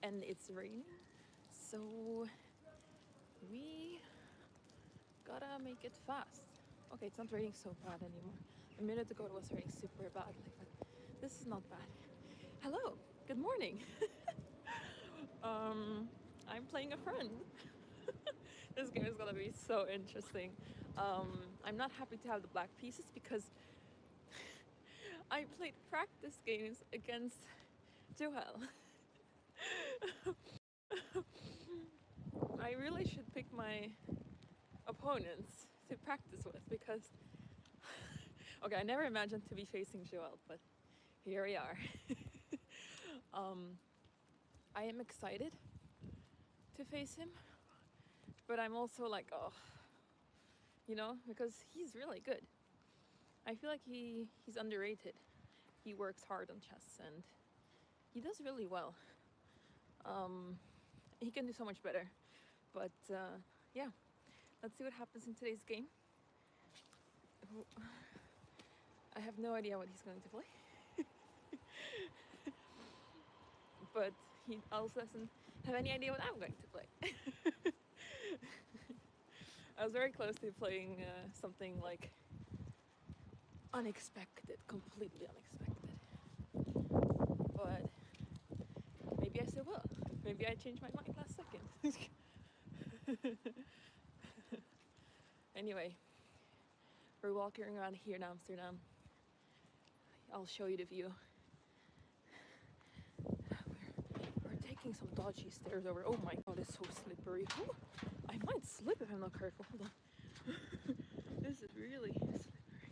and it's raining, so we gotta make it fast. Okay, it's not raining so bad anymore. A minute ago it was raining super badly, but this is not bad. Hello, good morning. I'm playing a friend. This game is gonna be so interesting. I'm not happy to have the black pieces because I played practice games against Joel. I really should pick my opponents to practice with because okay, I never imagined to be facing Joel, but here we are. I am excited to face him, but I'm also like, oh, because he's really good. I feel like he's underrated. He works hard on chess and he does really well. He can do so much better, but yeah, let's see what happens in today's game. I have no idea what he's going to play. But he also doesn't have any idea what I'm going to play. I was very close to playing something like unexpected, completely unexpected. But maybe I still will. Maybe I changed my mind last second. Anyway, we're walking around here in Amsterdam. I'll show you the view. We're taking some dodgy stairs over. Oh my god, it's so slippery. Ooh, I might slip if I'm not careful. Hold on. This is really slippery.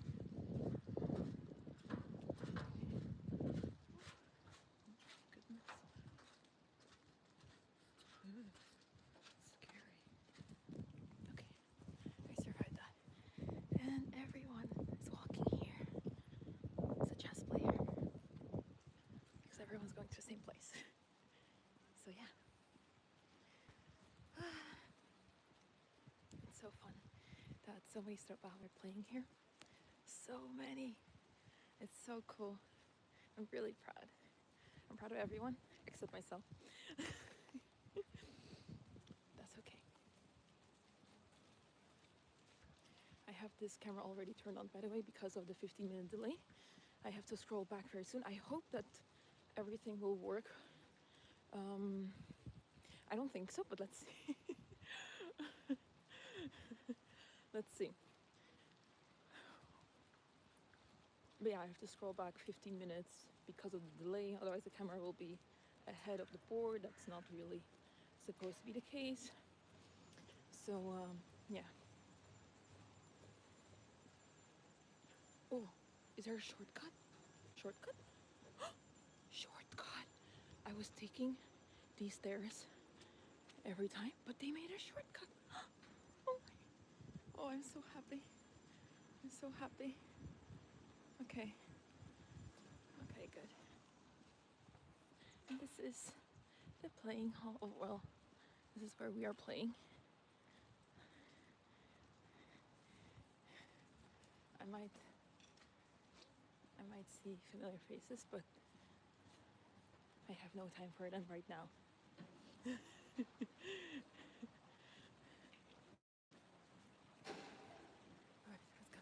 Goodness. Ooh, scary. Okay, I survived that. And everyone is walking here. It's a chess player. Because everyone's going to the same place. So yeah. It's so fun that so many Stropa are playing here. So many. It's so cool. I'm really proud. I'm proud of everyone except myself. That's okay. I have this camera already turned on, by the way, because of the 15-minute delay. I have to scroll back very soon. I hope that everything will work. I don't think so, but let's see. Let's see. But yeah, I have to scroll back 15 minutes because of the delay. Otherwise the camera will be ahead of the board. That's not really supposed to be the case. So yeah. Oh, is there a shortcut? Shortcut? Shortcut! I was taking these stairs every time, but they made a shortcut. Oh my! Oh, I'm so happy. I'm so happy. Okay. Okay, good. And this is the playing hall. Oh, well, this is where we are playing. I might see familiar faces, but I have no time for them right now. Alright, let's go.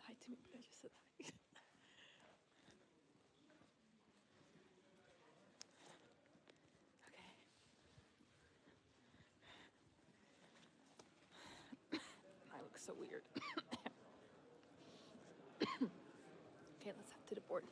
hi to me, but I just said hi. Okay. I look so weird. Okay, let's head to the board.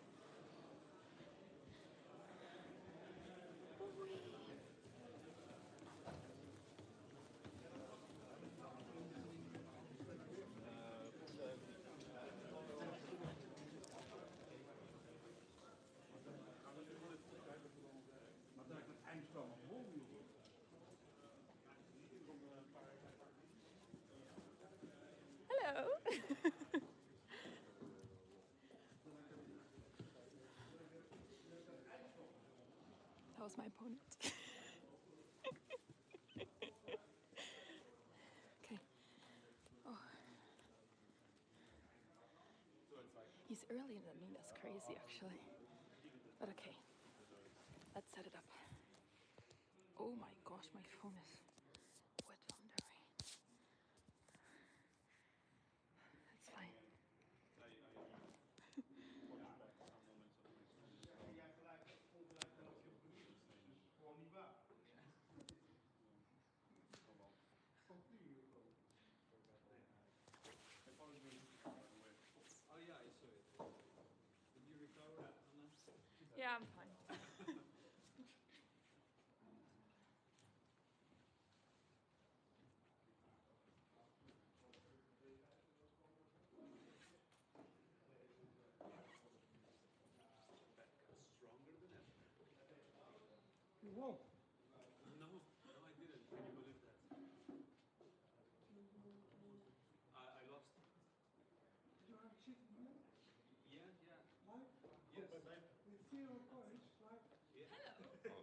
Hello. That was my opponent. Okay. Oh. He's earlier than me, that's crazy actually. But okay, let's set it up. Oh my gosh, my phone is wet from the rain. That's fine. Oh yeah, I saw it. Did you recover, Anna? Yeah, I'm fine. Stronger than ever. You won't. No, I didn't. Can you believe that? I lost. You have cheated me? Yeah. Like? Yes. With 0 points, like? Yeah. Hello.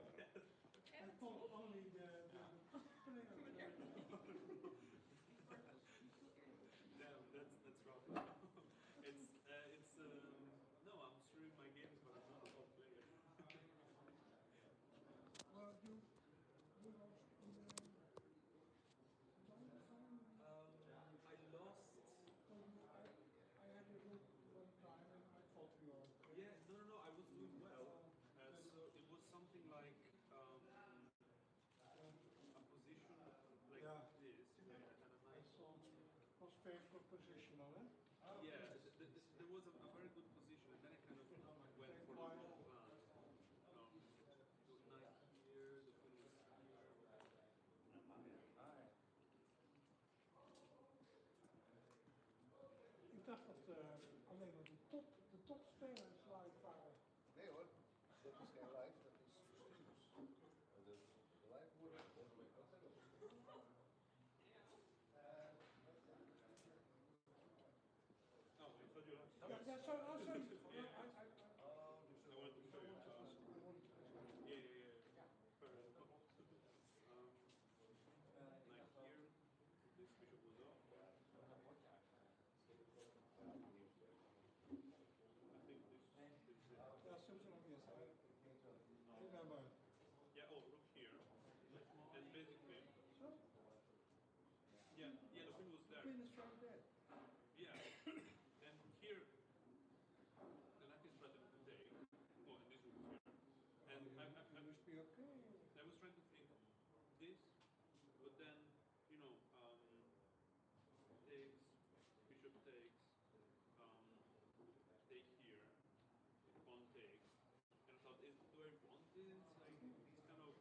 I thought only the player. Damn, that's rough. it's no, I'm streaming my games, but I'm not a top player. Well, you lost in the long time. I lost. I had you look one time and I thought you were. Yeah, no, I was doing well. So it was something like a position like this, and a I knight. saw was favorable positional, eh? Yeah, there was a very good position, and then I kind of went for the wrong plan. The knight here, the queen was here. Ik dacht dat alleen maar de topspelers live waren. Nee hoor, dat is geen live, dat is streams. De live wordt dat zijn ook streams. Oh, I thought you lost. Yeah, sorry. Oh, dus I wanted to show you. Yeah. Fair enough. Like here, this bishop was off. I think this is it. Ja, soms nog eens. Ik ben maar. Yeah, oh, rook here. And basically, Zo? yeah, the queen was there. Queen is right there. Yeah. And here, the knight is threatening to take. Oh, and this rook is here. And You must be okay. I was trying to think this, but then, takes, bishop takes, take here, pawn takes. And I thought, do I want this? Like, it's kind of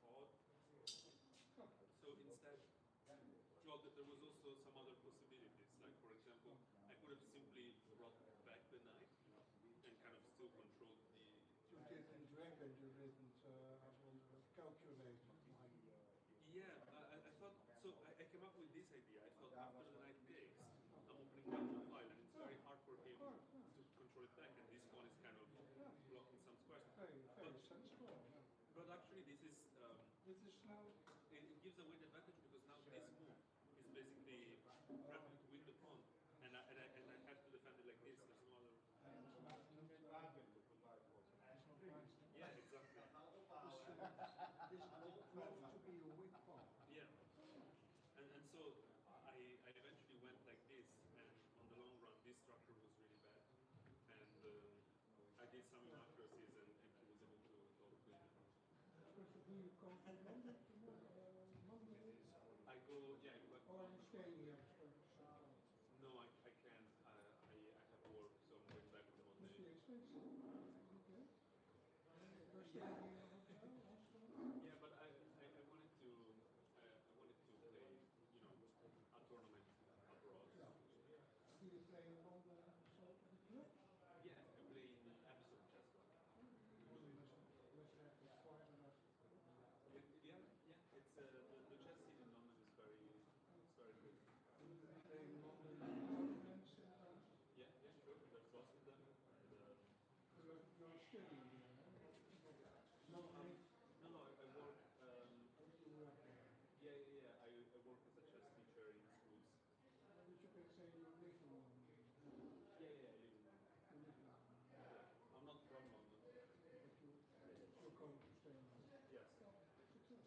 odd. So instead, well, there was also some other possibilities. Like, for example, I could have simply brought back the knight and kind of still controlled the. You didn't drag and you didn't calculate. Yeah, I thought, so I came up with this idea. I thought after the knight takes, I'm opening down the file and it's very hard for him to control it back, and this one is kind of blocking some squares. Very sensible. But actually this is, This is now. it gives away the advantage because now this move is basically threatening to win the pawn, and I have to defend it like this. There's no other. Yeah, exactly. This proved to be a weak point. Yeah. And so I eventually went like this, and on the long run, this made some inaccuracies and he was able to clean it. But do you come from London to Monday? I go, yeah, I go back to Or are you London. staying here? No, I can't. I have work, so I'm going back on Must Monday. be expensive. Okay. You're staying here in a hotel, hostel? Yeah, but I wanted to I wanted to play, you know, a tournament abroad. Yeah. Do you play in London also at the club? Yeah, I play in Amsterdam Chess Club. Must have this quite enough. Yeah, yeah. It's the chess scene in London is very good. Play in London tournaments sometimes. Yeah, yeah, sure. There's lots of them, and You're studying here, huh? no, no, no. I work. Or do you work there? Yeah, yeah, yeah. I work as a chess teacher in schools. But you can say you live in London. Yeah, yeah. I live in London. You live in London. Yeah, I'm not from London. But you're going to stay in London. Yes. Success.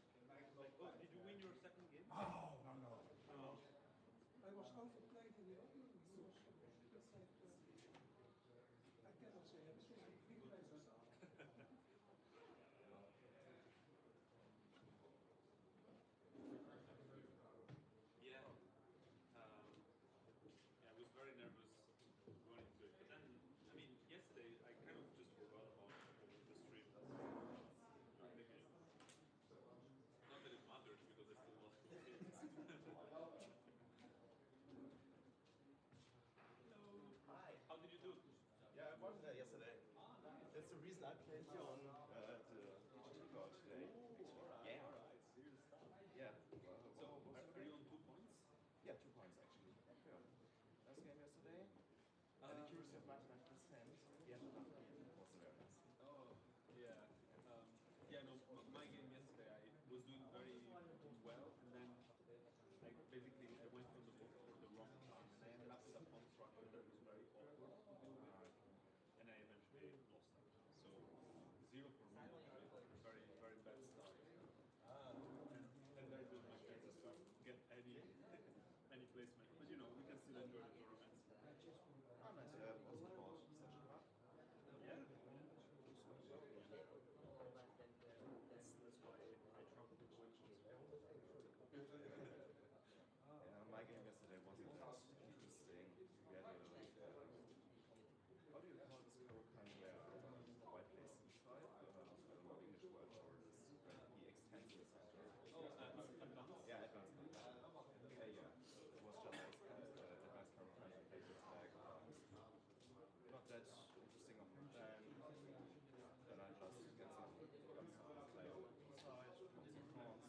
Like, oh, did you win your second game? Oh, no. Oh. I was overplayed in the opening. He was just like, I cannot say anything. He plays us. Yeah. Yeah, I was very nervous going into it. But then, I mean, yesterday I kind of just forgot about the stream. Not the game. Not that it matters because I still lost to kids. Hello. Hi. How did you do? Yeah, I won there yesterday. That's the reason I played here on the digital court today. Yeah. Alright, serious stuff. Yeah. So, are you on 2 points? Yeah, 2 points actually. Yeah. Nice game yesterday. And accuracy of 99%. He ended up being was very nice. Oh, yeah. Yeah, no, my game yesterday, I was doing very well, and then I went for the wrong time, and I ended up with a pawn structure that was very awkward to deal with, and I eventually lost it. So 0 for me, very very bad start. And very good my chances to get any placement, but you know we can still enjoy the tournaments. Oh, nice. Also bought such a card. Yeah. That's why I travel to Deutschland. Yeah, my game yesterday wasn't that interesting. We had a how do you call this code kind where white plays c5? I don't know English word for this. When he extends the center. Advanced. Yeah, advanced competition. Yeah. It was just advanced competition. It's like not that interesting of a plan. Then I just get some play on the side, put some pawns.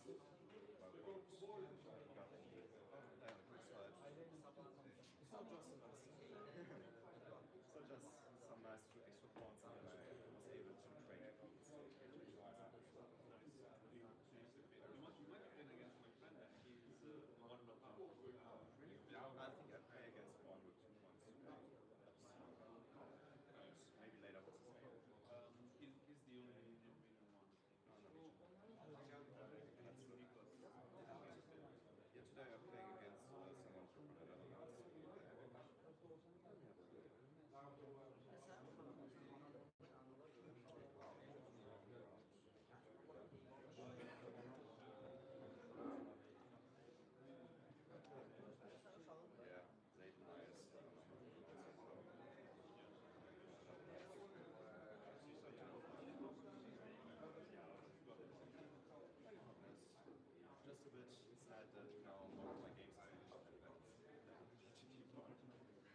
My board got any play on the side. So just nice. So just some nice 2 extra pawns, and then I was able to trade it from the stage. Nice. You might have been against my friend then. He's 1.5. Really? I think I play against one with 2 points today. Maybe later what's his name? He's the only Norwegian one. That's good. Nicholas. Yeah, today I'm playing against someone from the Netherlands. Yeah, late nights. Just a bit sad that now more of my games is finished.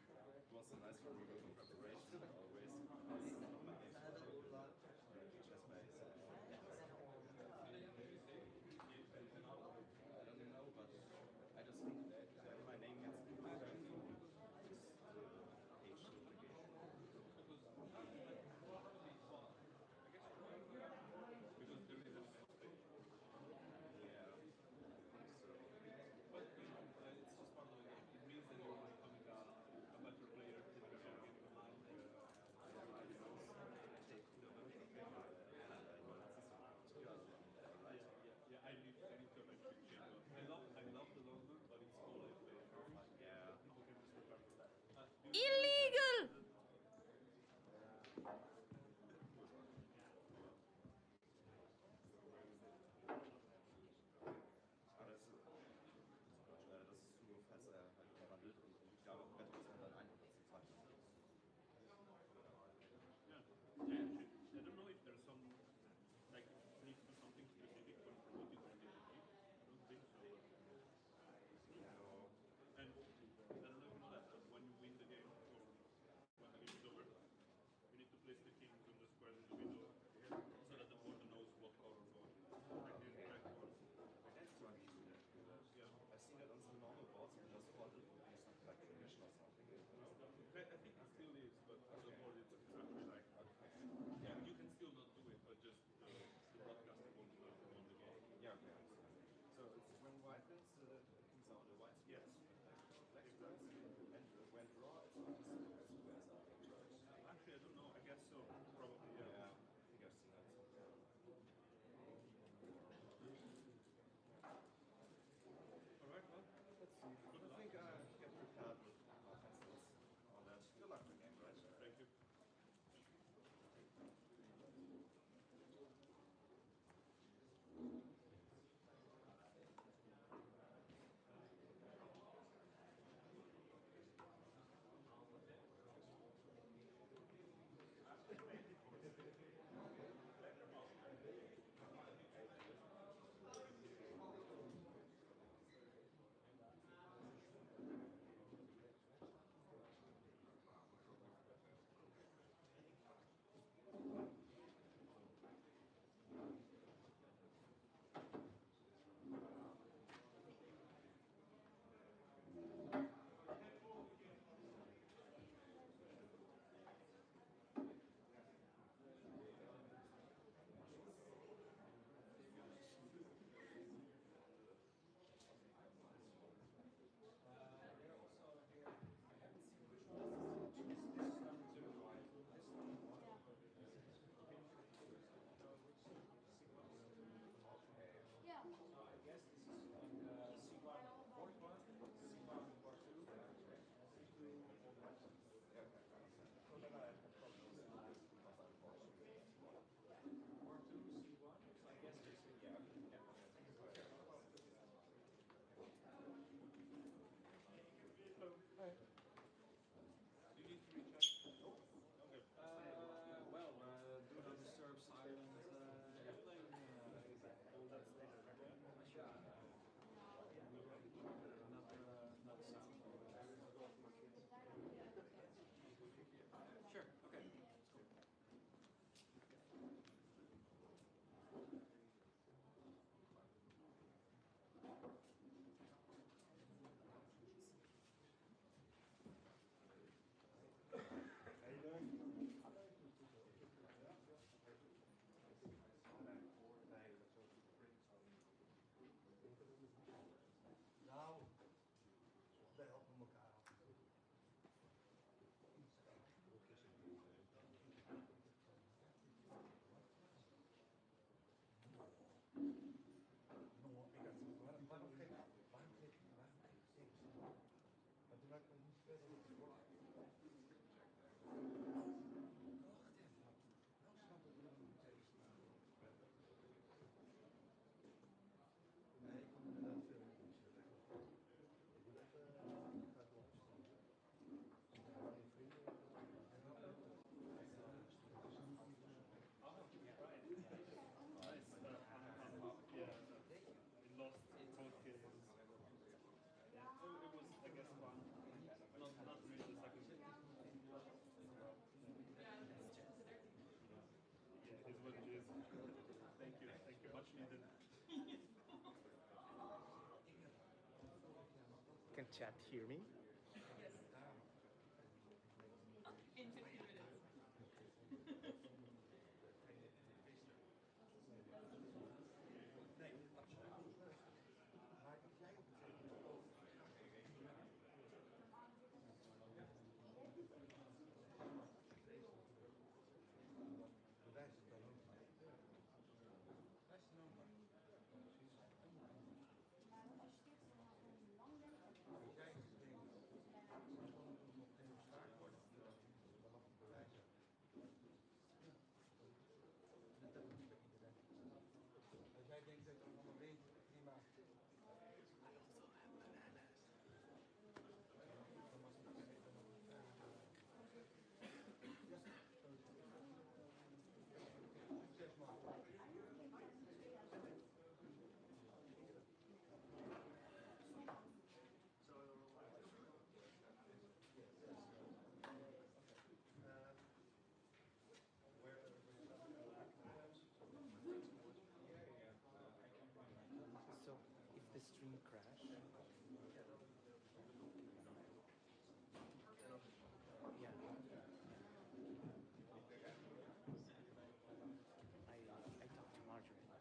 It was a nice for me in preparation always. My games just by I don't know, but I just think that my name gets included into this page of the game. Because there is a match page. Yeah. So But you know, it's just part of the game. It means that you're becoming a better player in the beginning of the line. Nee, ik kom inderdaad veel in de buurt. Ik moet even, ik ga het nog opsturen. Mijn vrienden. Oh, right. Nice. Yeah, we lost both games. It was, I guess, fun. Not really the second game. Yeah, it is what it is. Thank you. Thank you. Much needed. Can chat hear me? In 15 minutes. Bewijs het dan ook. Als jij iets denkt, dan nog geen staart wordt, dan mag je bewijzen. Dat moet bij iedereen. Als jij denkt dat je allemaal wint, prima. Succes man. So if the stream crash, yeah, I talked to Marjorie.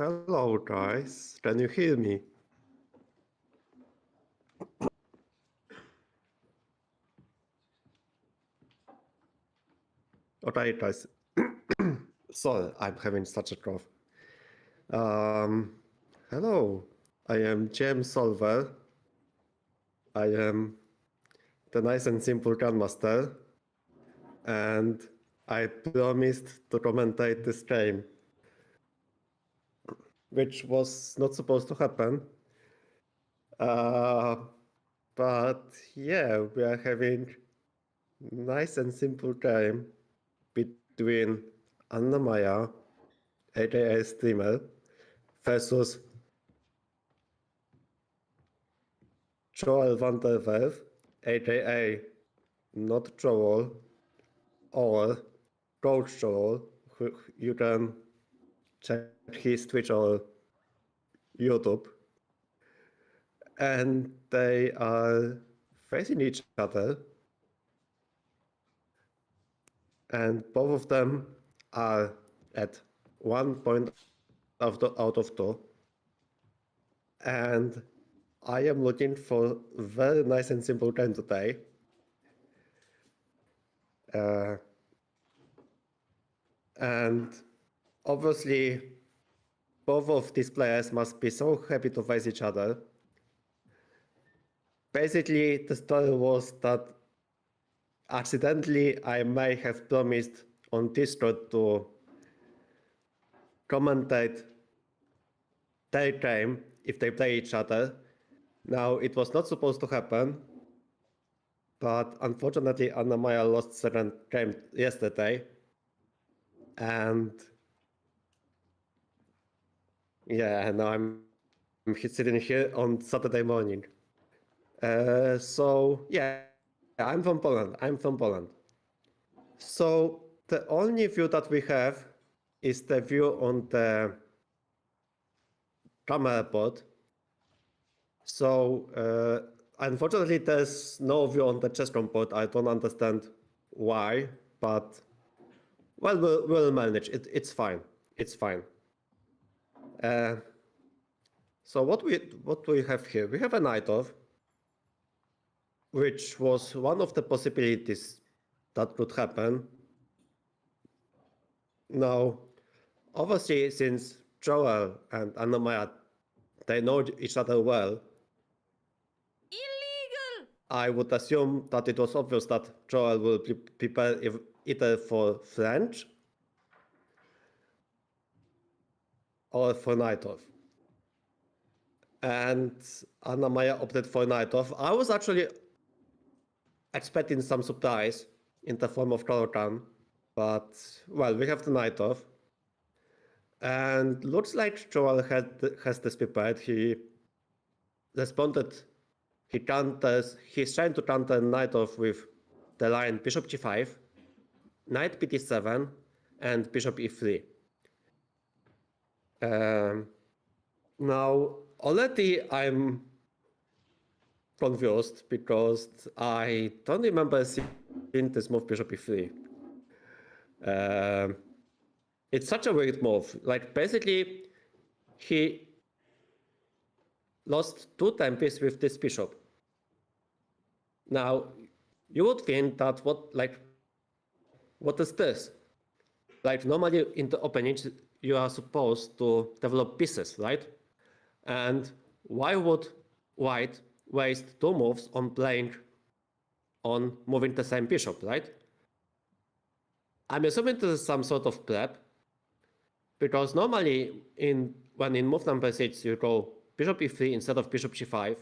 Hello, guys. Can you hear me? Alright, guys. Sorry, I'm having such a cough. Hello. I am James Solver. I am the nice and simple Grandmaster. And I promised to commentate this game, which was not supposed to happen. But yeah, we are having nice and simple game between Anna-Maja, aka Streamer, versus Joel van der Werf, aka not Joel, or Coach Joel, who you can check his Twitch or YouTube. And they are facing each other. And both of them are at 1 point out of 2. And I am looking for a very nice and simple game today. And obviously, both of these players must be so happy to face each other. Basically, the story was that accidentally I may have promised on Discord to commentate their game if they play each other. Now, it was not supposed to happen, but unfortunately, Anna-Maja lost second game yesterday. And yeah, now I'm sitting here on Saturday morning. So yeah, I'm from Poland. So the only view that we have is the view on the camera board. So unfortunately, there's no view on the chess board. I don't understand why, but well, we'll manage. It's fine. It's fine. So what do we have here? We have a knight off, which was one of the possibilities that could happen. Now, obviously, since Joel and Anna-Maja, they know each other well. Illegal! I would assume that it was obvious that Joel will prepare either for French or for knight off. And Anna-Maja opted for knight off. I was actually expecting some surprise in the form of Colocan, but well, we have the knight off. And looks like Joel has this prepared. He responded, he's trying to counter knight off with the line bishop g5, knight bd7, and bishop e3. Now, already I'm confused because I don't remember seeing this move bishop e3. It's such a weird move. Like, basically, he lost 2 tempes with this bishop. Now, you would think that what is this? Like, normally in the opening, you are supposed to develop pieces, right? And why would white waste 2 moves on playing on moving the same bishop, right? I'm assuming this is some sort of prep, because normally when in move number 6 you go bishop e3 instead of bishop g5,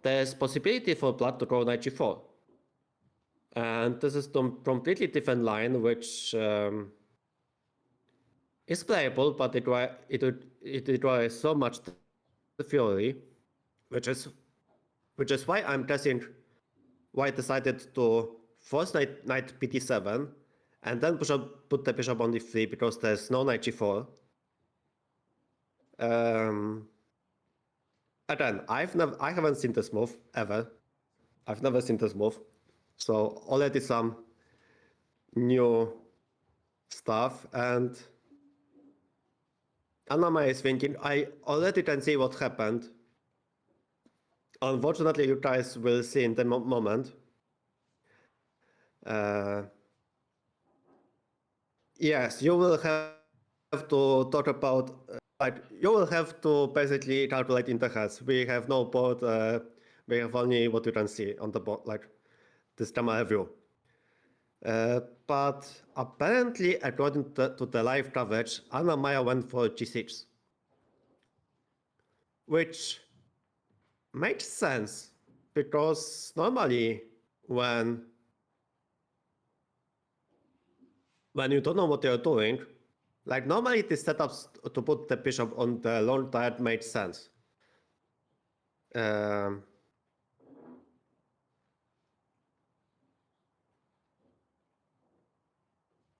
there's possibility for black to go knight g4. And this is a completely different line, which is playable, but it requires so much theory, which is why I'm guessing white decided to force knight bd7 and then put the bishop on d3 because there's no knight g4. Again, I haven't seen this move ever. I've never seen this move, so already some new stuff. And Anna-Maja is thinking, I already can see what happened. Unfortunately, you guys will see in the moment. Yes, you will have to talk about, you will have to basically calculate in the heads. We have no board, we have only what you can see on the board, like this camera view. But apparently, according to the live coverage, Anna-Maja went for G6, which makes sense because normally when you don't know what you're doing, like normally the setups to put the bishop on the long side makes sense.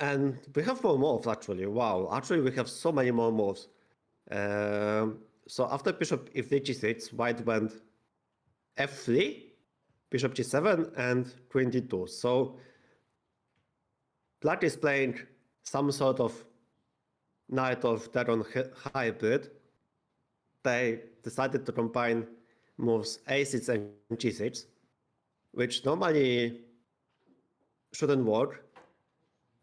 And we have more moves actually. Wow, actually we have so many more moves. So after bishop f3 g6, white went f3, bishop g7, and queen d2. So black is playing some sort of knight of Daron hybrid. They decided to combine moves a6 and g6, which normally shouldn't work.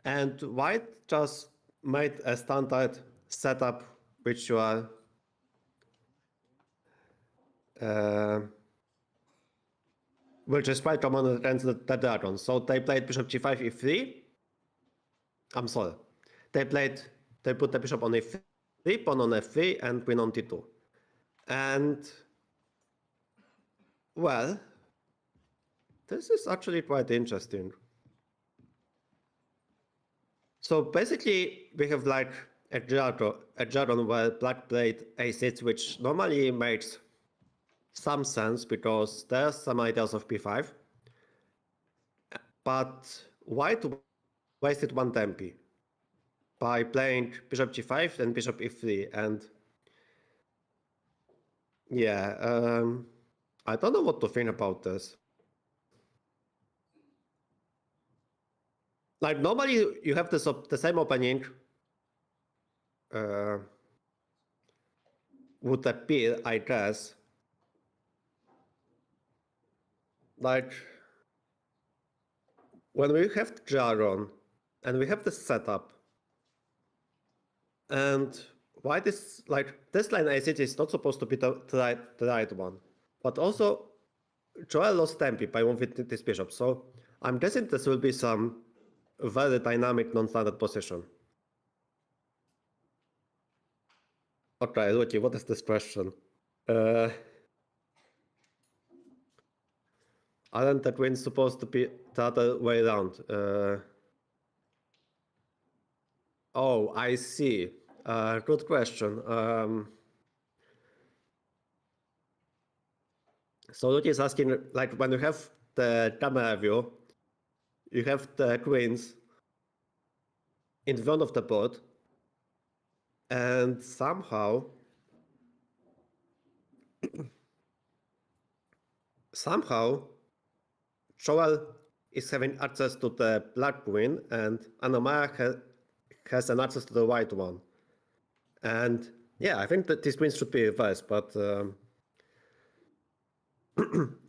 And white just made a standard setup which you are which is quite common against the dragon. So they played bishop g5 e3. I'm sorry. They put the bishop on e3, pawn on f3, and queen on d2. And well, this is actually quite interesting. So basically, we have like a dragon where black played a6, which normally makes some sense because there's some ideas of b5. But white wasted one tempi by playing bishop g5 and bishop e3, and yeah, I don't know what to think about this. Like normally you have this the same opening would appear, I guess. Like when we have dragon and we have this setup, and white is like this line a6 is not supposed to be the right one, but also Joel lost tempi by moving this bishop, so I'm guessing this will be some very dynamic non-standard position. Okay, Luki, what is this question? Aren't the queens supposed to be the other way around? Oh, I see. Good question. So Luki is asking, like, when you have the camera view, you have the queens in front of the board, and somehow Joel is having access to the black queen, and Anna-Maja has an access to the white one. And yeah, I think that these queens should be reversed, but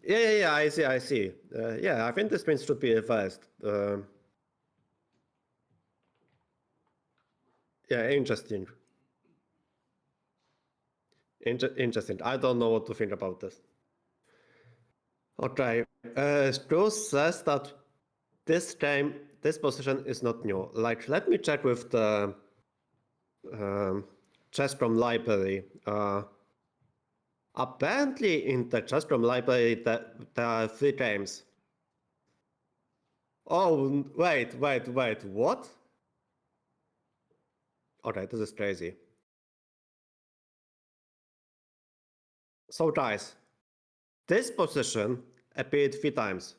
yeah, I see. Yeah, I think these queens should be reversed. Yeah, interesting. Interesting. I don't know what to think about this. Okay, Strauss says that this game, this position is not new. Like, let me check with the chess from library. Apparently, in the chess from library, there are 3 games. Oh, wait, what? Okay, this is crazy. So guys, this position appeared 3 times.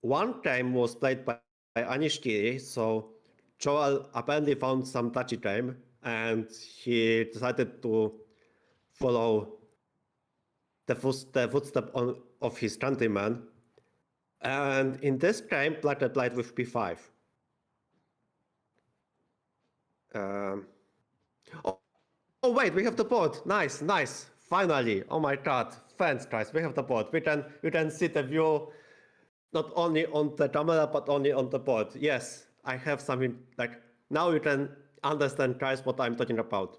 One game was played by Anishkiri, so Joel apparently found some touchy game and he decided to follow the footstep of his countryman. And in this game, black replied with b5. Oh wait, we have the board. Nice, nice. Finally. Oh my god. Thanks, guys. We have the board. We can see the view not only on the camera but only on the board. Yes, I have something like now you can understand, guys, what I'm talking about.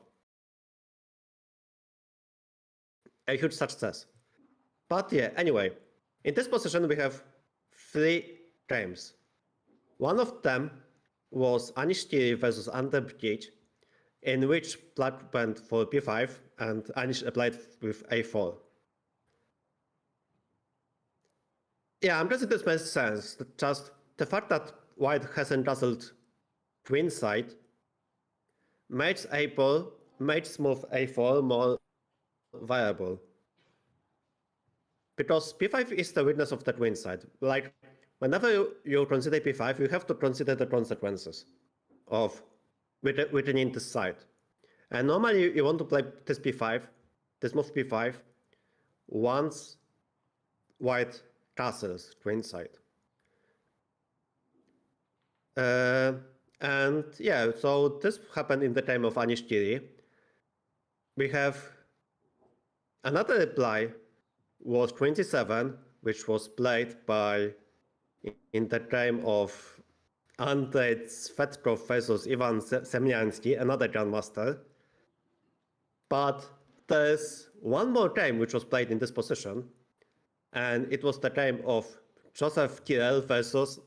A huge success. But yeah, anyway, in this position we have 3 games. One of them was Anish versus Underbridge, in which black went for b5 and Anish applied with a4. Yeah, I'm guessing this makes sense. Just the fact that white hasn't dazzled queen side makes smooth a4 more viable. Because b5 is the weakness of the queen side. Like, whenever you consider b5, you have to consider the consequences of within this side. And normally you want to play this b5, this move b5, once white castles queen side. And yeah, so this happened in the time of Anish Giri. We have another reply was 27, which was played by in the time of Andrzej Svetkov versus Ivan Semliansky, another grandmaster. But there's one more time which was played in this position, and it was the time of Joseph Kirel versus.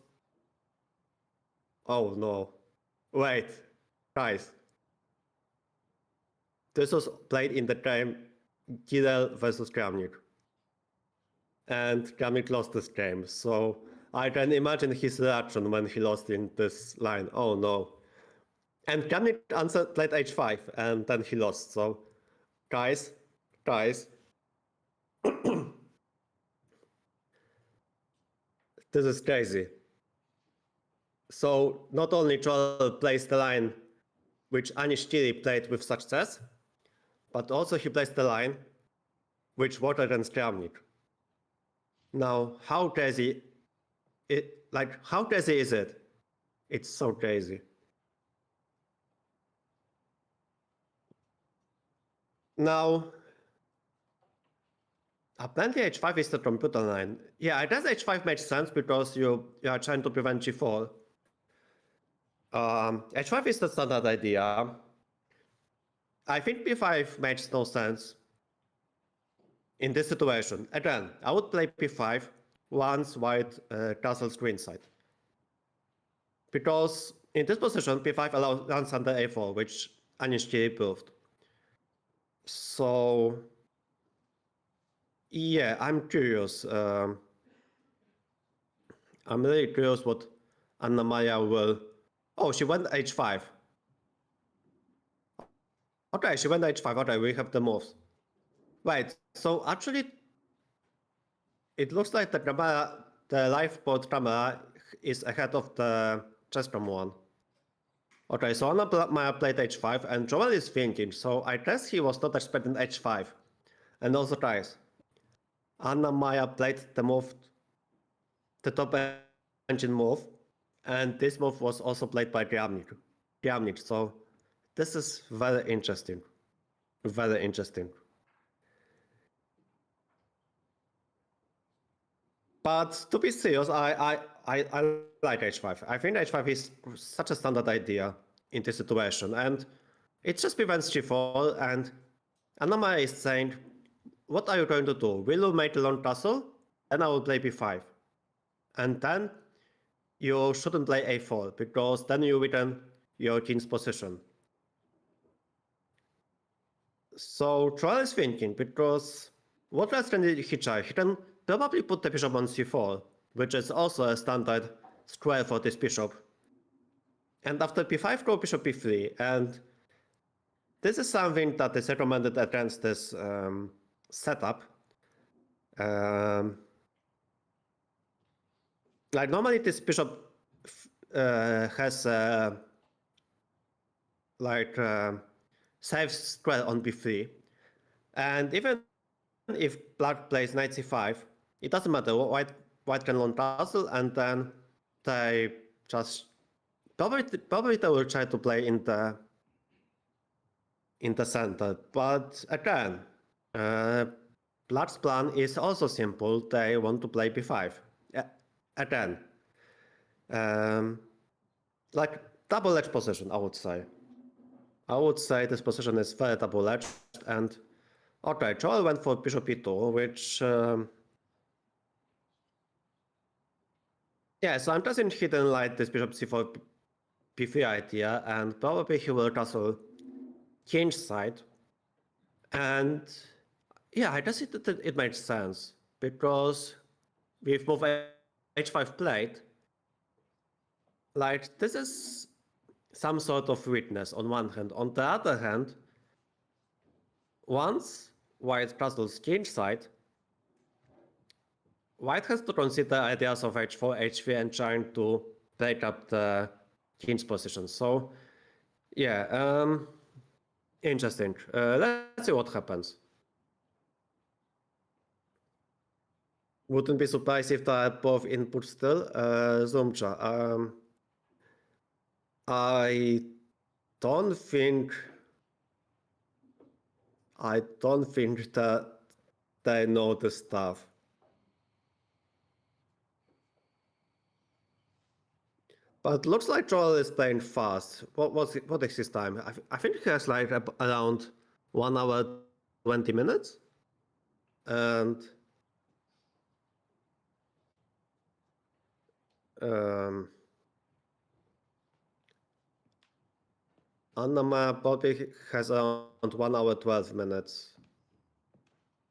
Oh no, wait, guys. This was played in the time Kirel versus Kramnik. And Kramnik lost this game, so I can imagine his reaction when he lost in this line. Oh no. And Kramnik answered played h5 and then he lost. So guys, this is crazy. So not only Troll plays the line which Anish Giri played with success, but also he plays the line which worked against Kramnik. Now, how crazy is it? It's so crazy. Now, apparently h5 is the computer line. Yeah, I guess h5 makes sense because you are trying to prevent g4. H5 is the standard idea. I think b5 makes no sense in this situation. Again, I would play b5 once white castles queen side. Because in this position, b5 runs under a4, which Anish Giri proved. So, yeah, I'm curious. I'm really curious what Anna-Maja will. Oh, she went h5. Okay, she went h5. Okay, we have the moves. Right, so actually, it looks like the camera, the live board camera is ahead of the chesscom one. Okay, so Anna-Maja played h5, and Joel is thinking, so I guess he was not expecting h5. And also, guys, Anna-Maja played the move, the top engine move, and this move was also played by Kramnik. So this is very interesting. Very interesting. But to be serious, I like h5. I think h5 is such a standard idea in this situation, and it just prevents g4. And Anna-Maja is saying, "What are you going to do? Will you make a long castle? Then I will play b5, and then you shouldn't play a4 because then you weaken your king's position." So Troll is thinking, because what else can he try? He can probably put the bishop on c4, which is also a standard square for this bishop. And after b5, go bishop b3. And this is something that is recommended against this setup. Like normally this bishop has safe square on b3. And even if black plays knight c5, it doesn't matter. White can long castle, and then they just probably they will try to play in the in the center. But again, Black's plan is also simple. They want to play b5. Again, like double-edged position, I would say. I would say this position is very double-edged, and okay, Joel went for bishop e2, which yeah, so I'm just interested in like this bishop c4 b3 idea, and probably he will castle change side. And yeah, I just think that it makes sense because with move h5 played, like this is some sort of weakness on one hand. On the other hand, once white castles change side, white has to consider ideas of h4, h3, and trying to break up the king's position. So yeah, interesting. Let's see what happens. Wouldn't be surprised if they are both inputs still. Zumcha, I don't think that they know the stuff. But looks like Joel is playing fast. What is his time? I think he has like around 1 hour 20 minutes. And Anna-Maja probably has around 1 hour 12 minutes.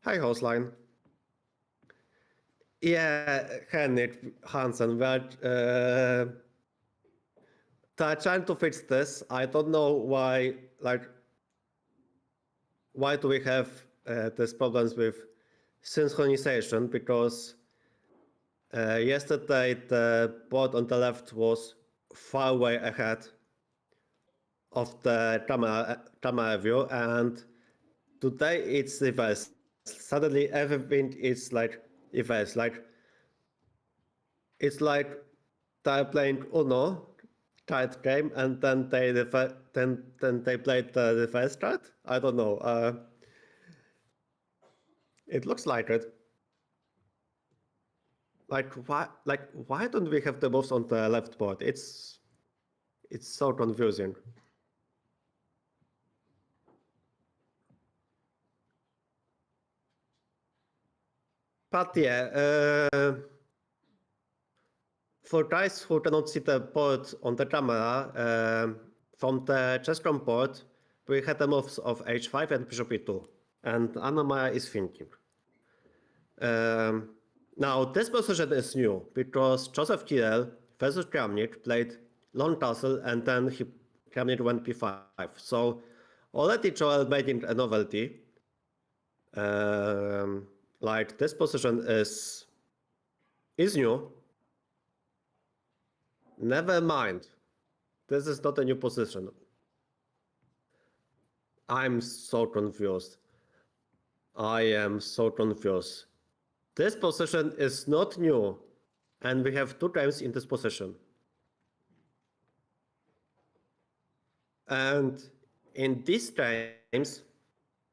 Hi, Hostline. Yeah, Henrik Hansen, they're trying to fix this. I don't know why, like, why do we have these problems with synchronization? Because yesterday the board on the left was far way ahead of the camera view, and today it's reversed. Suddenly everything is like reversed. Like it's like they're playing Uno card game, and then they then they played the reverse card. I don't know. It looks like it. Like why don't we have the moves on the left board? It's so confusing. But yeah, for guys who cannot see the board on the camera, from the chesscom board, we had the moves of h5 and bishop e2, and Anna-Maja is thinking. Now this position is new because Joseph Kirel versus Kramnik played long castle, and then Kramnik went b5. So already Joel made it a novelty. Like this position is new. Never mind. This is not a new position. I'm so confused. I am so confused. This position is not new, and we have two times in this position. And in these times,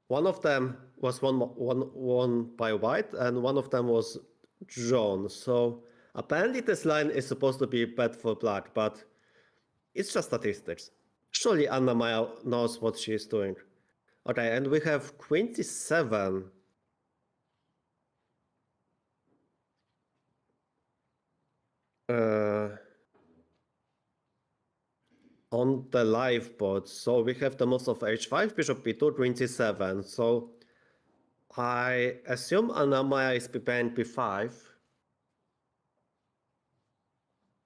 one of them was won by white, and one of them was drawn. So apparently this line is supposed to be bad for black, but it's just statistics. Surely Anna-Maja knows what she is doing. Okay, and we have queen c7. On the live board. So we have the moves of h5, bishop b2, queen c7. So I assume Anna-Maja is preparing b5.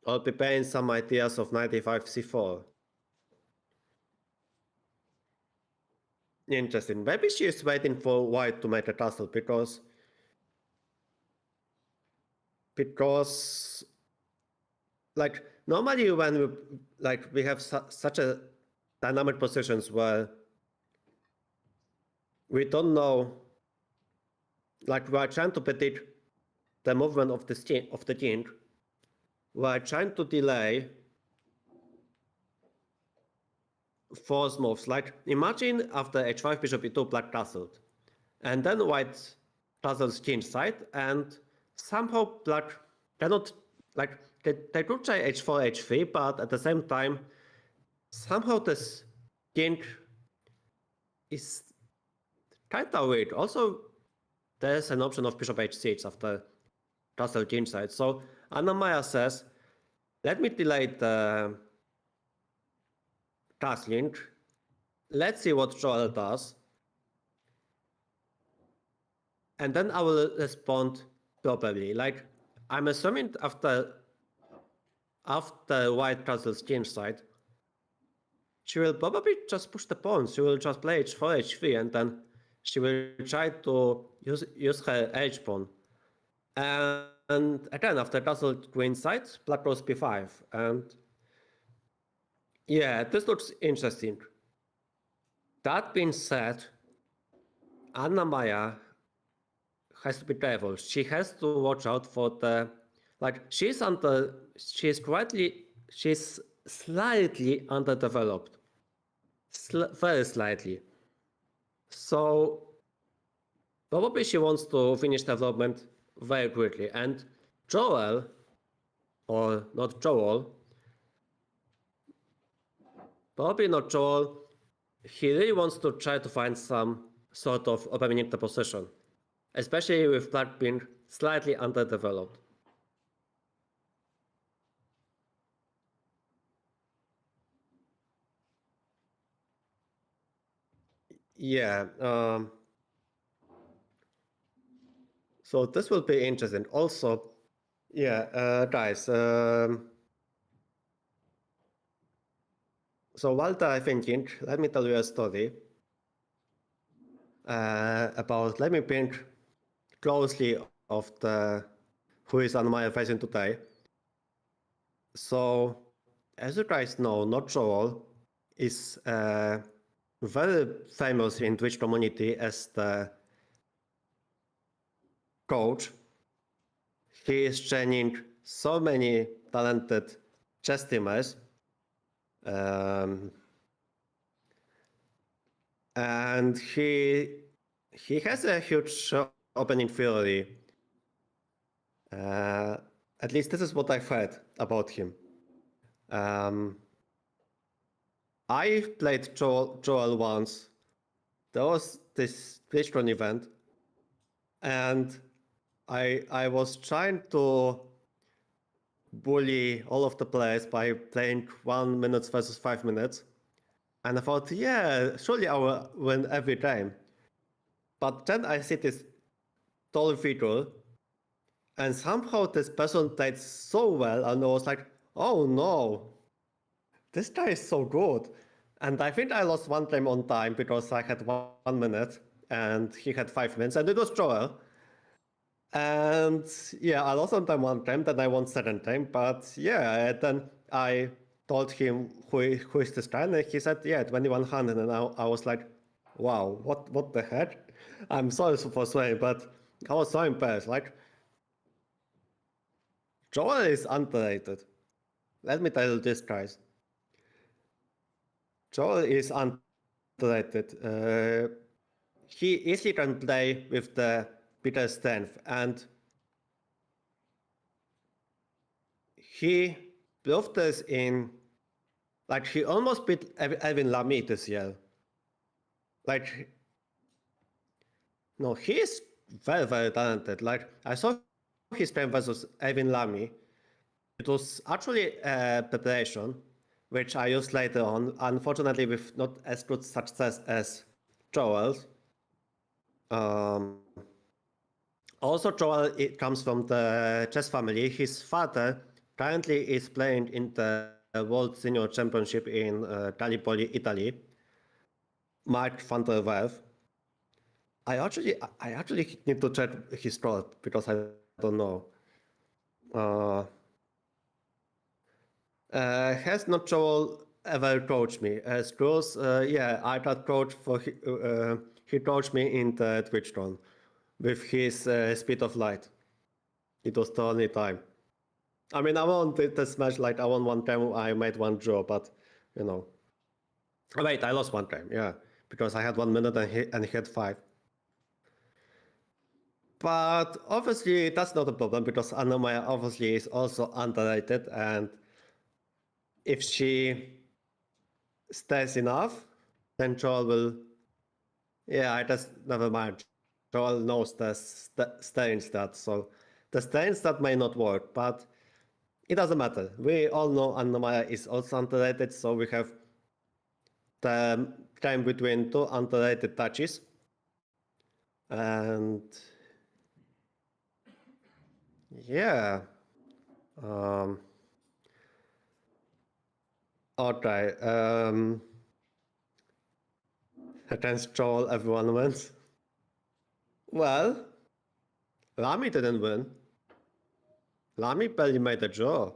Or preparing some ideas of knight e5, c4. Interesting. Maybe she is waiting for white to make a castle because like normally when we have such a dynamic positions where we don't know, like we are trying to predict the movement of the king, we are trying to delay force moves. Like imagine after h5 bishop e2 black castled, and then white castles change side, and somehow black cannot, like they could try h4 h3, but at the same time somehow this king is kind of weird. Also, there's an option of bishop h6 after castle change side. So Anna-Maja says, let me delay the castling. Let's see what Joel does. And then I will respond properly. Like, I'm assuming after white castles change side, she will probably just push the pawns. She will just play h4, h3, and then she will try to use her h pawn. And again, after castle queen side, black goes b5. And yeah, this looks interesting. That being said, Anna-Maja has to be careful. She has to watch out for the, like, she's slightly underdeveloped. Very slightly. So probably she wants to finish development very quickly. And Joel, or not Joel, probably not Joel, he really wants to try to find some sort of opening in the position, especially with black being slightly underdeveloped. Yeah. So this will be interesting. Also, yeah, guys. So while I'm thinking, let me tell you a story about. Let me think closely of the who is Anna-Maja facing today. So, as you guys know, not Joel is very famous in Twitch community as the coach. He is training so many talented chess teamers. And he has a huge opening theory. At least this is what I've heard about him. I played Joel once. There was this TwitchCon event, and I was trying to bully all of the players by playing 1 minute versus 5 minutes. And I thought, yeah, surely I will win every time. But then I see this tall figure, and somehow this person played so well, and I was like, oh no, this guy is so good. And I think I lost one time on time because I had 1 minute and he had 5 minutes, and it was Joel. And yeah, I lost on time one time, then I won second time. But yeah, then I told him who is this guy, and he said, yeah, 2100. And I was like, wow, what the heck? I'm sorry for swearing, but I was so impressed. Like, Joel is underrated. Let me tell you this, guys. Joel is underrated. He easily can play with the bigger strength, and he proved this in, like, he almost beat Evan Lamy this year. Like, no, he is very, very talented. Like, I saw his game versus Evan Lamy. It was actually a preparation, which I used later on, unfortunately with not as good success as Joel's. Also, Joel, it comes from the chess family. His father currently is playing in the World Senior Championship in Gallipoli, Italy. Mark van der Werf. I actually need to check his score because I don't know. Has not Joel ever coached me? As Cruz, yeah, I got coached for he coached me in the TwitchCon with his speed of light. It was the only time. I mean, I won this match, like I won one time, I made one draw, but you know. Oh, wait, I lost one time, yeah, because I had 1 minute and he had 5. But obviously that's not a problem because Anna-Maja obviously is also underrated, and if she stays enough, then Joel will. Yeah, I just never mind. Joel knows the staying stat, so the staying stat may not work, but it doesn't matter. We all know Anna-Maja is also underrated, so we have the time between 2 underrated touches. And yeah. Um, okay. Against Joel, everyone wins. Well, Rami didn't win. Rami barely made a draw.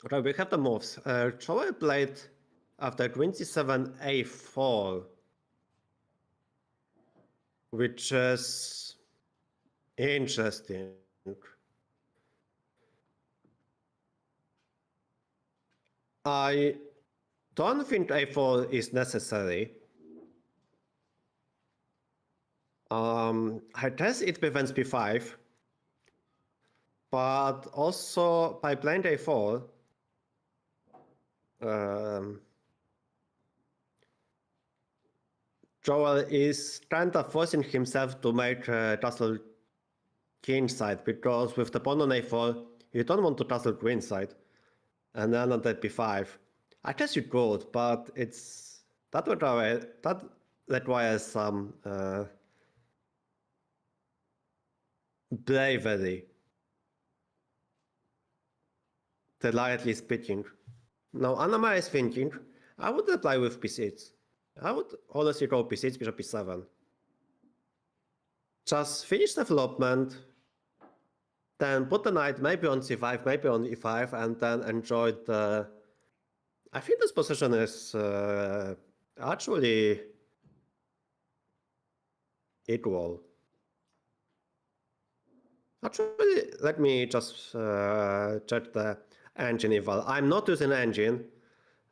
Okay, we have the moves. Joel played after queen c7 a4, which is interesting. I don't think a4 is necessary. I guess it prevents b5, but also by playing a4, Joel is kind of forcing himself to make tussle king side, because with the pawn on a4, you don't want to tussle queen side. And then on that b5. I guess you could, but that requires some bravery, delicately speaking. Now Anna-Maja is thinking, I would reply with b6. I would honestly go b6, bishop b7. Just finish development, then put the knight maybe on c5, maybe on e5, and then enjoy the... I think this position is actually equal. Actually, let me just check the engine eval. I'm not using engine.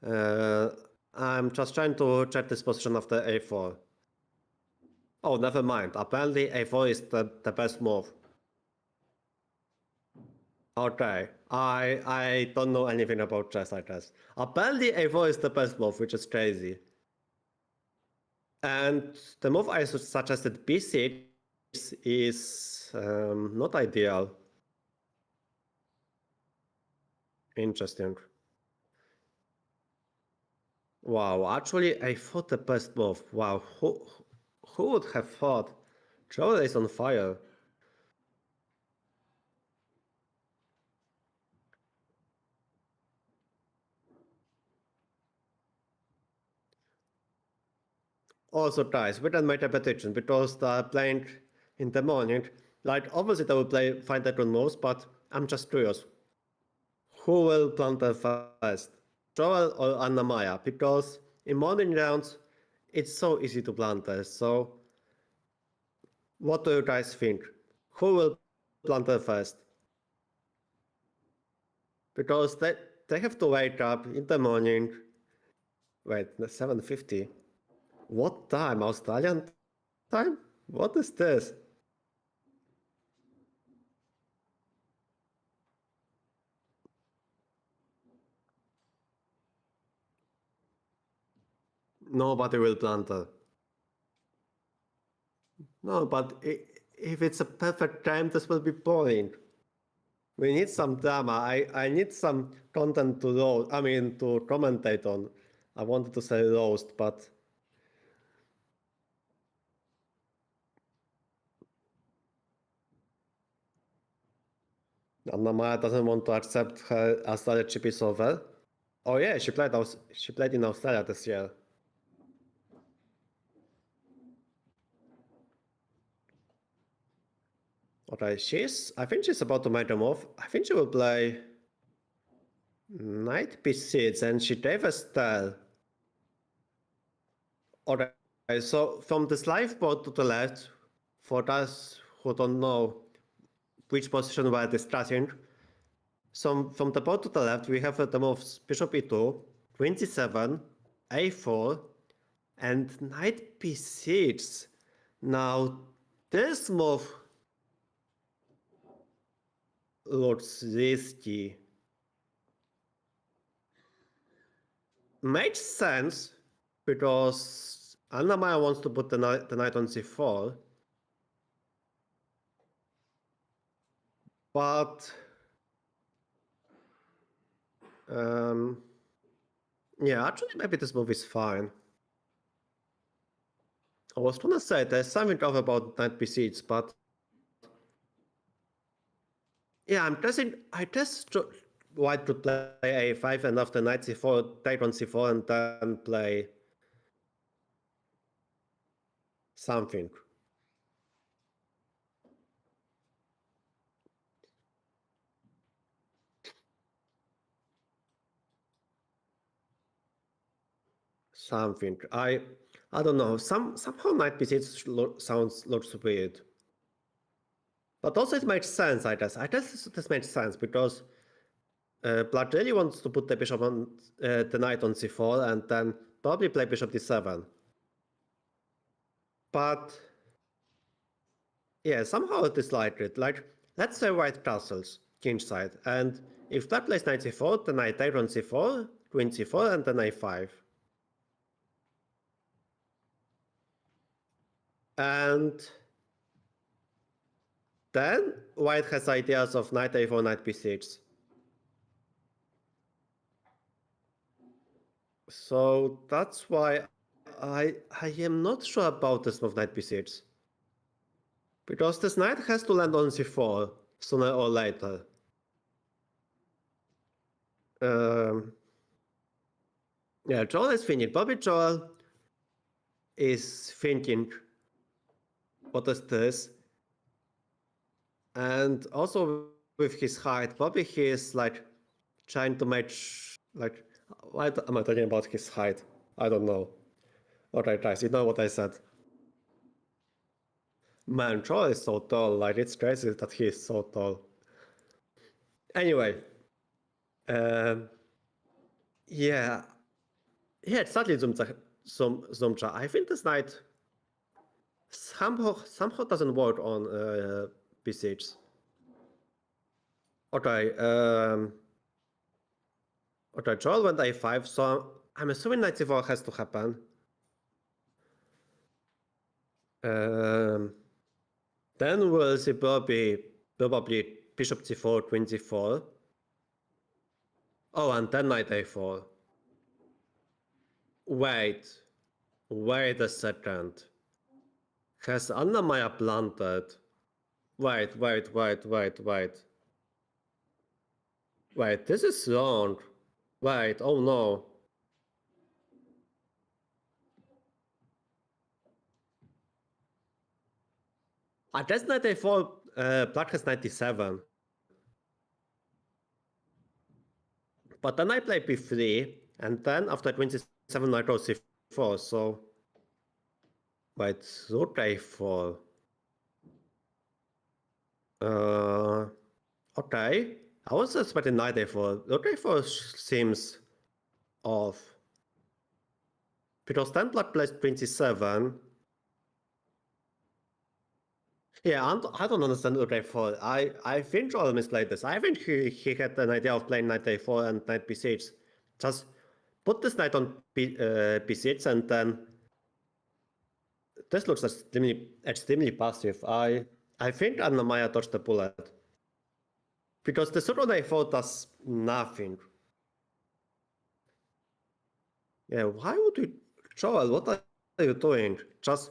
I'm just trying to check this position of the a4. Oh, never mind. Apparently a4 is the best move. Okay, I don't know anything about chess, I guess. Apparently a4 is the best move, which is crazy. And the move I suggested, b6, is not ideal. Interesting. Wow, actually I thought the best move. Wow, who would have thought? Joel is on fire. Also, guys, we didn't make a prediction because they're playing in the morning. Like, obviously, they will play find that on moves, but I'm just curious. Who will blunder first? Joel or Anna-Maja? Because in morning rounds, it's so easy to blunder. So, what do you guys think? Who will blunder first? Because they have to wake up in the morning. Wait, 7:50. What time? Australian time? What is this? Nobody will blunder. No, but if it's a perfect time, this will be boring. We need some drama. I need some content to roast. I mean, to commentate on. I wanted to say roast, but Anna-Maja doesn't want to accept her Australia chip is over. Oh yeah, she played in Australia this year. Okay, I think she's about to make a move. I think she will play knight b6, and she gave a style. Okay, so from this live board to the left, for those who don't know which position we're discussing, so from the board to the left, we have the moves bishop e2, 27, a4, and knight b6. Now this move looks risky. Makes sense because Anna-Maja wants to put the knight on c4. But yeah, actually maybe this move is fine. I was gonna say there's something off about knight b6, but yeah, I test white to play a5 and after knight c4, take on c4 and then play something. Something. I don't know. Somehow knight b6 looks weird. But also it makes sense, I guess. I guess this makes sense because Black really wants to put the bishop on the knight on c4 and then probably play bishop d7. But yeah, somehow it is like it. Like, let's say white castles, king side, and if that plays knight c4, then I take on c4, queen c4, and then a5. And then white has ideas of knight a4, knight b6. So that's why I am not sure about this move knight b6. Because this knight has to land on c4 sooner or later. Yeah, Joel is thinking. Bobby Joel is thinking, what is this? And also with his height, Bobby he is like trying to match, like, why am I talking about his height? I don't know. Alright guys, you know what I said. Man, Joel is so tall, like it's crazy that he is so tall. Anyway, yeah, exactly, Zumcha. I think this knight somehow doesn't work on b6. Okay, okay, Joel went a5, so I'm assuming knight c4 has to happen. Then we'll see probably bishop c4, queen c4. Oh, and then knight a4. Wait a second. Has Anna-Maja planted? Wait. Wait, this is wrong. Wait, oh no. That's knight a4, black has 97. But then I play b3, and then after queen c7, knight goes c4, so... Wait, rook a4. Okay. I was expecting knight a4. Rook a4 seems off. Because then black plays queen c7. Yeah, I don't understand rook a4. I think Joel misplayed this. I think he had an idea of playing knight a4 and knight b6. Just put this knight on b6 and then... This looks extremely passive. I think Anna-Maja dodged the bullet. Because the rook on a4 does nothing. Yeah, why would you... Joel, what are you doing? Just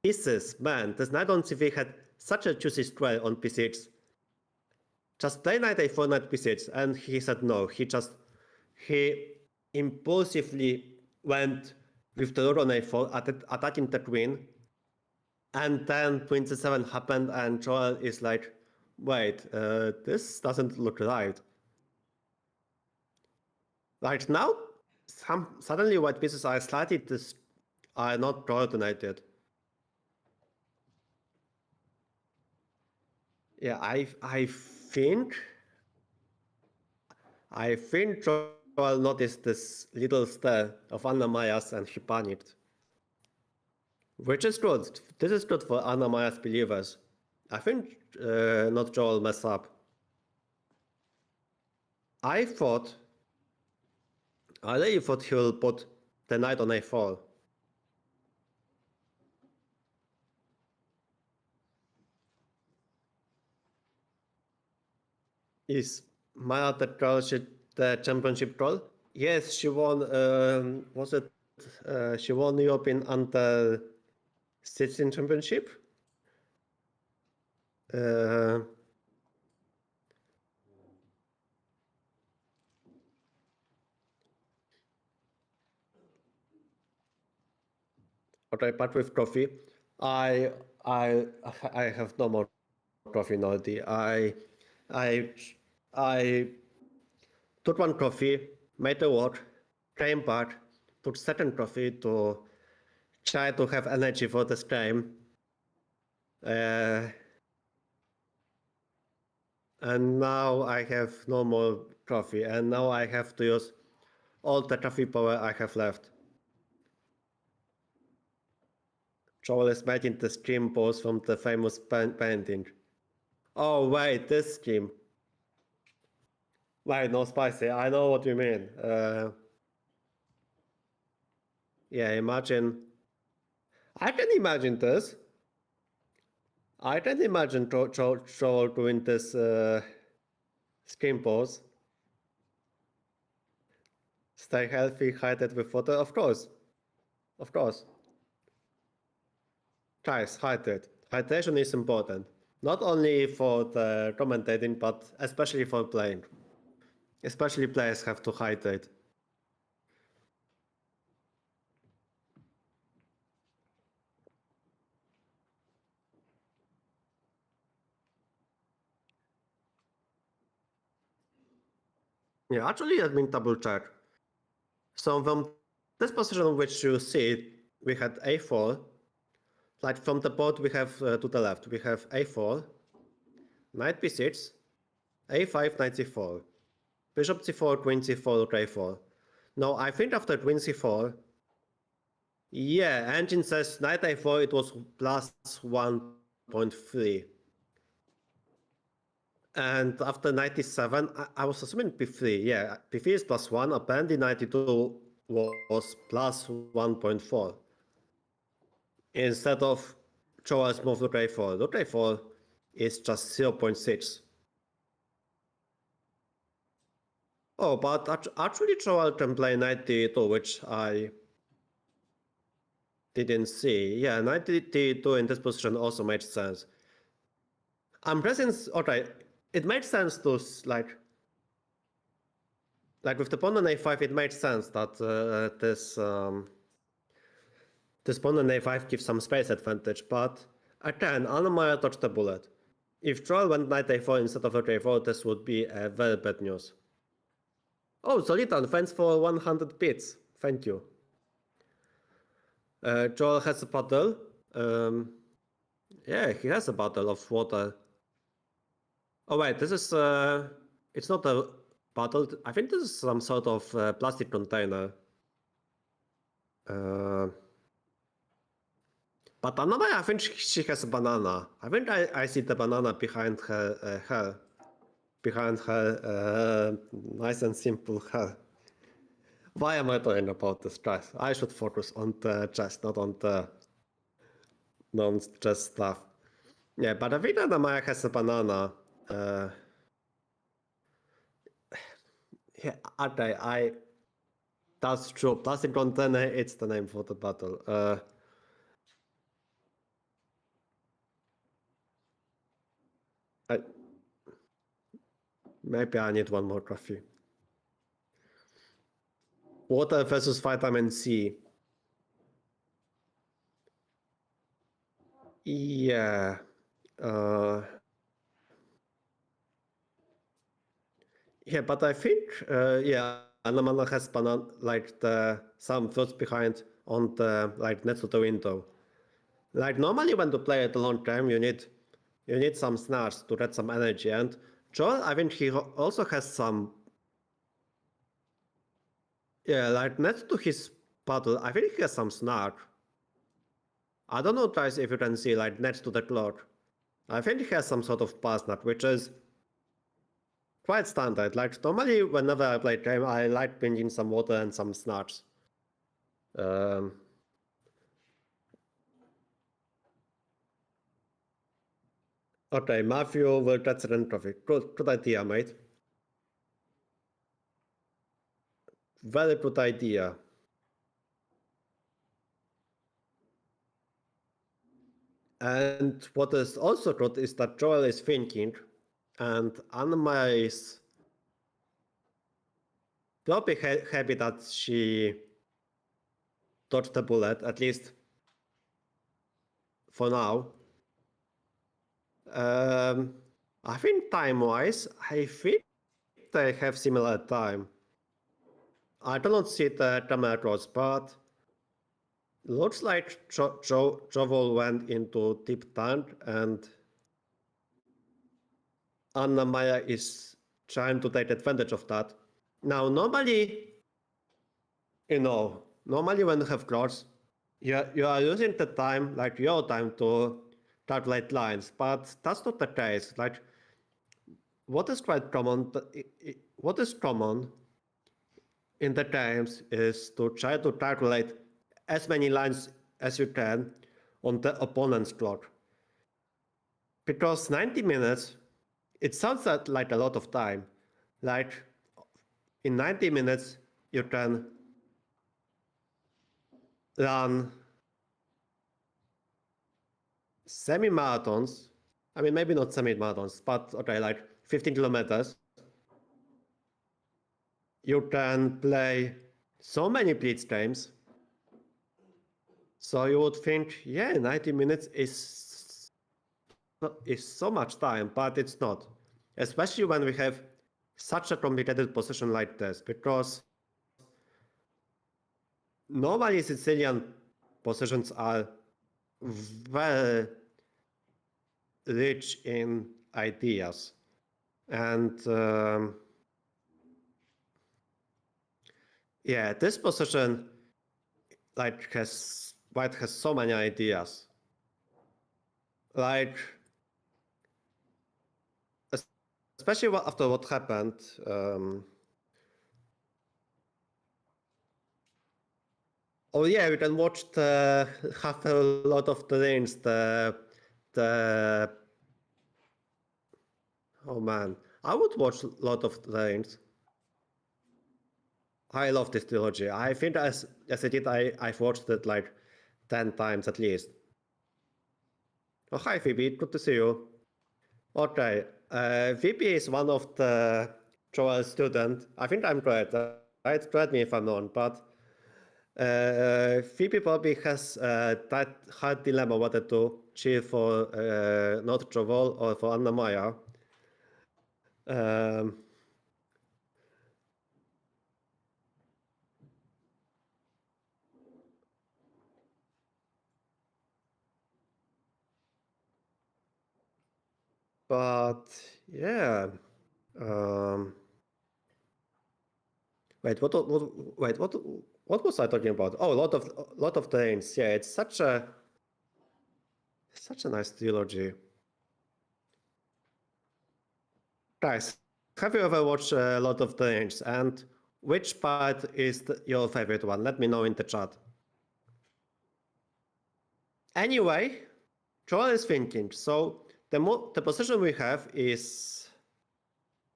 pieces, man. This knight on c3 had such a juicy square on p6. Just play knight a4, knight b6, and he said no. He impulsively went with the rook on a4, attacking the queen, and then queen c7 happened, and Joel is like, wait, this doesn't look right. Right now, suddenly white pieces are not coordinated. Yeah, I think Joel noticed this little stir of Anna-Maja's and he panicked. Which is good. This is good for Anna-Maja's believers. I think not Joel mess up. I really thought he'll put the knight on a4. Is Maja the championship troll? Yes, she won. Was it? She won the European under 16 championship. Okay, but with trophy, I have no more trophy Noldy. I took one trophy, made a work, came back, took second trophy to try to have energy for this game. And now I have no more trophy, and now I have to use all the trophy power I have left. Joel is making the stream pose from the famous painting. Oh wait, this stream. Wait, no spicy. I know what you mean. Yeah, imagine. I can imagine this. I can imagine Joel doing this stream pose. Stay healthy, hydrated with water. Of course. Of course. Guys, hydrate. Hydration is important. Not only for the commentating, but especially for playing. Especially players have to hydrate. Yeah, actually, let me double check. So from this position which you see, we had a4. Like from the board we have to the left, we have a4, knight b6, a5, knight c4, bishop c4, queen c4, rook a4. Now I think after queen c4, yeah, engine says knight a4 it was plus 1.3. And after 97, I was assuming p3. Yeah, p3 is plus 1, apparently 92 was plus 1.4. Instead of Joel's move rook a4. Rook a4 is just 0.6. Oh, but actually Joel can play knight d2, which I didn't see. Yeah, knight d2 in this position also makes sense. I'm pressing, okay, it makes sense to like with the pawn on a5, it makes sense that this pawn on a5 gives some space advantage, but again, Anna-Maja touched the bullet. If Joel went knight a4 instead of rook a4, this would be a very bad news. Oh, Solitan, thanks for 100 bits. Thank you. Joel has a bottle. Yeah, he has a bottle of water. Oh wait, this is it's not a bottle. I think this is some sort of plastic container. But Anna-Maja, I think she has a banana. I think I see the banana behind her hair. Behind her nice and simple hair. Why am I talking about this, guys? I should focus on the chess, not on the non-chess stuff. Yeah, but I think Anna-Maja has a banana. Yeah, okay, that's true. Plastic container, it's the name for the battle. Maybe I need one more coffee. Water versus vitamin C. Yeah. Yeah, but I think, yeah, Anna-Maja has banana, like some fruits behind on the next to the window. Like normally when you play it a long time, you need some snacks to get some energy. And Joel, I think he also has some Yeah, like next to his paddle, I think he has some snark. I don't know, guys, if you can see, like next to the clock. I think he has some sort of pass nut, which is quite standard. Like normally, whenever I play game, I like bringing some water and some snacks. Okay, Matthew will get the trophy. Good idea, mate. Very good idea. And what is also good is that Joel is thinking, and Anna-Maja is probably happy that she dodged the bullet, at least for now. I think time-wise, I think they have similar time. I do not see the camera close, but looks like Joel went into deep tank and Anna-Maja is trying to take advantage of that. Now, normally, normally when you have clocks, you are using the time, like your time, to calculate lines, but that's not the case. Like, what is quite common, what is common in the games is to try to calculate as many lines as you can on the opponent's clock. Because 90 minutes, it sounds like a lot of time. Like in 90 minutes, you can run semi-marathons. I mean, maybe not semi-marathons, but okay, like 15 kilometers. You can play so many blitz games. So you would think, yeah, 90 minutes is so much time, but it's not. Especially when we have such a complicated position like this, because normally Sicilian positions are very rich in ideas. And yeah, this position like White has so many ideas. Like especially after what happened. Oh yeah, we can watch the half a lot of the rings. The oh man, I would watch a lot of the rings. I love this trilogy. I think as I did, I've watched it like 10 times at least. Oh hi Phoebe, good to see you. Okay, Phoebe is one of the Joel student. I think I'm correct, right? Correct me if I'm wrong, but Phoebe probably has that hard dilemma whether to cheer for not Joel or for Anna-Maja. But yeah. Wait, what was I talking about? Oh, a lot of trains. Yeah, it's such a nice trilogy. Guys, have you ever watched a lot of trains? And which part is your favorite one? Let me know in the chat. Anyway, Joel is thinking. So the position we have is.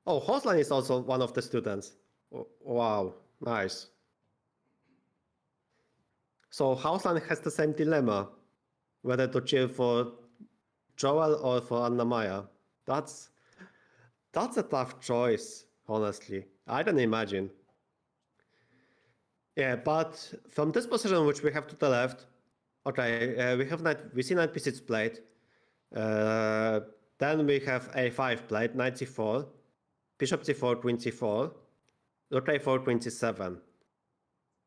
Oh, Hoslan is also one of the students. Oh, wow, nice. So Hoslan has the same dilemma, whether to cheer for Joel or for Anna-Maja. That's a tough choice, honestly. I can imagine. Yeah, but from this position which we have to the left, okay, we see knight b6 played. Then we have a5 played, knight c4, bishop c4, queen c4, rook a4, queen c7.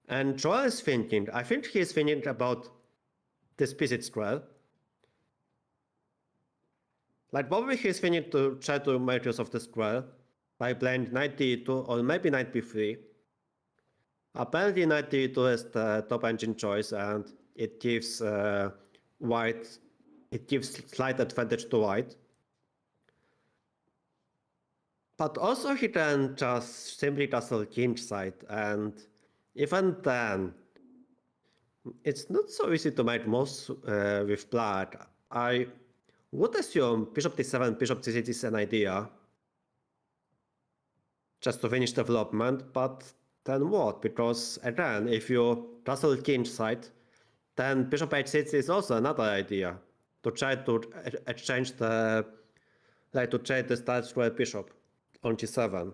And Joel is thinking, I think he is thinking about this b6 square. Like probably he's thinking to try to make use of the square by playing knight d2 or maybe knight b3. Apparently 92 is the top engine choice, and it gives white, it gives slight advantage to white. But also he then just simply does a king side, and even then, it's not so easy to make moves with black. I would assume bishop d7, bishop c6 is an idea, just to finish development, but then what? Because again, if you tussle king side, then bishop h6 is also another idea, to try to exchange the, like to trade the style through a bishop on g7.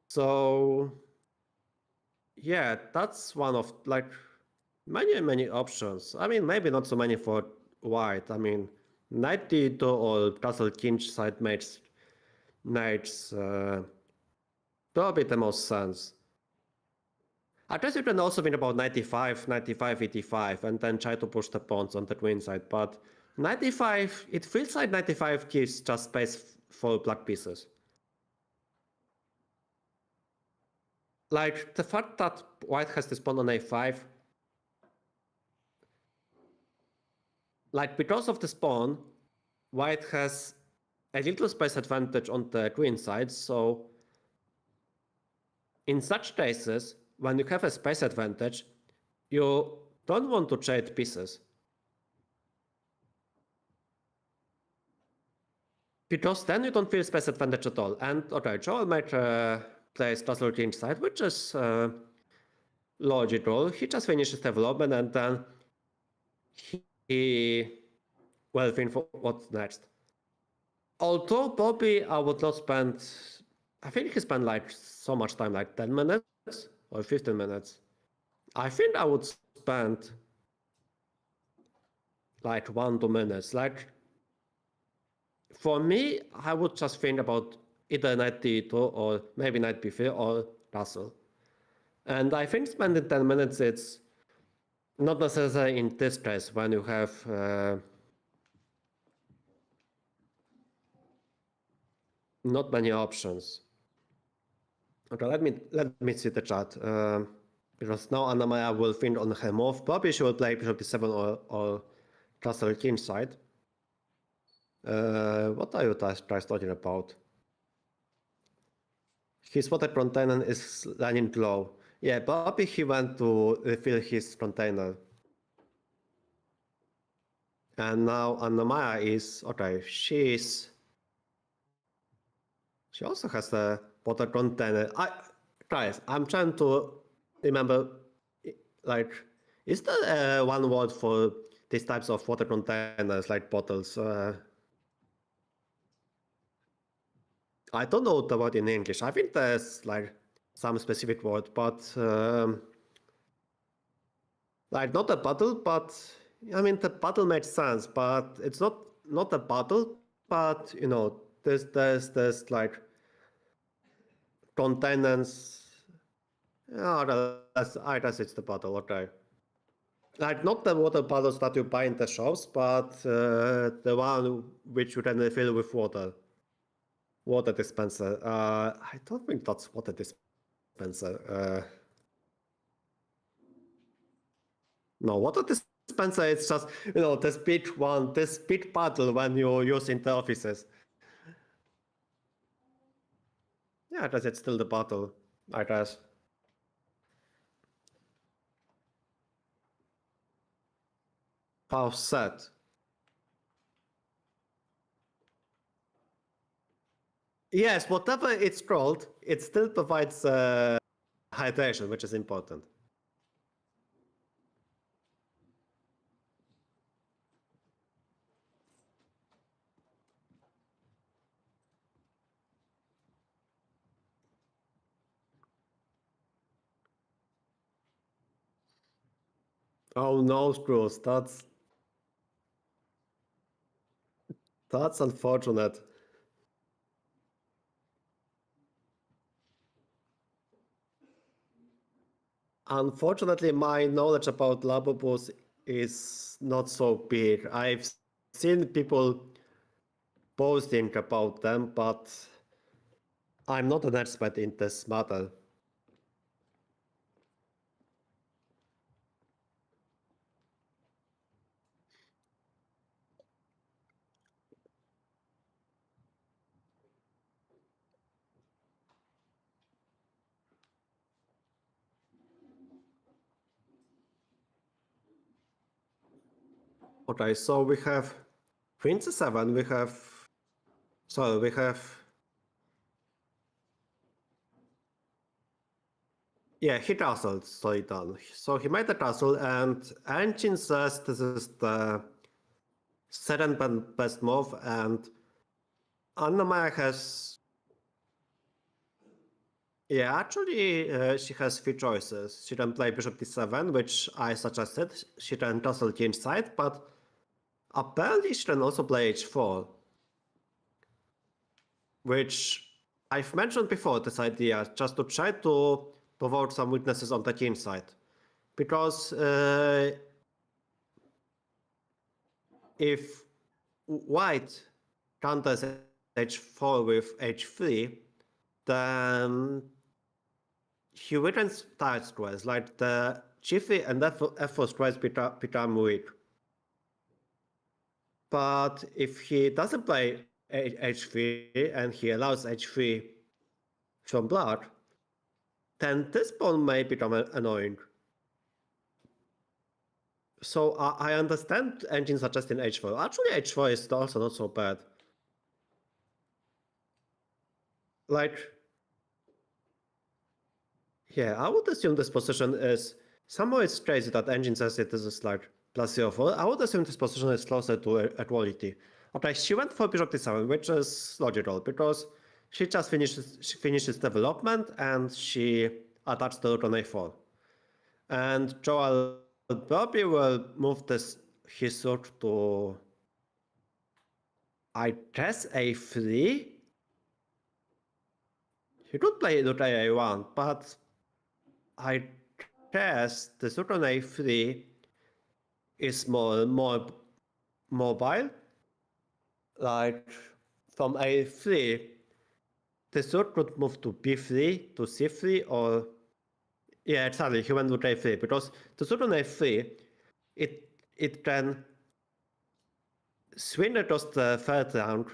So yeah, that's one of like many options. I mean, maybe not so many for white. I mean, knight d2 or castle king side makes knights probably the most sense. I guess you can also win about 95, 85, and then try to push the pawns on the queen side. But 95, it feels like 95 gives just space for black pieces. Like the fact that white has this pawn on a5, like because of this pawn, white has a little space advantage on the queen side. So in such cases, when you have a space advantage, you don't want to trade pieces. Because then you don't feel space advantage at all. And okay, Joel might play castle king side, which is logical. He just finishes development and then he will think for what's next. Although Bobby, I would not spend, I think he spent like so much time, like 10 minutes or 15 minutes. I think I would spend like 1-2 minutes. Like for me, I would just think about either knight d2 or maybe knight b3 or castle. And I think spending 10 minutes, it's not necessary in this case when you have not many options. Okay, let me see the chat. Because now Anna-Maja will think on her move. Probably she will play bishop d7 or castle king side. What are you guys talking about? His water container is running low. Yeah, probably he went to refill his container. And now Anna-Maja is, okay, she also has a water container. Guys, I'm trying to remember, like, is there one word for these types of water containers, like bottles? I don't know the word in English. I think there's like some specific word, but like not a bottle, but I mean the bottle makes sense, but it's not a bottle, but you know, there's like containers. Yeah, I guess it's the bottle. Okay. Like not the water bottles that you buy in the shops, but the one which you can refill with water. Water dispenser. I don't think that's water dispenser. No, water dispenser is just, you know, this big bottle when you use in the offices. Yeah, I guess it's still the bottle, I guess. How sad. Yes, whatever it's called, it still provides hydration, which is important. Oh no, Screws, that's unfortunate. Unfortunately, my knowledge about Labobus is not so big. I've seen people posting about them, but I'm not an expert in this matter. Okay, so we have queen c7, we have yeah, he tussled, so he done. So he made the tussle, and engine says this is the second best move, and Anna-Maja has yeah, actually, she has three choices. She can play bishop d7, which I suggested. She can tussle king side, but apparently she can also play h4, which I've mentioned before, this idea, just to try to provoke some weaknesses on the king side. Because if white counters h4 with h3, then he returns tile squares, like the g3 and f4 squares become weak. But if he doesn't play h3 and he allows h3 from black, then this pawn may become annoying. So I understand engine suggesting h4. Actually, h4 is also not so bad. Like, yeah, I would assume this position is somehow it's crazy that engine says it is like plus 0-4. I would assume this position is closer to equality. Okay, she went for bishop d7, which is logical because she just finishes development and she attacks the rook on a4. And Joel probably will move his rook to, I guess, a3. He could play rook a1, but I guess the rook on a3 is more mobile. Like from a3, the rook could move to b3, to c3, or yeah, exactly. He went to a3 because the rook on a3, it can swing across the third rank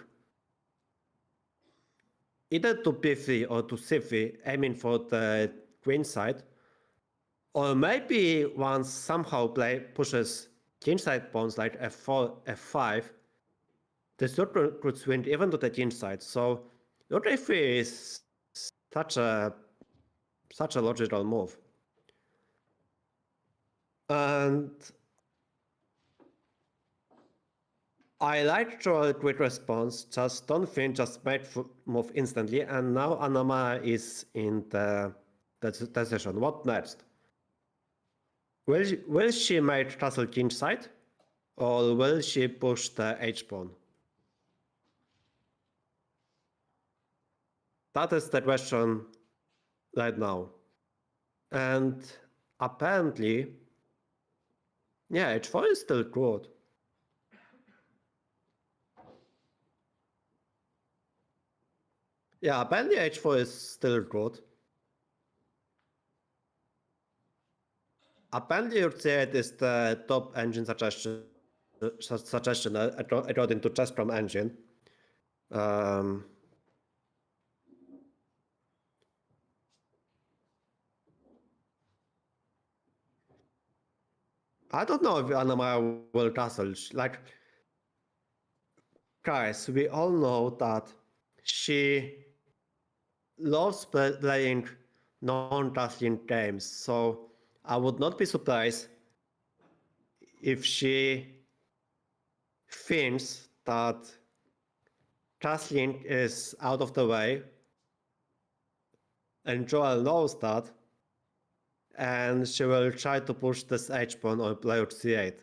either to b3 or to c3, aiming for the queen side, or maybe once somehow play pushes kingside pawns like f4, f5, the rook could swing even to the king side. So rook a3 is such a logical move. And I like your quick response. Just don't think, just make move instantly. And now Anna-Maja is in the decision. What next? Will she make castle king side, or will she push the h pawn? That is the question right now. And apparently, yeah, h4 is still good. Yeah, apparently h4 is still good. Apparently, Urziet is the top engine suggestion according to Chess from Engine. I don't know if Anna-Maja will castle. Like, guys, we all know that she loves playing non-castling games, so I would not be surprised if she thinks that castling is out of the way, and Joel knows that, and she will try to push this h-pawn or play rook c8.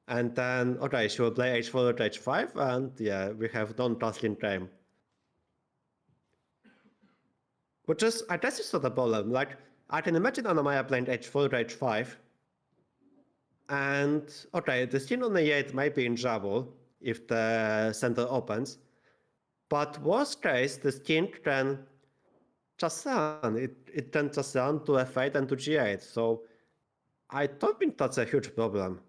And then, okay, she will play h4 or h5, and yeah, we have non-castling game. Which is, I guess it's not a problem. Like, I can imagine Anna-Maja playing h4 to h5, and okay, the king on a8 might be in trouble if the center opens, but worst case, the king can just run. It can just run to f8 and to g8. So I don't think that's a huge problem.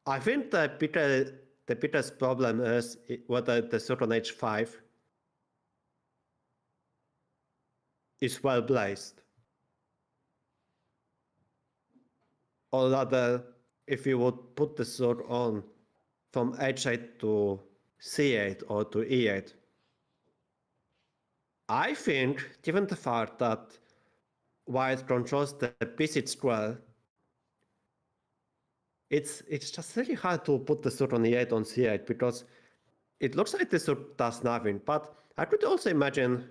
I think the biggest problem is whether the suit on h5 is well placed. Or rather, if you would put the suit on from h8 to c8 or to e8, I think, given the fact that white controls the b6 well, it's just really hard to put the suit on e8 on c8 because it looks like the suit does nothing. But I could also imagine.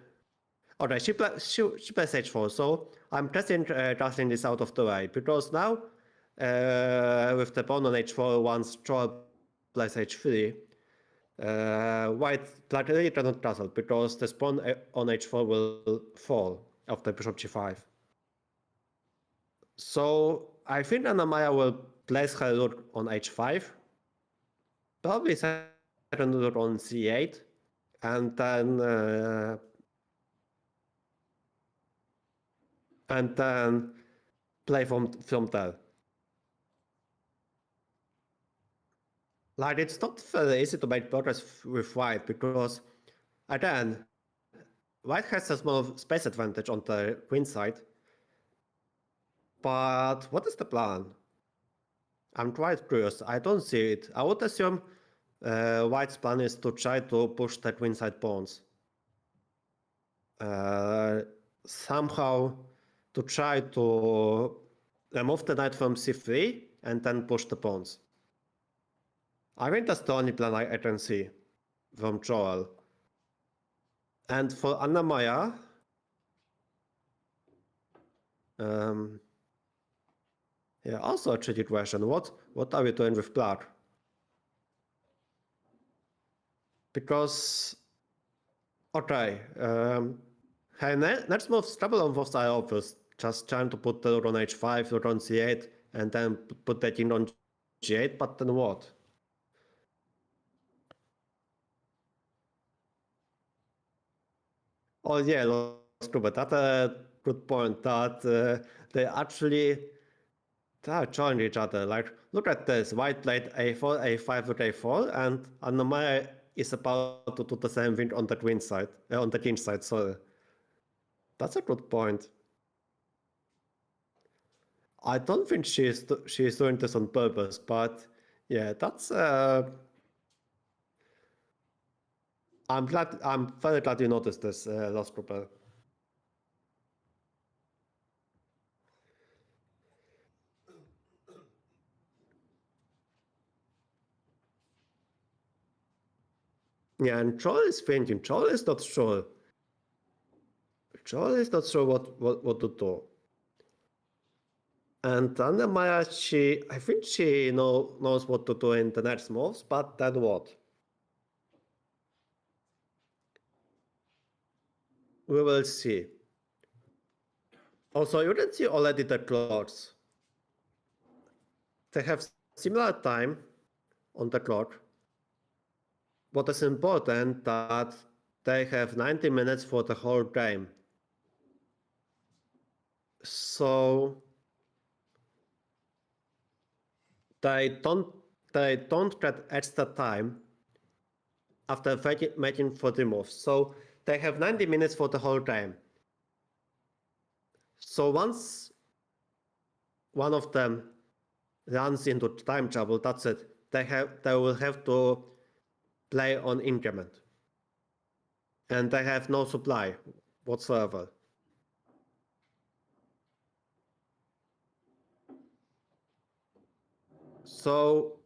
Alright, she plays h4, so I'm testing casting this out of the way because now with the pawn on h4, once troll plays h3, white really cannot castle because the pawn on h4 will fall after bishop g5. So I think Anna-Maja will place her rook on h5, probably second rook on c8, and then play from there. Like it's not very easy to make progress with white because, again, white has a small space advantage on the queen side. But what is the plan? I'm quite curious. I don't see it. I would assume white's plan is to try to push the queen side pawns. Somehow to try to remove the knight from c3 and then push the pawns. I think that's the only plan I can see from Joel. And for Anna-Maja, yeah, also a tricky question. What are we doing with black? Because, okay, her next move trouble on both are obvious. Just trying to put the rook on h5, rook on c8, and then put the king on g8, but then what? Oh yeah, lost but that's a good point that they actually are join each other. Like, look at this. White played a4, a5 with a4, and Anna-Maja is about to do the same thing on the queen side, on the king side, sorry. That's a good point. I don't think she's doing this on purpose, but yeah, that's I'm very glad you noticed this, Lost Grouper. Yeah, and Troll is thinking. Troll is not sure. Troll is not sure what to do. And Anna-Maja, I think she knows what to do in the next moves, but then what? We will see. Also, you can see already the clocks. They have similar time on the clock. What is important that they have 90 minutes for the whole game. So they don't get extra time after making 40 moves. So they have 90 minutes for the whole game. So once one of them runs into time trouble, that's it. They will have to play on increment. And they have no supply whatsoever. So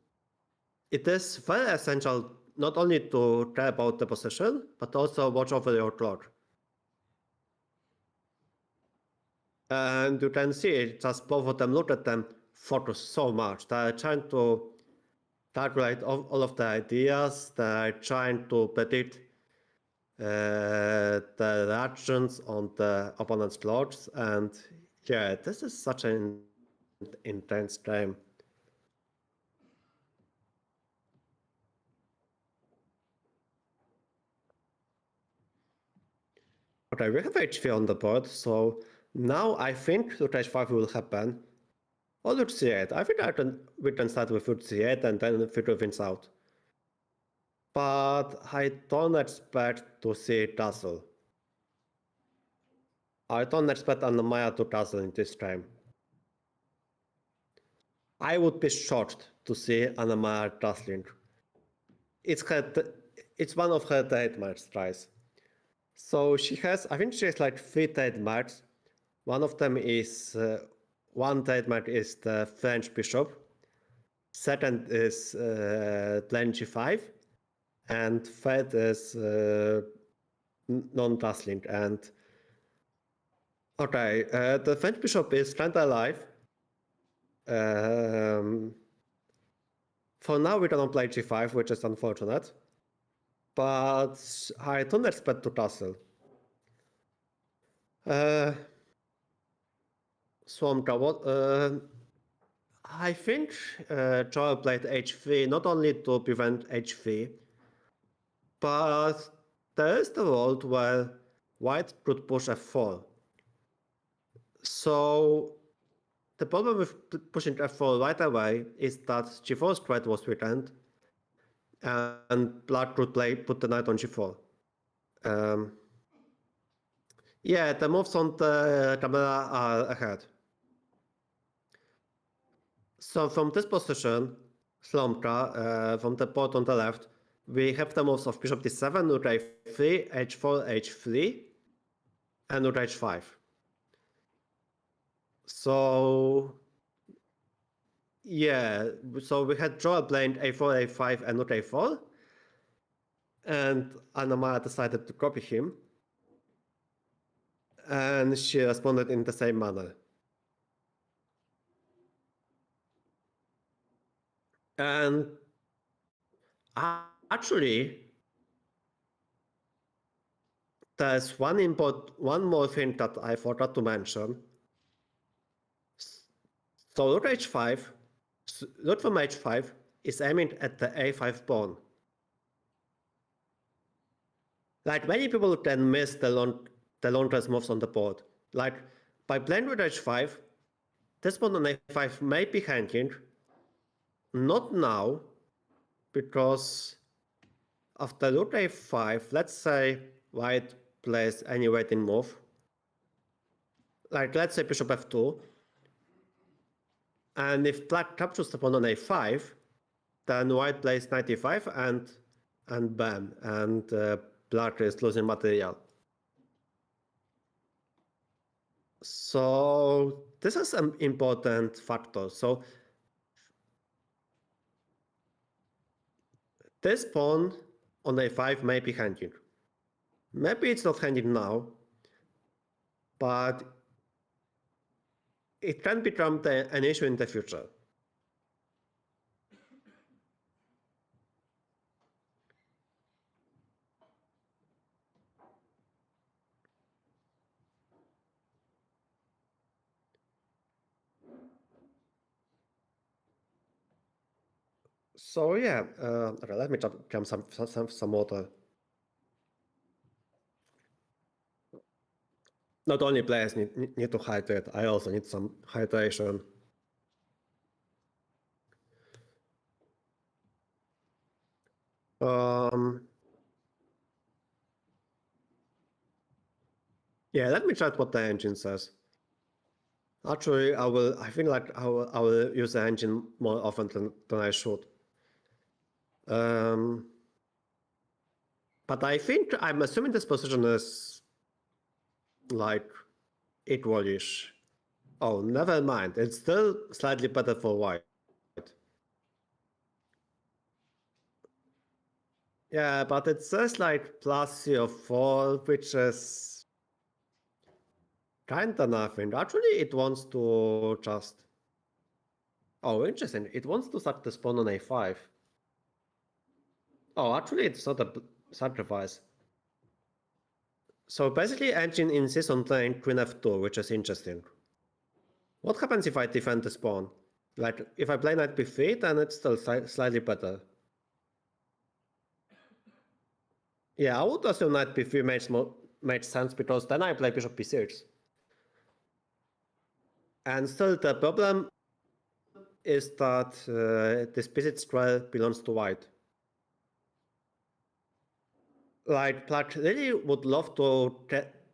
it is very essential not only to care about the position, but also watch over your clock. And you can see just both of them look at them, focus so much. They're trying to calculate all of the ideas. They're trying to predict the reactions on the opponent's clocks. And yeah, this is such an intense game. Okay, we have h3 on the board, so now I think rook h5 will happen. Or rook c8. I think we can start with rook c8 and then figure things out. But I don't expect to see castle. I don't expect Anna-Maja to castle in this time. I would be shocked to see Anna-Maja castling. It's one of her trademark tries. So she has, I think she has like 3 trademarks. One of them is, one trademark is the French bishop. Second is playing g5. And third is non-castling. And okay, the French bishop is kind of alive. For now, we cannot play g5, which is unfortunate. But I don't expect to castle. Swamka, I think Joel played h3 not only to prevent h3, but there is the world where white could push f4. So the problem with pushing f4 right away is that g4 squared was weakened, and black could put the knight on g4. Yeah, the moves on the camera are ahead. So from this position, Slomka, from the board on the left, we have the moves of bishop d7, rook a3, h4, h3, and rook h5. So yeah, so we had Joel playing a4, a5, and rook a4, and Anna-Maja decided to copy him, and she responded in the same manner. And actually, there's one more thing that I forgot to mention. So rook h5, rook from h5 is aiming at the a5 pawn. Like many people can miss the longest moves on the board. Like by playing with h5, this pawn on a5 may be hanging. Not now, because after rook a5, let's say white plays any waiting move. Like let's say bishop f2. And if black captures the pawn on a5, then white plays knight e5 and bam, and black is losing material. So this is an important factor. So this pawn on a5 may be hanging. Maybe it's not hanging now, but it can become an issue in the future. So yeah, okay, let me jump some water. Not only players need to hydrate, I also need some hydration. Yeah, let me check what the engine says. Actually, I think like I will use the engine more often than I should. But I think I'm assuming this position is like equalish. Oh, never mind. It's still slightly better for white. Yeah, but it says like plus c4, which is kinda nothing. Actually, it wants to just... Oh, interesting. It wants to sack this pawn on a5. Oh, actually, it's not a sacrifice. So basically, engine insists on playing queen f2, which is interesting. What happens if I defend this pawn? Like, if I play knight b3, then it's still slightly better. Yeah, I would assume knight b3 made sense because then I play bishop b6. And still the problem is that this b6 square belongs to white. Like black really would love to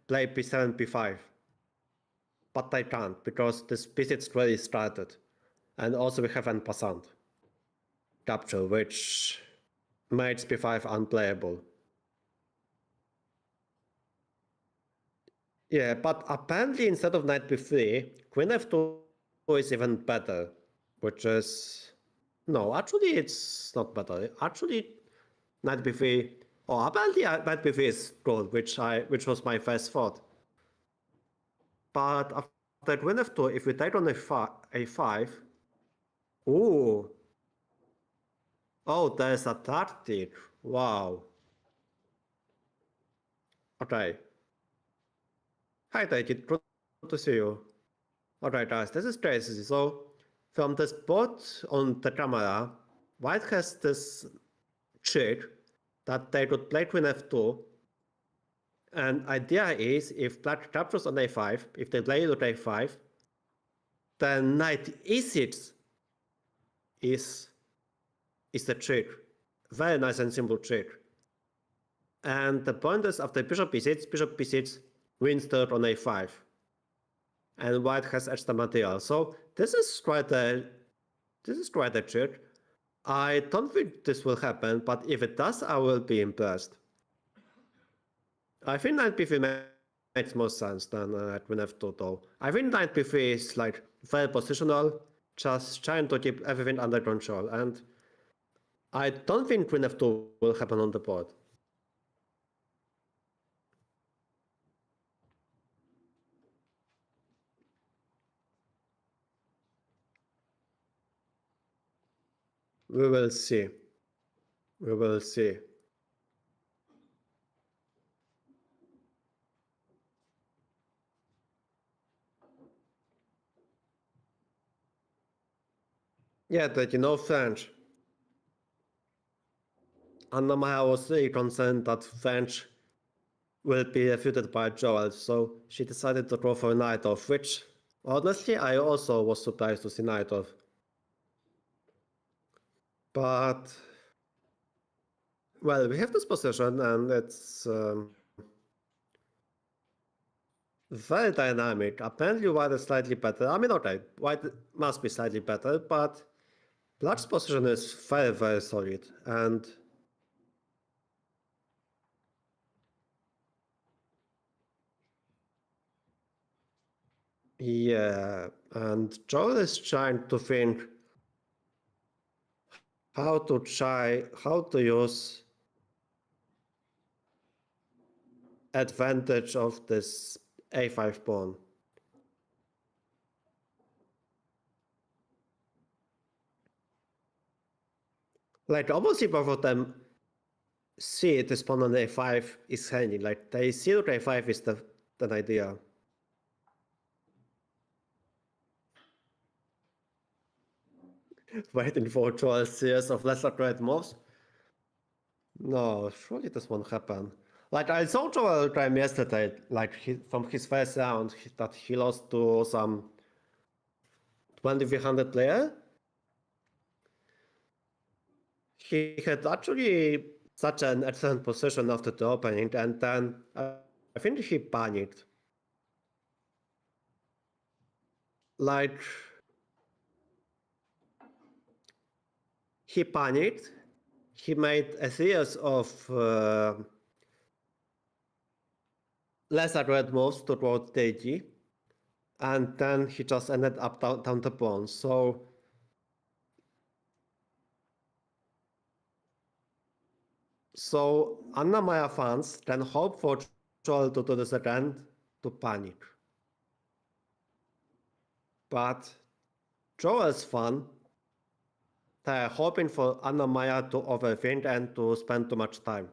play b7, b5, but I can't because this b6 square is started. And also we have en passant capture, which makes b5 unplayable. Yeah, but apparently instead of knight b3, queen f2 is even better, which is... No, actually it's not better. Actually, knight b3... Oh, apparently knight b3 is good, which was my first thought. But after queen f2, if we take on a5... Ooh. Oh, there's a tactic. Wow. Okay. Hi, David. Good to see you. Alright, guys, this is crazy. So, from the spot on the camera, white has this trick that they could play queen f2. And idea is, if black captures on a5, if they play rook a5, then knight e6 is the trick. Very nice and simple trick. And the point is, after bishop b6 wins the rook on a5. And white has extra material. So this is quite a trick. I don't think this will happen, but if it does, I will be impressed. I think knight b3 makes more sense than queen f2 though. I think knight b3 is like very positional, just trying to keep everything under control, and I don't think queen f2 will happen on the board. We will see. We will see. Yeah, that you know French. Anna-Maja was really concerned that French will be refuted by Joel, so she decided to go for knight off, which honestly I also was surprised to see knight off. But well, we have this position and it's very dynamic. Apparently white is slightly better. I mean, okay, white must be slightly better, but black's position is very, very solid. And yeah, and Joel is trying to think how to use advantage of this a5 pawn. Like obviously both of them see this pawn on a5 is handy. Like they see that a5 is the idea. Waiting for a series of lesser great moves. No, surely this won't happen. Like I saw Joel time yesterday, like from his first round, that he lost to some 2300 player. He had actually such an excellent position after the opening, and then I think he panicked. Like he panicked. He made a series of lesser red moves towards Deji, and then he just ended up down the pawn. So Anna-Maja fans can hope for Joel to do this again to panic. But Joel's fan, they're hoping for Anna-Maja to overthink and to spend too much time.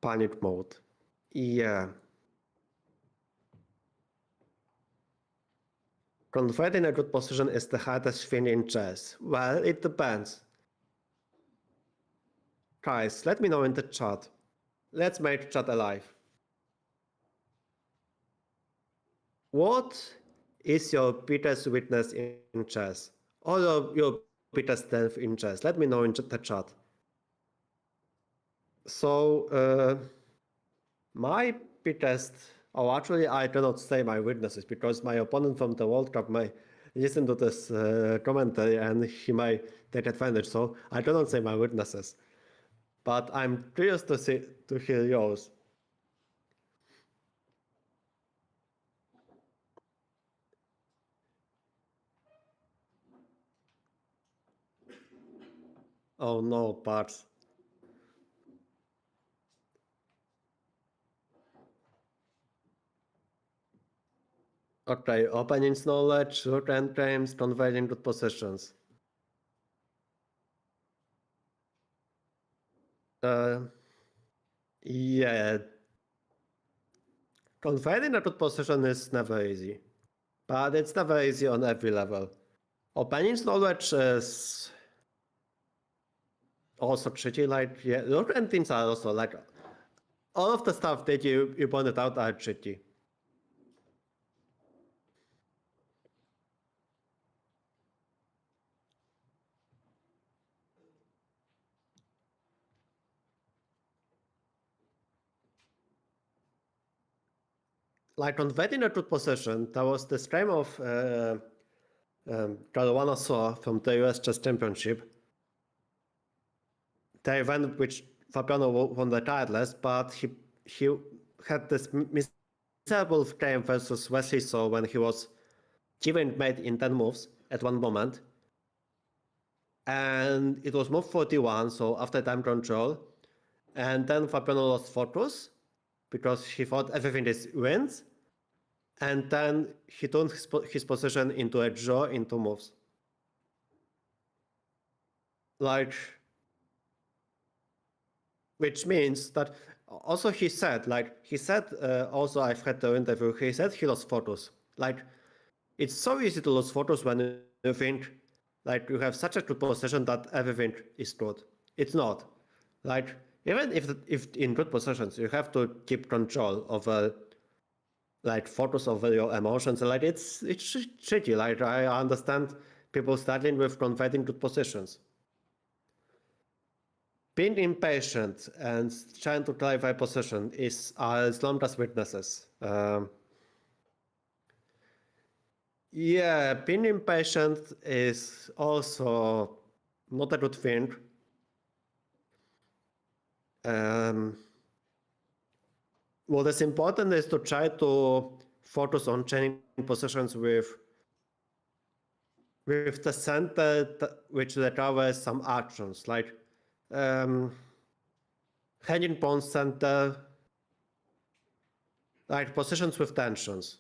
Panic mode. Yeah. Converting a good position is the hardest thing in chess. Well, it depends. Guys, let me know in the chat. Let's make chat alive. What is your biggest weakness in chess? Or your biggest strength in chess? Let me know in the chat. So, my biggest, oh, actually, I cannot say my weaknesses because my opponent from the World Cup may listen to this commentary and he may take advantage. So I cannot say my weaknesses, but I'm curious to hear yours. Oh no, parts. Okay, openings knowledge, rook endgames, converting good positions. Yeah, converting a good position is never easy, but it's never easy on every level. Openings knowledge is also tricky, like, yeah, rook endgames are also like, all of the stuff that you pointed out are tricky. Like on vetting a good position, there was this game of Caruana Saw from the US Chess Championship. The event which Fabiano won the titles, but he had this miserable game versus Wesley Saw when he was given mate in 10 moves at one moment. And it was move 41, so after time control. And then Fabiano lost focus because he thought everything is wins. And then he turned his position into a draw in 2 moves. Like, which means that also he said also I've had the interview, he said he lost focus. Like, it's so easy to lose focus when you think like you have such a good position that everything is good. It's not. Like, even if in good positions you have to keep control over like focus over your emotions. Like, it's tricky. Like, I understand people struggling with converting good positions. Being impatient and trying to clarify position are Slumber's weaknesses. Yeah, being impatient is also not a good thing. What is important is to try to focus on changing positions with the center, which recovers some actions, like hanging pawn center, like positions with tensions.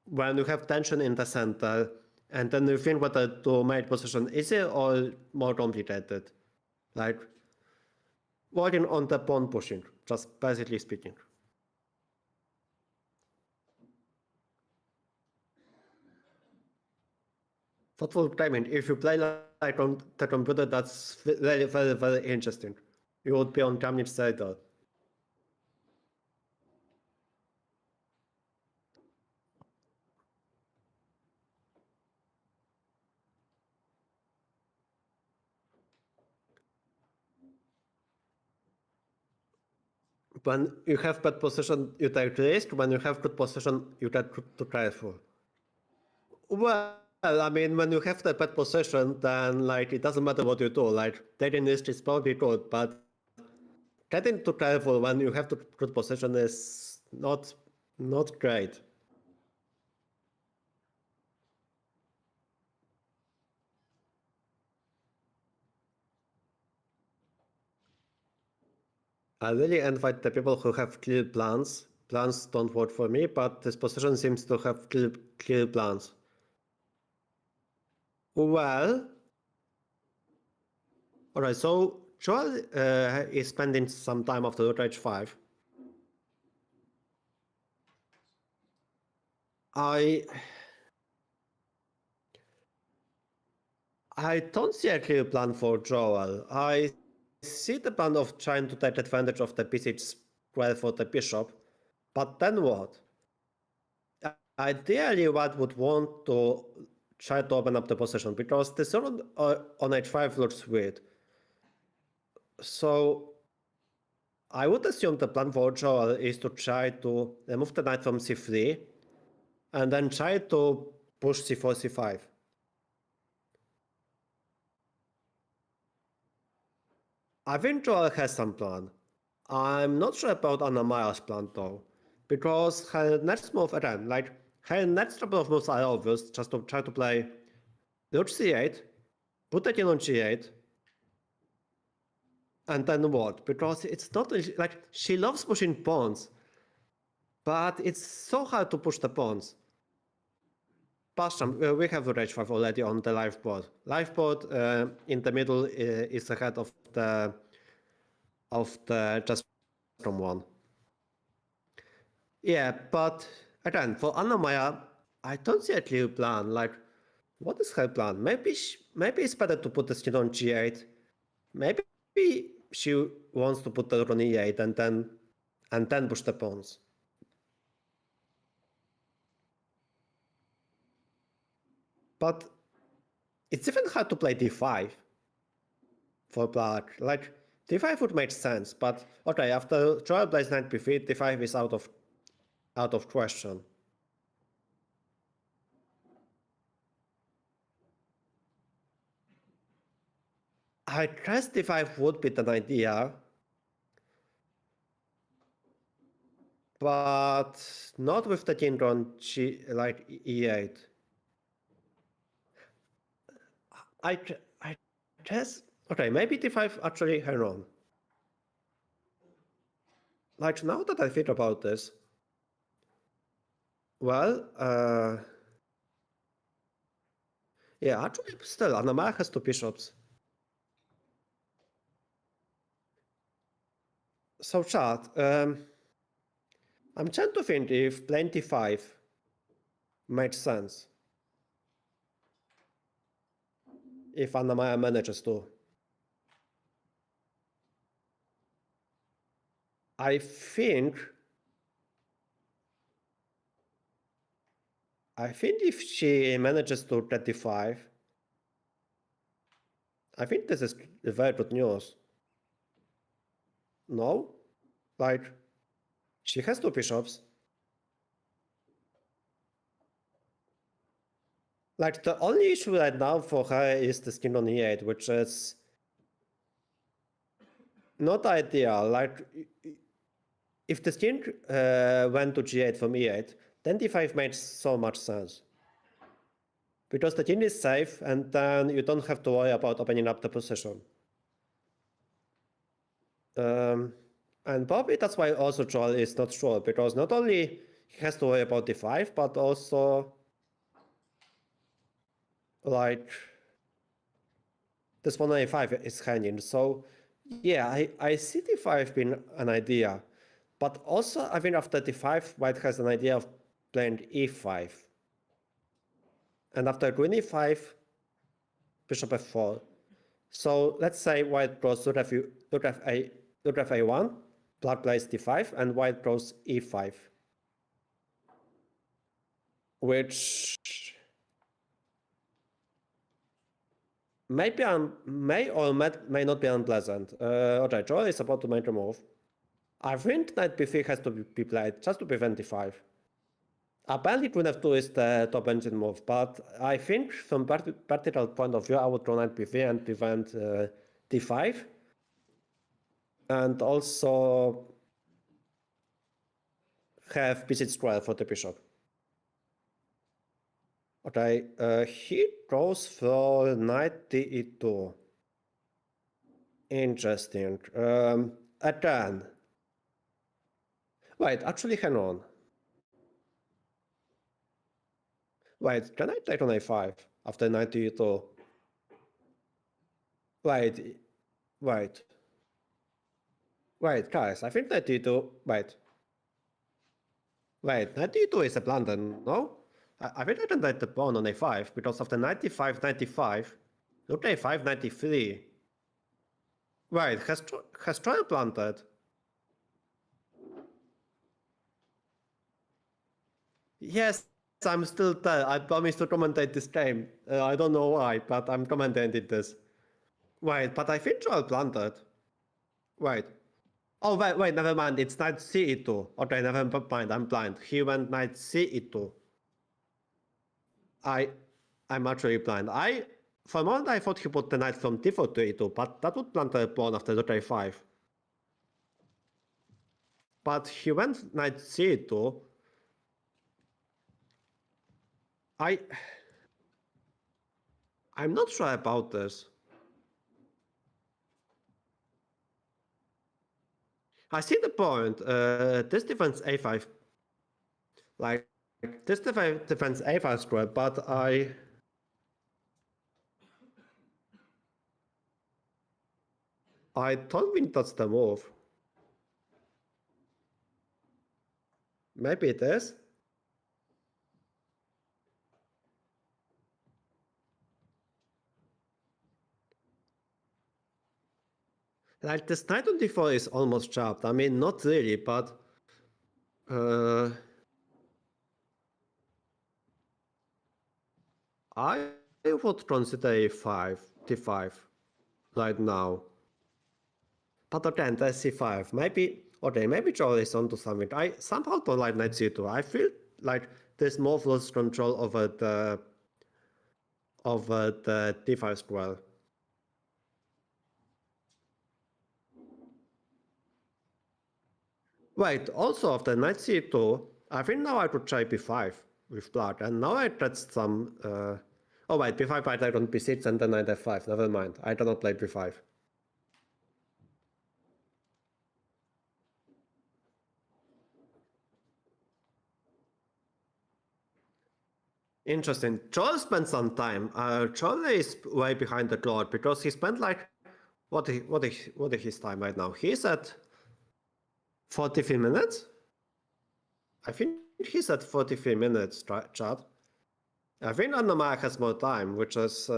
When you have tension in the center, and then you think whether to make position easier or more complicated, like working on the pawn pushing, just basically speaking. Thoughtful timing. If you play like on the computer, that's very, very, very interesting. You would be on Kamnit's side though. When you have bad position, you take risk. When you have good position, you get to careful. Well, I mean, when you have the bad position, then like it doesn't matter what you do. Like taking risk is probably good, but getting too careful when you have the good position is not great. I really invite the people who have clear plans. Plans don't work for me, but this position seems to have clear plans. Well, all right. So Joel is spending some time after rook h5. I don't see a clear plan for Joel. I see the plan of trying to take advantage of the bishop's square for the bishop, but then what? Ideally, White would want to try to open up the position because the pawn on h5 looks weird. So I would assume the plan for Joel is to try to remove the knight from c3 and then try to push c4, c5. I think Joel has some plan. I'm not sure about Anna-Maja's plan though, because her next move again, like her next couple of moves are obvious, just to try to play rook c8, put the king on g8, and then what? Because it's not like she loves pushing pawns, but it's so hard to push the pawns. Pasham, we have h5 already on the live board. Live board in the middle is ahead of the just from one. Yeah, but again, for Anna-Maja, I don't see a clear plan. Like, what is her plan? Maybe it's better to put the skin on g8. Maybe she wants to put the rook on e8 and then push the pawns. But it's even hard to play d5 for black. Like, d5 would make sense, but okay, after Joel plays knight b3, d5 is out of question. I guess d5 would be an idea, but not with the king on like e8. I guess, okay, maybe d5 actually, hang on. Like, now that I think about this, well, yeah, actually, still, Anna-Maja has two bishops. So, chat, I'm trying to think if playing d5 makes sense. If Anna-Maja manages to. I think if she manages to get d5, I think this is very good news. No? Like, she has two bishops. Like, the only issue right now for her is the skin on e8, which is not ideal. Like, if the skin went to g8 from e8, then d5 makes so much sense. Because the king is safe, and then you don't have to worry about opening up the position. And probably that's why also Joel is not sure, because not only he has to worry about d5, but also like this pawn on a5 is hanging. So yeah, I see d5 being an idea, but also I think after d5, White has an idea of playing e5. And after queen e5, bishop f4. So let's say White goes rook f1, Black plays d5, and White goes e5, which may or may not be unpleasant. Okay, Joel is about to make a move. I think knight b3 has to be played just to prevent d5. Apparently queen f2 is the top engine move, but I think from practical point of view, I would go knight b3 and prevent d5. And also have b6 for the bishop. Okay, he goes for knight d2. Interesting. Again. Wait, actually, hang on. Wait, can I take on a5 after knight d2? Wait, guys, I think knight d2, wait, knight d2 is a blunder, no? I think I can take the pawn on a5, because after knight d5, Rook a5, knight e3. Right, has Troy planted? Yes, I'm still there. I promised to commentate this game. I don't know why, but I'm commentating this. Wait, but I think Troy planted. Wait. Oh, wait, never mind. It's knight c e2. Okay, never mind. I'm blind. He went knight c e2. I'm actually blind. For a moment, I thought he put the knight from d4 to e2, but that would plant a pawn after rook a5. But he went knight c2. I'm not sure about this. I see the point. This defends a5. Like, this defends a5 square, but I don't think that's the move. Maybe it is. Like, this knight on d4 is almost chopped. I mean, not really, but I would consider a5, d5 right now. But again, there's c5. Maybe Joel is onto something. I somehow don't like knight c2. I feel like there's more loose control over the d5 square. Wait, also after knight c2, I think now I could try b5 with black, and now I tried some. Oh wait, b5 I tried on b6 and then knight f5. Never mind, I cannot play b5. Interesting. Joel spent some time. Joel is way behind the clock because he spent like what is his time right now? He's at 43 minutes. I think he's at 43 minutes. Chat. I think Anna-Maja has more time, which is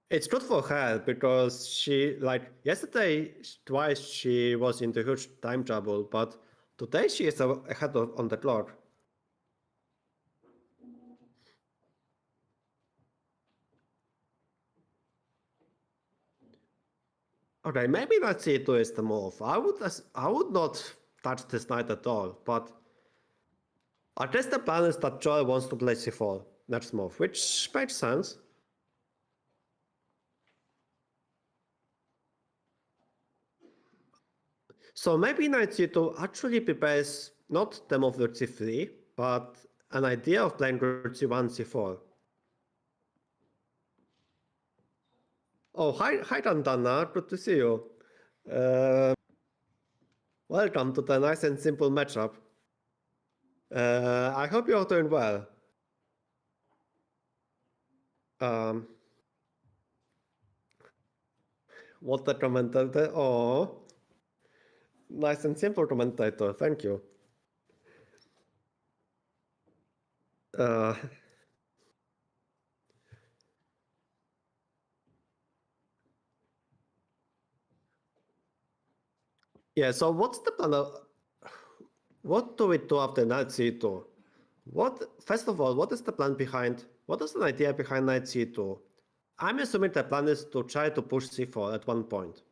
it's good for her because she yesterday twice she was in the huge time trouble, but today she is ahead on the clock. Okay, maybe knight c2 is the move. I would not touch this knight at all, but I guess the plan is that Joel wants to play c4 next move, which makes sense. So maybe knight c2 actually prepares not the move rook c3, but an idea of playing rook c1, c4. Oh, hi Dana, good to see you. Welcome to the nice and simple matchup. I hope you're doing well. What the commentator? Oh, nice and simple commentator. Thank you. Yeah. So what's the plan? What do we do after knight c2? First of all, what is the plan behind? What is the idea behind knight c2? I'm assuming the plan is to try to push c4 at one point.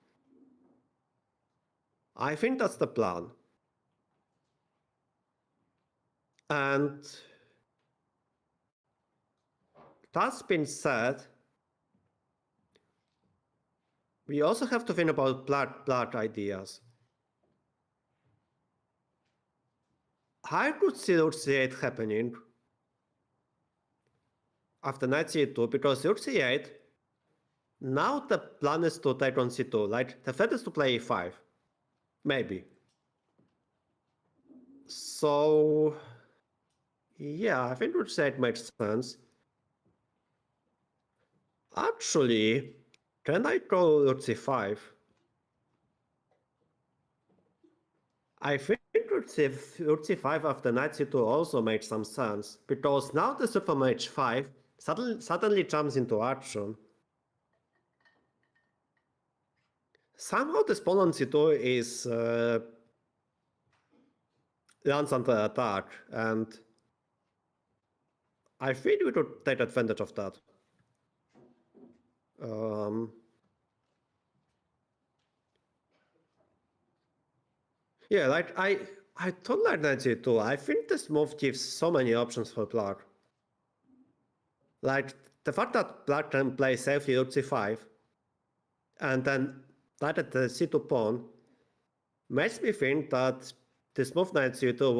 I think that's the plan. And that's been said. We also have to think about black ideas. I could see rook c8 happening after knight c2 because rook c8. Now the plan is to take on c2. Like the threat is to play e5, maybe. So yeah, I think rook c8 makes sense. Actually, can I go rook c5? I think rook c5 after knight c2 also makes some sense because now the suit from h5 suddenly jumps into action. Somehow this pawn on c2 is runs under attack, and I think we should take advantage of that. Yeah, like I don't like knight c2. I think this move gives so many options for black. Like the fact that black can play safely rook c5 and then knight at the c2 pawn makes me think that this move knight c2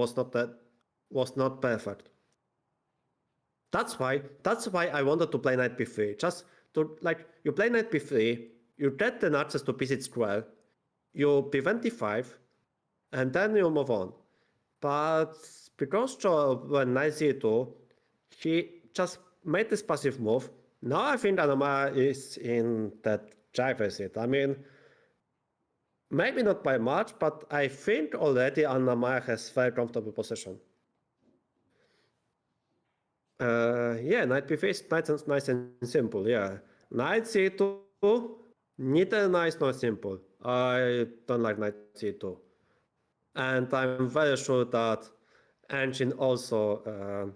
was not perfect. That's why I wanted to play knight b3. Just to like you play knight b3, you get the access to b6 square, you prevent d5, and then you move on. But because Joe went knight c2, he just made this passive move. Now I think Anna-Maja is in that driver's seat. I mean, maybe not by much, but I think already Anna-Maja has very comfortable position. Yeah, knight b3 is nice and simple, yeah. Knight c2, neither nice nor simple. I don't like knight c2. And I'm very sure that engine also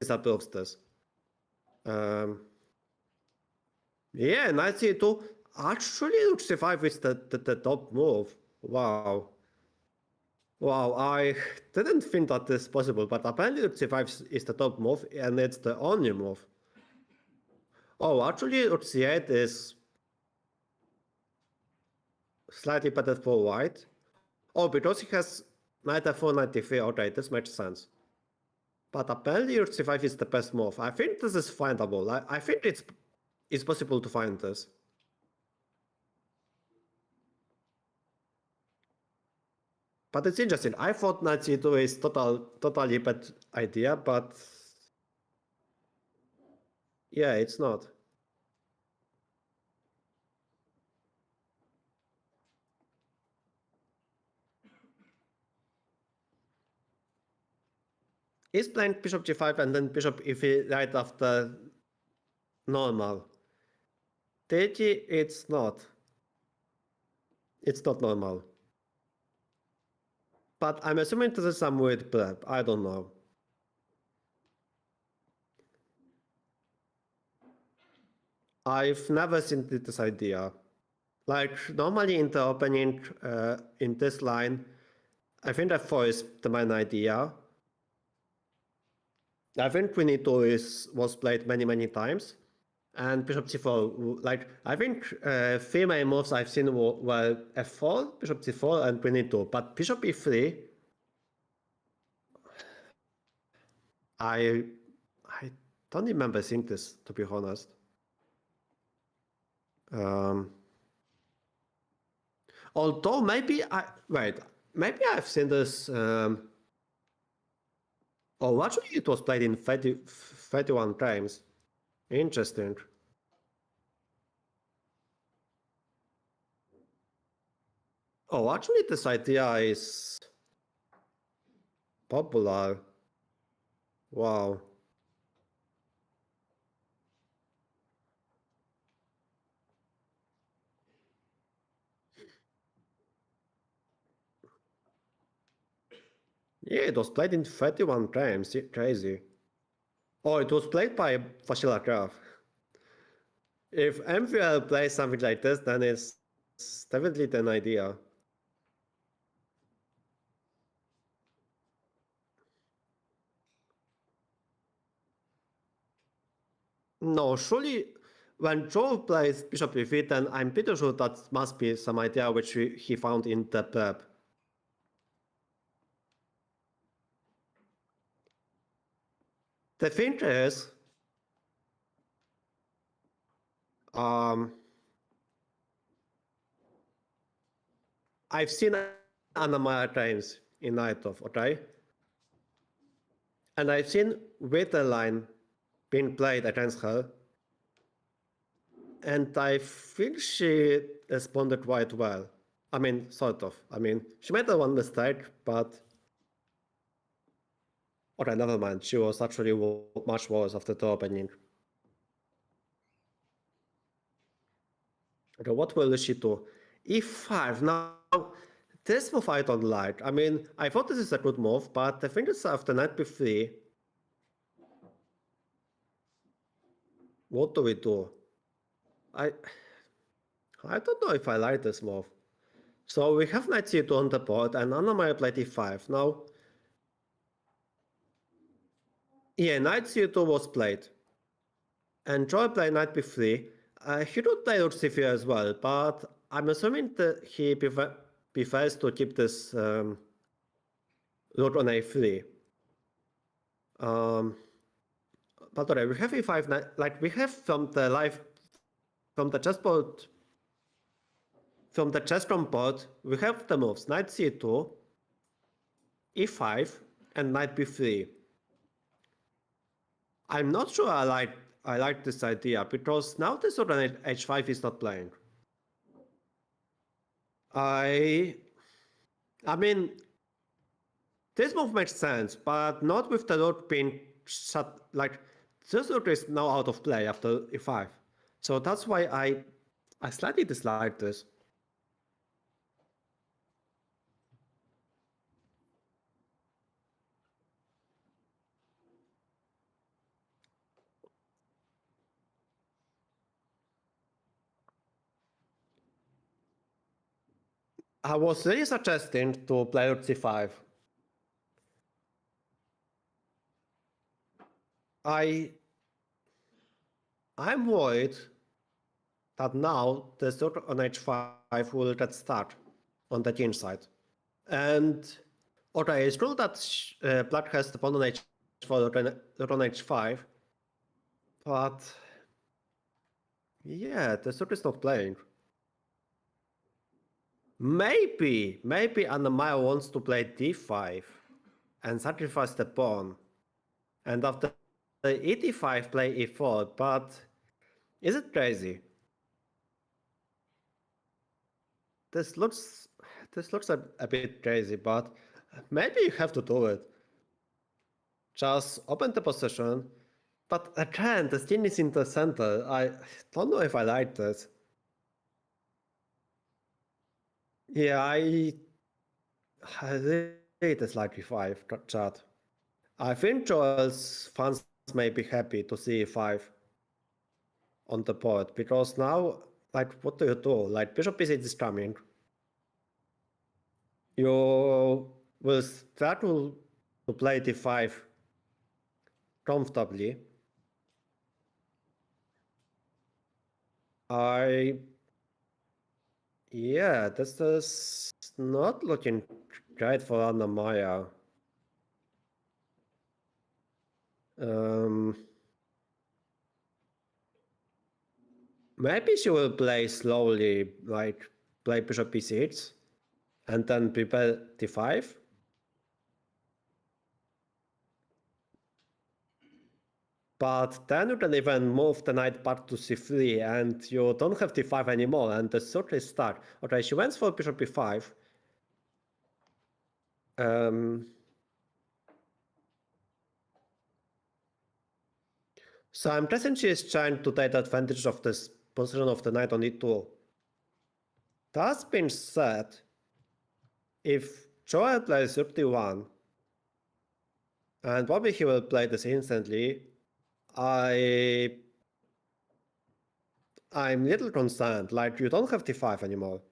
disapproves this. Yeah, knight c2. Actually, rook c5 is the top move. Wow. Wow, I didn't think that this is possible, but apparently rook c5 is the top move, and it's the only move. Oh, actually, rook c8 is slightly better for white. Oh, because he has knight f4, knight d3. Okay, this makes sense. But apparently rook c5 is the best move. I think this is findable. I think it's possible to find this. But it's interesting. I thought knight c2 is totally bad idea, but yeah, it's not. He's playing bishop g5 and then bishop e3 right after normal. Deji, it's not. It's not normal. But I'm assuming this is some weird prep. I don't know. I've never seen this idea. Like normally in the opening in this line, I think f4 is the main idea. I think queen e2 was played many times, and bishop c4. Like I think three main moves I've seen were f4, bishop c4, and queen e2. But bishop e3, I don't remember seeing this, to be honest. Although maybe maybe I've seen this. Oh, actually, it was played in 31 times. Interesting. Oh, actually, this idea is popular. Wow. Yeah, it was played in 31 times. Crazy. Oh, it was played by Vasila Graf. If MVL plays something like this, then it's definitely an idea. No, surely when Joe plays Bishop e3, then I'm pretty sure that must be some idea which he found in the prep. The thing is, I've seen Anna-Maja times in Nightov, okay? And I've seen line being played against her. And I think she responded quite well. I mean, sort of. I mean, she made one mistake, but Okay, never mind. She was actually much worse after the opening. Okay, what will she do? E5. Now, this move I don't like. I mean, I thought this is a good move, but I think it's after knight b3. What do we do? I don't know if I like this move. So we have knight c2 on the board, and Anna-Maja played e5. Now, yeah, knight c2 was played. And Joy played knight b3. He could play rook c3 as well, but I'm assuming that he prefers to keep this rook on a3. But alright, we have e5, like we have from the chessboard, from the chessroom board, we have the moves knight c2, e5, and knight b3. I'm not sure I like this idea because now this rook on h5 is not playing. I mean, this move makes sense, but not with the rook being shut. Like, this rook is now out of play after e5. So that's why I slightly dislike this. I was really suggesting to play rook c5. I'm worried that now the rook on h5 will get stuck on the king side. And okay, it's true that black has the pawn on h4, rook on h5, but yeah, the rook is not playing. Maybe Anna-Maja wants to play d5 and sacrifice the pawn, and after e5 play e4, but is it crazy? This looks a bit crazy, but maybe you have to do it. Just open the position, but again, the skin is in the center. I don't know if I like this. Yeah, I really dislike e5 chat. I think Joel's fans may be happy to see e5 on the board, because now, like, what do you do? Like, bishop b6 is coming. You will start to play d5 comfortably. Yeah, this is not looking great for Anna-Maja. Maybe she will play slowly, like play bishop b6 and then prepare d5. But then you can even move the knight back to c3 and you don't have d5 anymore and the rook is stuck. Okay, she went for bishop b5. So I'm guessing she is trying to take advantage of this position of the knight on e2. That being said, if Joel plays rook d1, and probably he will play this instantly, I'm little concerned. Like, you don't have d5 anymore.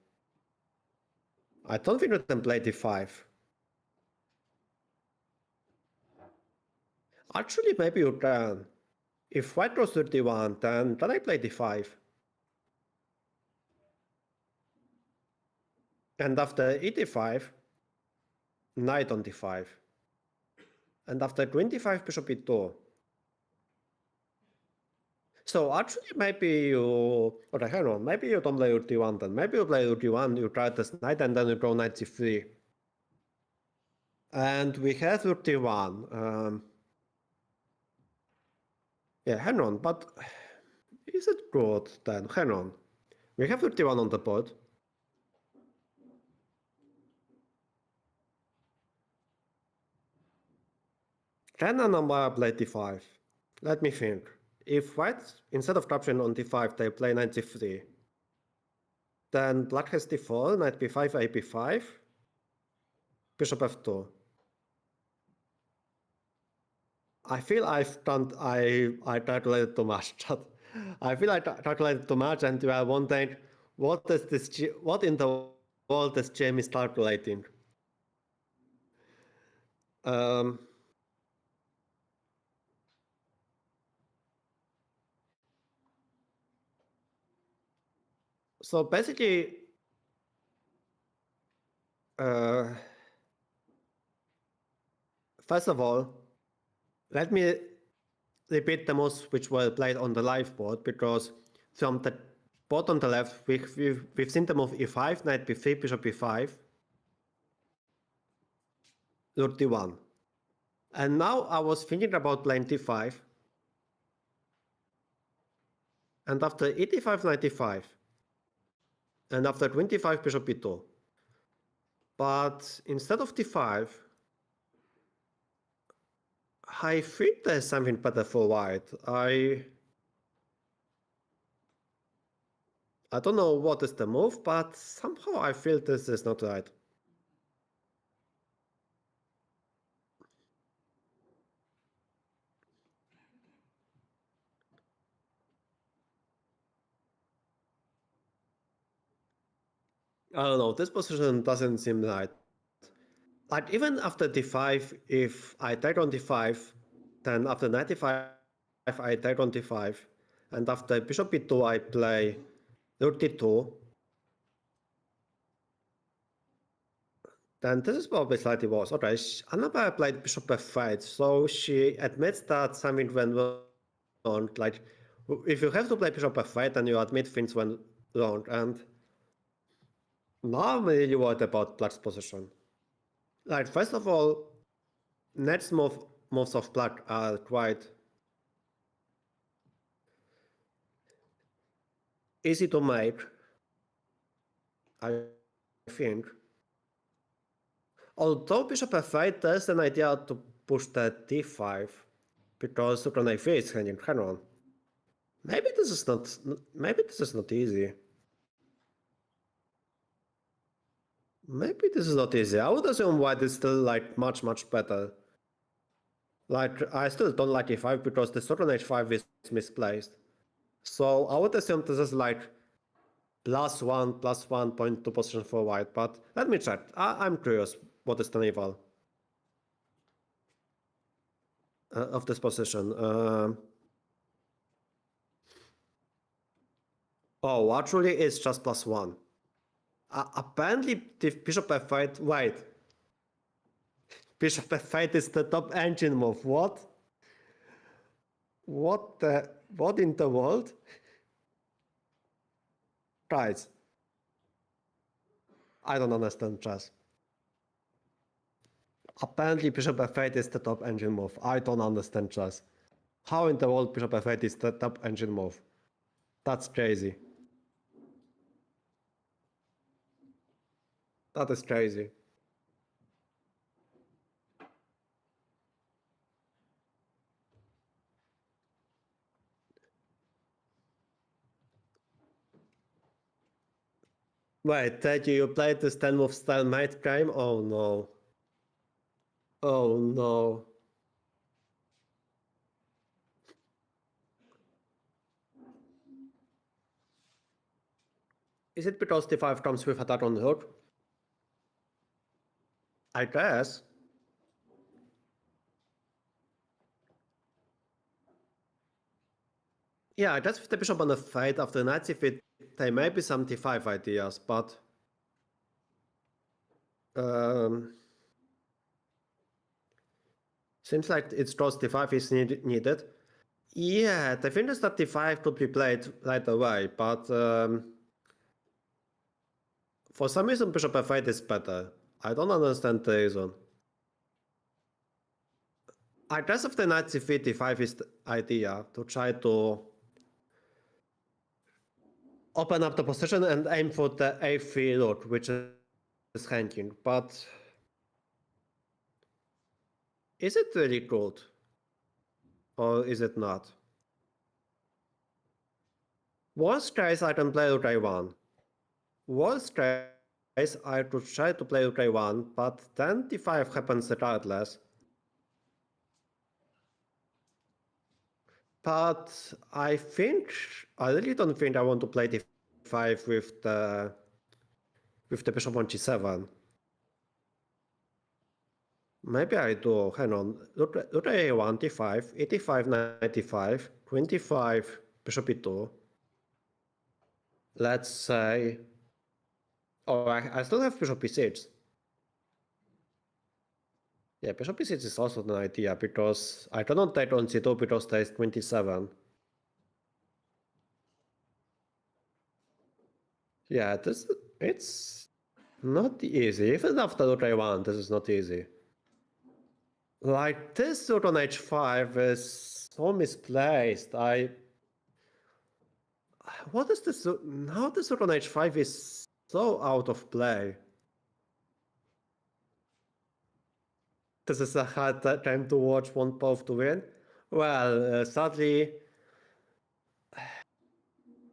I don't think you can play d5. Actually, maybe you can. If white goes to d1, then can I play d5? And after e d5, knight on d5. And after queen d5, bishop e2. So actually, maybe you... Okay, hang on. Maybe you don't play rook d1 then. Maybe you play rook d1, you try this knight, and then you go knight c3. And we have rook d1. Yeah, hang on, but is it good then? Hang on. We have rook d1 on the board. Can Anna-Maja play d5? Let me think. If white, instead of capturing on d5, they play knight d3, then black has d4, knight b5, a b5, bishop f2. I feel I calculated too much. I feel I calculated too much, and you are wondering what in the world this game is calculating. So basically, first of all, let me repeat the moves which were played on the live board, because from the board on the left, we've seen the move e5, knight b3, bishop b5, rook d1. And now I was thinking about playing d5, and after e d5, knight d5, and after queen d5, bishop b2. But instead of d5, I think there's something better for white. I don't know what is the move, but somehow I feel this is not right. I don't know, this position doesn't seem right. Like even after d5, if I take on d5, then after knight d5, I take on d5, and after bishop b2, I play rook d2, then this is probably slightly worse. Okay, Anna-Maja played bishop f8, so she admits that something went wrong. Like, if you have to play bishop f8, then you admit things went wrong, and now I'm really worried about black's position. Like, first of all, next moves of black are quite easy to make, I think. Although bishop f8, there's an idea to push the d5, because rook on a3 is hanging on. Maybe this is not easy. Maybe this is not easy. I would assume white is still like much better. Like, I still don't like e5 because the rook on h5 is misplaced. So I would assume this is like +1 position for white, but let me check. I'm curious what is the naval of this position. Oh, actually it's just +1. Apparently the bishop f8, wait. Bishop f8 is the top engine move, what? What in the world? Guys, I don't understand chess. Apparently bishop f8 is the top engine move. I don't understand chess. How in the world bishop f8 is the top engine move? That's crazy. That is crazy. Wait, Teddy, you played this 10 move style Midgame? Oh no. Oh no. Is it because d5 comes with attack on the hook? I guess. Yeah, I guess with the bishop on the fight after knight c5, there may be some d5 ideas, but seems like it's just d5 is needed. Yeah, the thing is that d5 could be played right away, but for some reason bishop f8 is better. I don't understand the reason. I guess if the knight c3, d5 is the idea to try to open up the position and aim for the a3 rook, which is hanging, but Is it really good? Or is it not? Worst case, I can play rook a1. Worst case, I could try to play rook a1, but then d5 happens regardless. But I really don't think I want to play d5 with the bishop on g7. Maybe I do. Hang on. Rook a1, d5, e5, knight d5, queen d5, bishop e2. Let's say. Oh, I still have bishop e6. Yeah, bishop e6 is also an idea because I cannot take on c2 because there is 27. Yeah, it's not easy. Even after rook a1, this is not easy. Like, this rook on h5 is so misplaced. What is this? How this rook on h5 is so out of play? This is a hard time to watch one both to win. Well, sadly,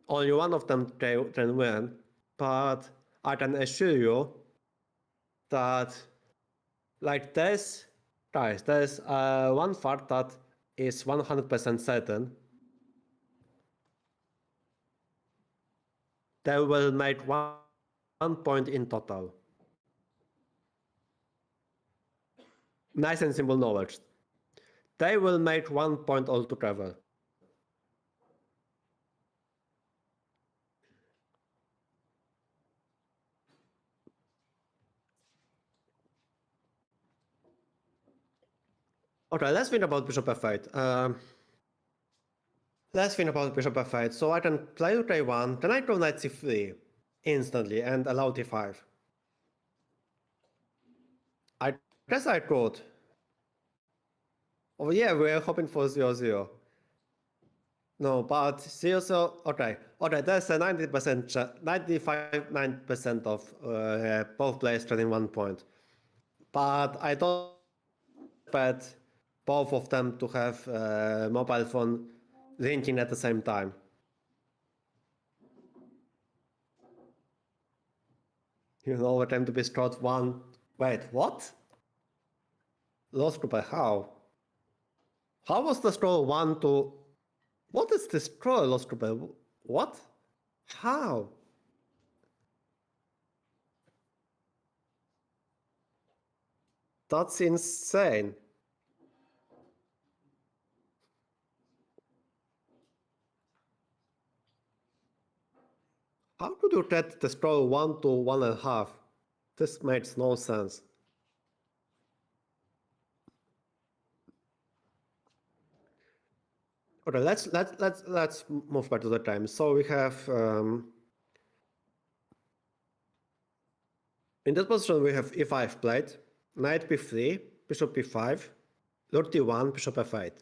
only one of them can win, but I can assure you that, like this, guys, there's one fact that is 100% certain. They will make one point in total. Nice and simple knowledge. They will make 1 point altogether. Okay, let's think about bishop f8. Let's think about bishop f8. So I can play rook a1, then I go knight c3 instantly and allow d5. I guess I could. Oh yeah, we're hoping for 0-0. No, but 0-0, okay. Okay, there's a 90%, 95% of both players getting 1 point. But I don't expect both of them to have mobile phone ringing at the same time. You know, attempt to be scored one. Wait, what? Lost group, how? How was the score 1 to. What is the score, lost group? What? How? That's insane. How could you get the score 1 to 1.5? This makes no sense. Okay, let's move back to the time. So we have in this position we have e5 played, knight b3, bishop b5, rook d1, bishop f8.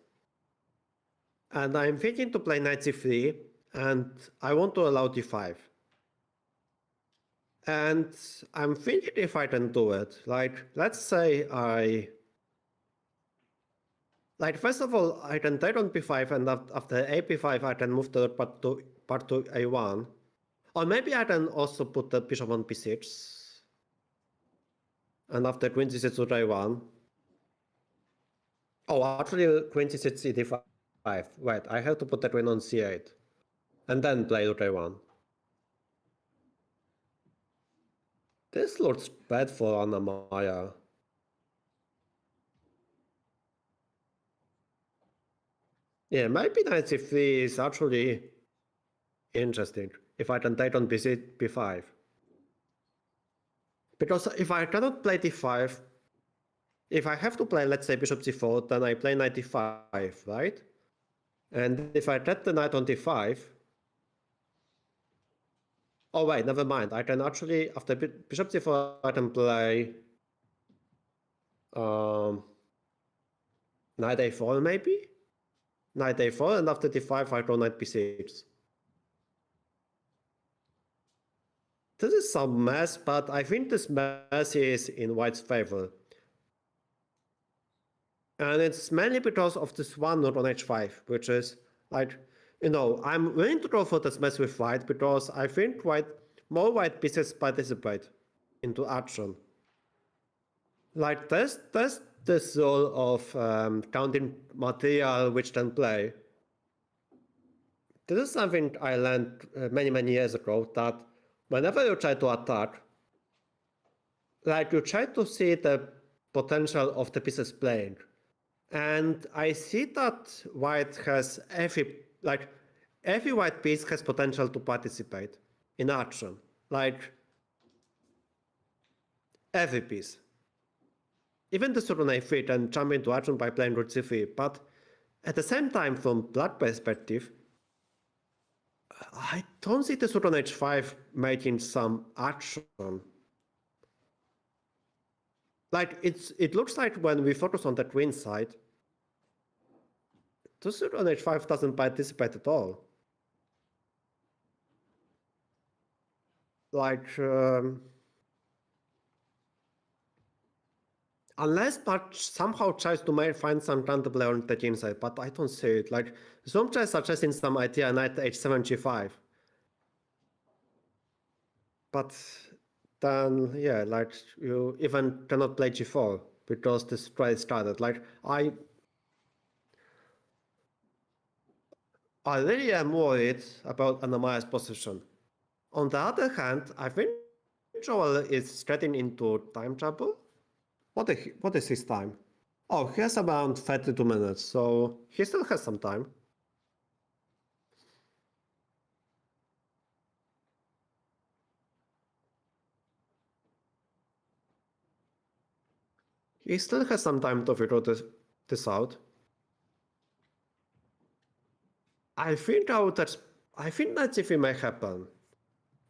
And I'm thinking to play knight c3, and I want to allow d5. And I'm thinking if I can do it. Like, let's say first of all, I can take on b5, and after a b5, I can move the part to a1. Or maybe I can also put the bishop on b6. And after queen c6 to a1. Oh, actually, queen c6 d5. Wait, I have to put the queen on c8. And then play rook a1. This looks bad for Anna-Maja. Yeah, maybe knight c3 is actually interesting. If I can take on b6, b5. Because if I cannot play d5, if I have to play, let's say, bishop c4, then I play knight d5, right? And if I get the knight on d5... Oh wait, never mind. I can actually, after bishop c4, I can play knight a4 maybe? Knight a4, and after d5 I go knight b6. This is some mess, but I think this mess is in white's favor. And it's mainly because of this one note on h5, which is like, I'm willing to go for this mess with white because I think more white pieces participate into action. Like there's this rule of counting material which then play. This is something I learned many years ago, that whenever you try to attack, like you try to see the potential of the pieces playing. And I see that white has every white piece has potential to participate in action. Like every piece. Even the Sudan A3 can jump into action by playing rook c3, but at the same time, from black perspective, I don't see the Sudan h5 making some action. Like it looks like when we focus on the queen side, the Sudan h5 doesn't participate at all. Like unless Pat somehow tries to find some counter play on the king side, but I don't see it. Like some tries suggesting some idea knight h7 g5. But then yeah, like you even cannot play g4 because this try started. Like I really am worried about Anna-Maja's position. On the other hand, I think Joel is getting into time trouble. What is his time? Oh, he has around 32 minutes, so he still has some time. He still has some time to figure this out. I think knight c3 may happen.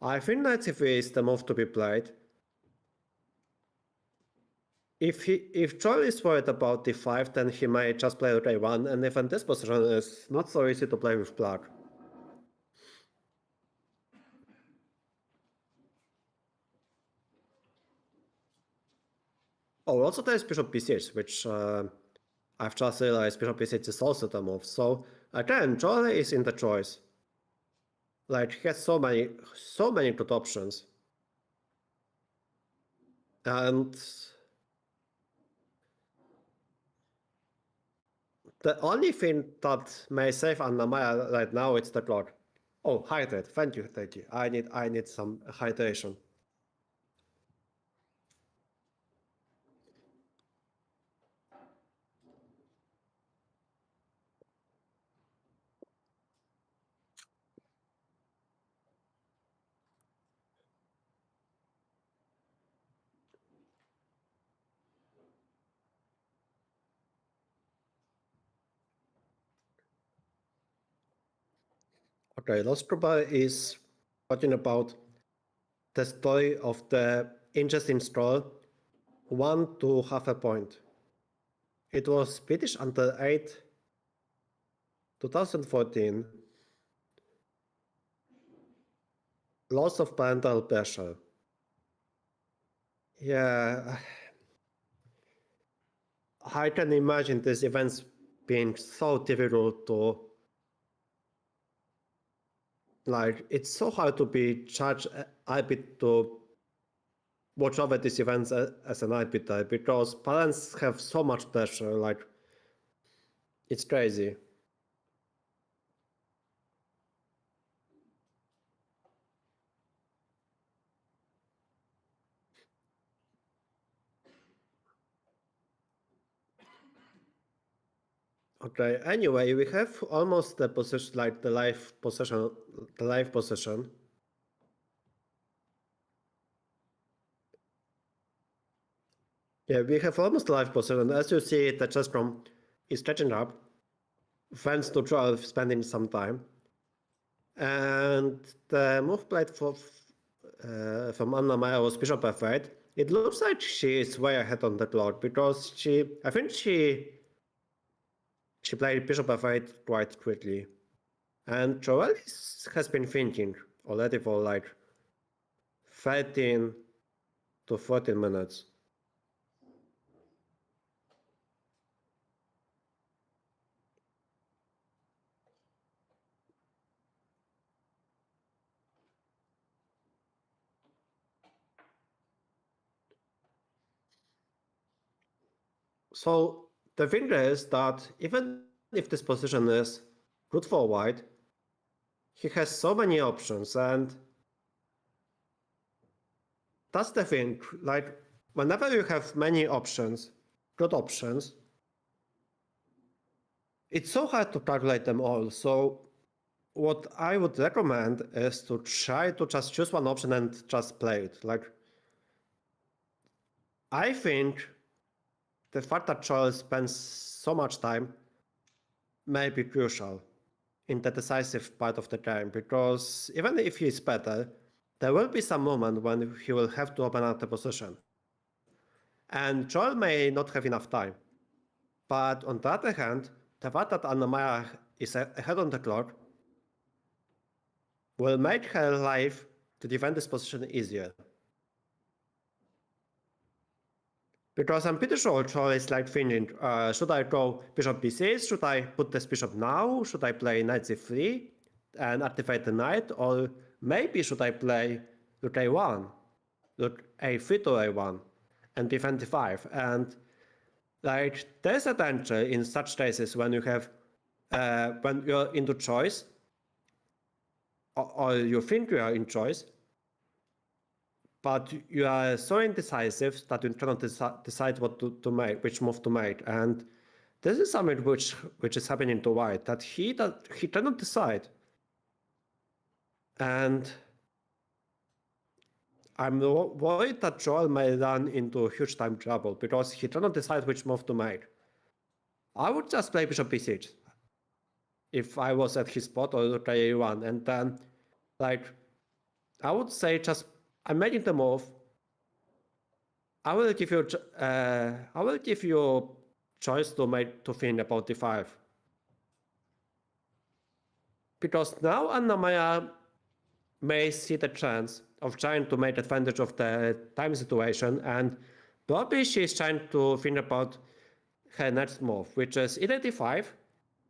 I think knight c3 is the move to be played. If Joel is worried about d5, then he may just play rook a1, and even this position is not so easy to play with black. Oh, also there's bishop b6, which I've just realized bishop b6 is also the move. So again, Joel is in the choice. Like he has so many good options. And the only thing that may save Anna-Maja right now is the clock. Oh, hydrate. Thank you. I need some hydration. Okay, Lost Grouper is talking about the story of the interesting stroll 1 to half a point. It was British under 8, 2014. Loss of parental pressure. Yeah, I can imagine these events being so difficult to, like, it's so hard to be judged arbit to watch over these events as an arbiter because parents have so much pressure, like, it's crazy. Okay, anyway, we have almost the position, like the live position. Yeah, we have almost the live position. As you see, the chess from is catching up, thanks to 12 spending some time. And the move played from Anna-Maja was bishop f8. It looks like she is way ahead on the clock because I think she played bishop f8 quite quickly. And Joel has been thinking already for like 13 to 14 minutes. So the thing is that even if this position is good for white, he has so many options, and that's the thing. Like whenever you have many options, good options, it's so hard to calculate them all. So what I would recommend is to try to just choose one option and just play it. Like I think the fact that Charles spends so much time may be crucial in the decisive part of the game, because even if he's better, there will be some moment when he will have to open up the position. And Joel may not have enough time. But on the other hand, the fact that Anna-Maja is ahead on the clock will make her life to defend this position easier. Because I'm pretty sure Joel is like thinking, should I go bishop b6? Should I put this bishop now? Should I play knight c3 and activate the knight? Or maybe should I play rook a1, rook a3 to a1, and defend d5? And like there's a danger in such cases when you have when you're into choice, or you think you are in choice, but you are so indecisive that you cannot decide what to make, which move to make. And this is something which is happening to white, that he cannot decide. And I'm worried that Joel may run into huge time trouble because he cannot decide which move to make. I would just play bishop b6 if I was at his spot, or rook a1, and then like I would say just I'm making the move. I will give you choice to think about d5, because now Anna-Maja may see the chance of trying to make advantage of the time situation, and probably she's trying to think about her next move, which is either d5,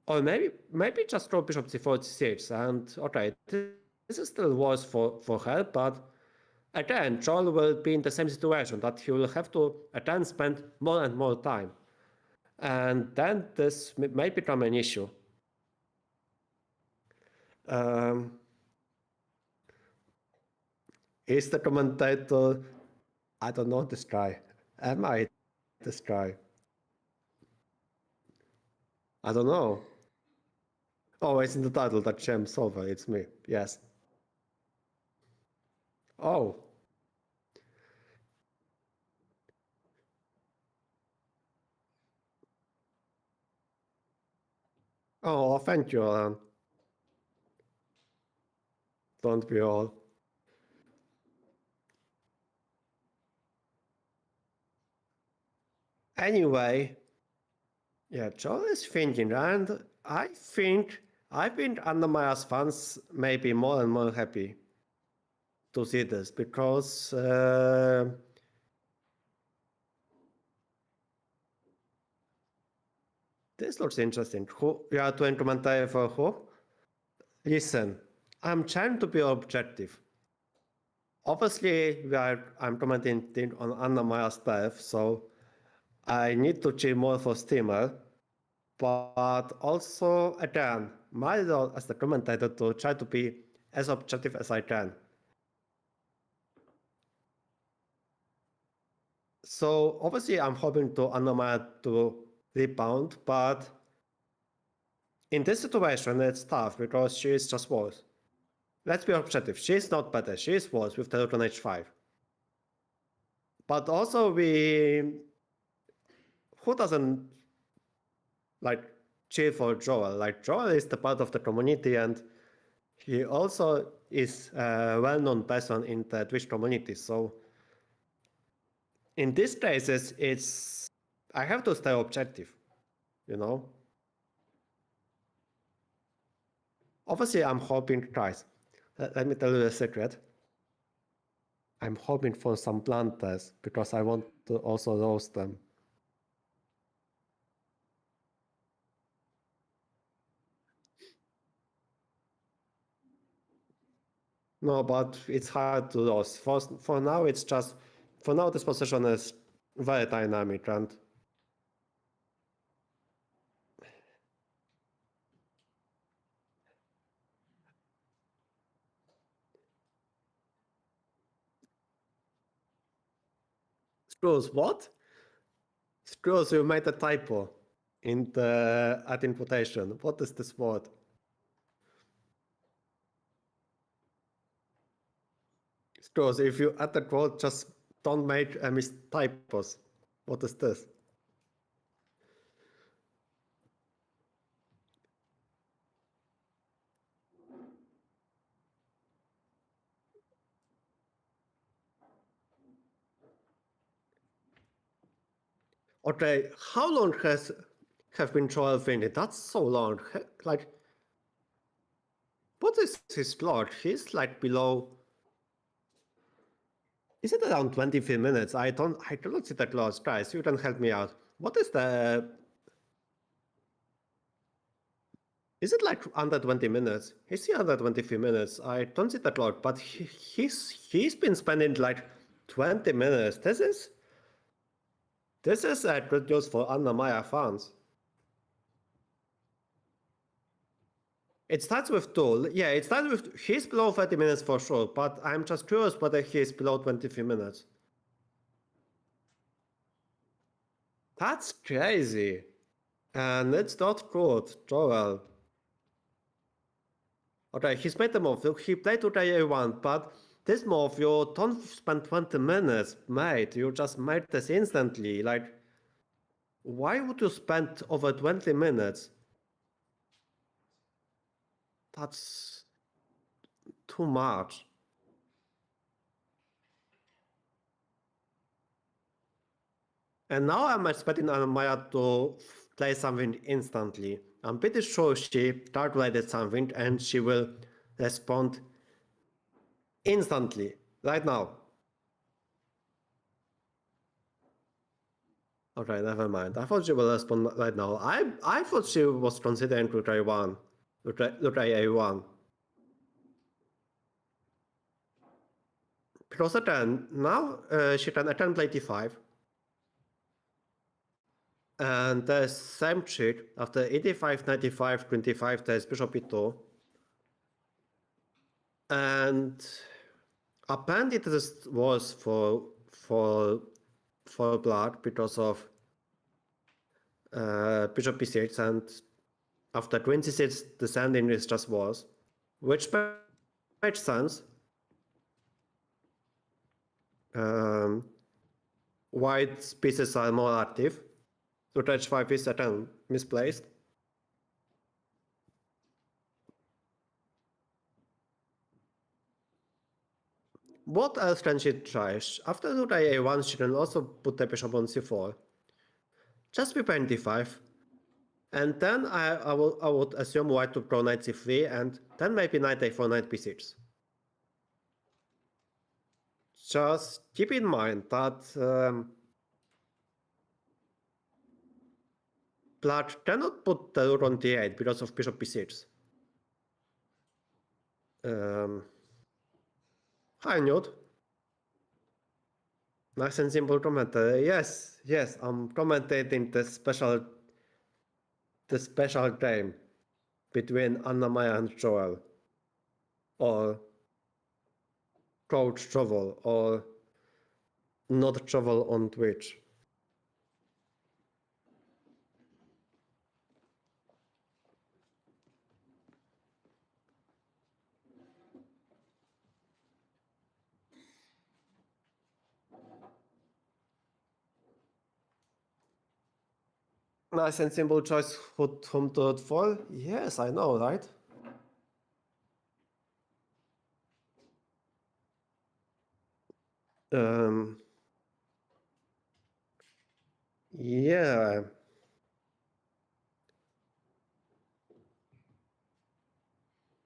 or maybe just throw bishop c4 c6. And okay, this is still worse for her, but again, Joel will be in the same situation, that he will have to again spend more and more time. And then this may become an issue. Is the commentator, I don't know this guy. Am I this guy? I don't know. Oh, it's in the title that Gem Solver, it's me, yes. Oh. Oh, thank you, Alan. Don't we all? Anyway, yeah, Joel is thinking, and I think Anna-Maja's fans may be more and more happy to see this, because this looks interesting. Who you are doing commentary for who? Listen, I'm trying to be objective. Obviously, I'm commenting on Anna-Maja's death, so I need to cheer more for Steamer. But also, again, my role as the commentator to try to be as objective as I can. So obviously, I'm hoping to Anna-Maja to rebound, but in this situation, it's tough because she is just worse. Let's be objective. She is not better. She is worse with the rook on h5. But also, who doesn't like cheer for Joel? Like Joel is the part of the community, and he also is a well-known person in the Twitch community. So in these cases, I have to stay objective, you know. Obviously, I'm hoping, guys. Let me tell you a secret. I'm hoping for some planters because I want to also roast them. No, but it's hard to roast. For now, it's just, for now, this position is very dynamic, and Screws, what? Screws, you made a typo in the at inputation. What is this word? Screws, if you add the quote, just don't make typos. What is this? Okay, how long have been Joel finished? That's so long. Like, what is his clock? He's like below. Is it around 23 minutes? I cannot see the clock. Guys, you can help me out. What is the? Is it like under 20 minutes? Is he under 23 minutes? I don't see the clock, but he's been spending like 20 minutes. This is good news for Anna-Maja fans. It starts with 2. Yeah, it starts with... He's below 30 minutes for sure, but I'm just curious whether he's below 23 minutes. That's crazy. And it's not good, Joel. Okay, he's made the move. He played today A1, but this move, you don't spend 20 minutes, mate. You just made this instantly. Like, why would you spend over 20 minutes? That's too much. And now I'm expecting Anna-Maja to play something instantly. I'm pretty sure she calculated something and she will respond instantly, right now. Okay, never mind. I thought she will respond right now. I thought she was considering to try A1. Because again, now she can attend play D5. And the same trick, after e5, 95, 25, there's bishop e2. And apparently this was for black because of bishop b6, and after 26 descending is just was, which makes sense. White pieces are more active, so h5 is again misplaced. What else can she try? After rook a1, she can also put the bishop on c4. Just prepare d5. And then I would assume white to pro knight c3, and then maybe knight a4, knight b6. Just keep in mind that black cannot put the rook on d8 because of bishop b6. Hi, Newt. Nice and simple commentary. Yes, I'm commentating the special game between Anna-Maja and Joel, or Coach Joel, or not Joel on Twitch. Nice and simple choice whom to vote for. Yes, I know, right? Yeah.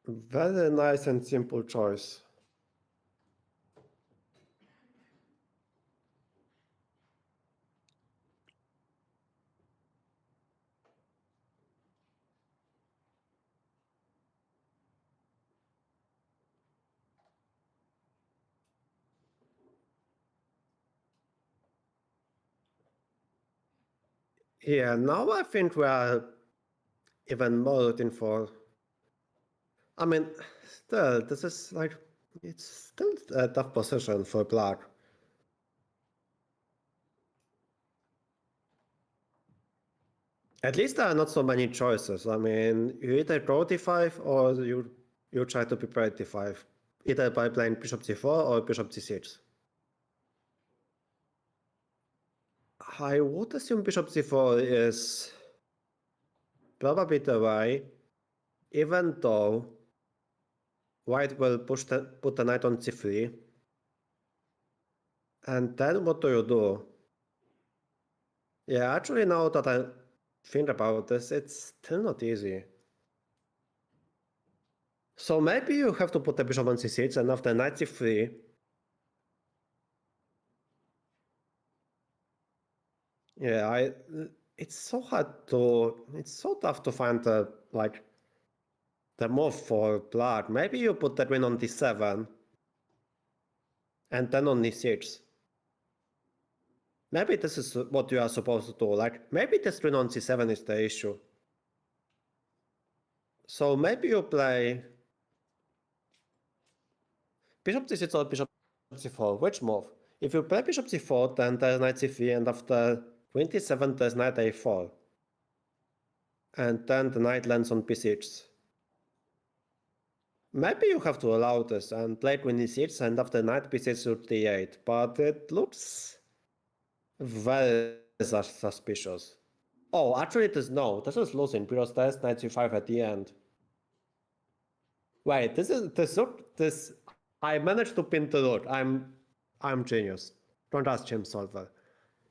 Very nice and simple choice. Yeah, now I think we are even more looking for. I mean, still, this is like, it's still a tough position for black. At least there are not so many choices. I mean, you either go d5 or you try to prepare d5, either by playing bishop c4 or bishop c6. I would assume bishop c4 is probably the way, even though white will put the knight on c3. And then what do you do? Yeah, actually now that I think about this, it's still not easy. So maybe you have to put the bishop on c6 and after knight c3. Yeah, it's so tough to find the move for black. Maybe you put the queen on d7 and then on d6. Maybe this is what you are supposed to do. Like, maybe this queen on c7 is the issue. So maybe you play bishop c6 or bishop c4. Which move? If you play bishop c4, then there's knight c3, and after queen d7, there's knight a4. And then the knight lands on b6. Maybe you have to allow this and play queen e6 and after knight b6 rook d8, but it looks very suspicious. Oh, actually this is losing because there's knight c5 at the end. Wait, this I managed to pin the rook. I'm genius. Don't ask Jim Solver.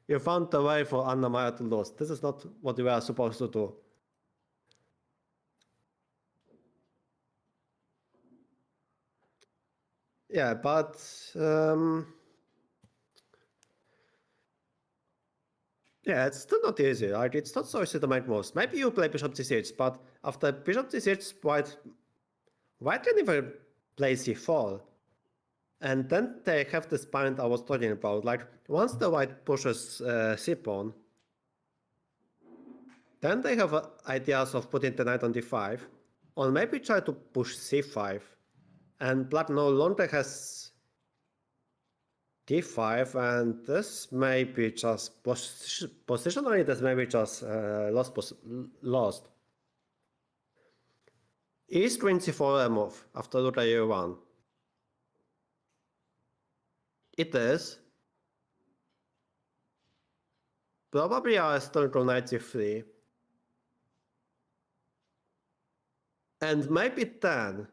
You found the way for Anna-Maja to lose. This is not what you are supposed to do. Yeah, but yeah, it's still not easy. Like, it's not so easy to make moves. Maybe you play bishop c6, but after bishop c6, white can even play c4. And then they have this point I was talking about. Like, once the white pushes c-pawn, then they have ideas of putting the knight on d5, or maybe try to push c5. And black no longer has d5, and this may be just positionally, this may be just lost. Is queen c4 a move after rook a1? It is. Probably I still go knight c3. And maybe then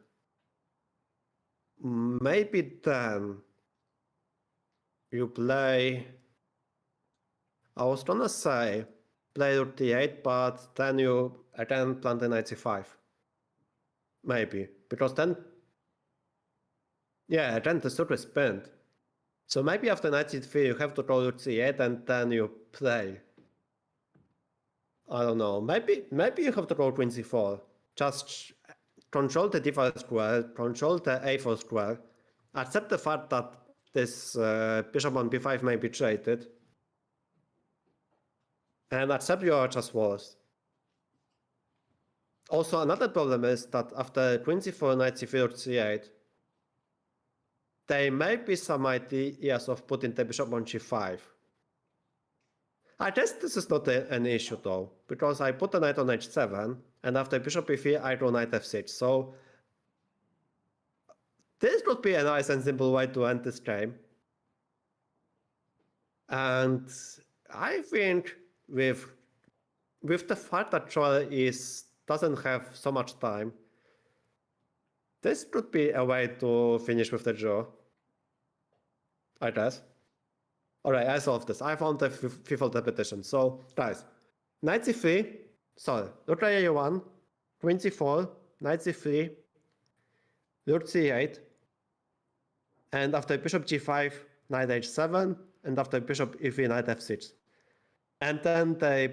you play, I was gonna say play rook d8, but then you again plant the knight c5. Maybe, because then, yeah, then the rook is pinned. So maybe after knight c3 you have to go rook c8 and then you play. I don't know, maybe you have to go queen c4. Just control the d5 square, control the a4 square, accept the fact that this bishop on b5 may be traded, and accept you are just worse. Also, another problem is that after queen c4, knight c3, rook c8, there may be some ideas of putting the bishop on g5. I guess this is not an issue though, because I put the knight on h7, and after bishop e3, I go knight f6, so this would be a nice and simple way to end this game. And I think with the fact that Joel doesn't have so much time, this could be a way to finish with the draw. I guess. Alright, I solved this. I found the fifth repetition. So, guys, knight c3, sorry, rook a1, queen c4, knight c3, rook c8, and after bishop g5, knight h7, and after bishop e3, knight f6. And then they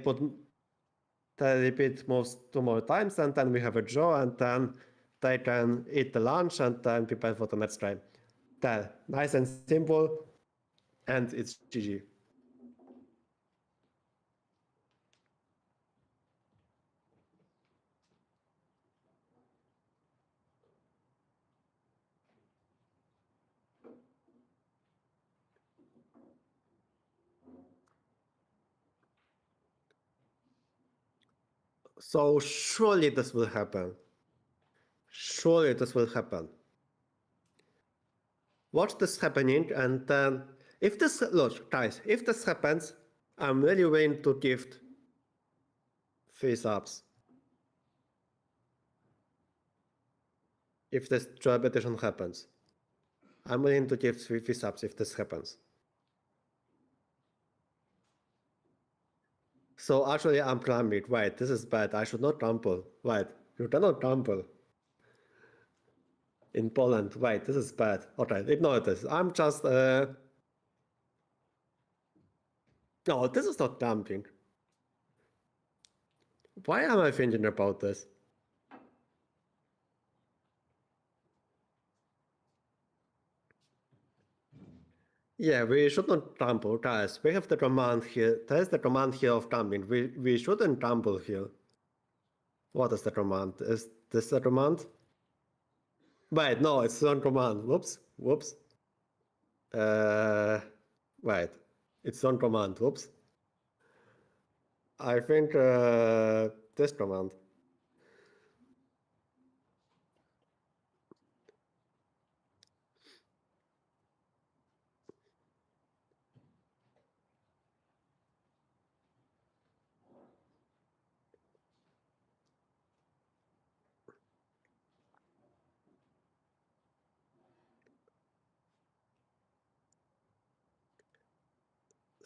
repeat moves 2 more times, and then we have a draw, and then they can eat the lunch and then prepare for the next game. There, nice and simple, and it's GG. So surely this will happen. Surely this will happen. Watch this happening, and then if this, look, guys, if this happens, I'm really willing to gift 3 subs. If this job edition happens, I'm willing to give 3 subs if this happens. So actually I'm climbing. Wait, this is bad. I should not trample. Wait, you cannot trample. In Poland. Wait, this is bad. Okay, ignore this. I'm just no, this is not trampling. Why am I thinking about this? Yeah, we shouldn't trample, guys. We have the command here. There's the command here of trampling. We shouldn't trample here. What is the command? Is this the command? Wait, no, it's not command. Whoops, whoops. Wait, it's on command. Whoops. I think this command.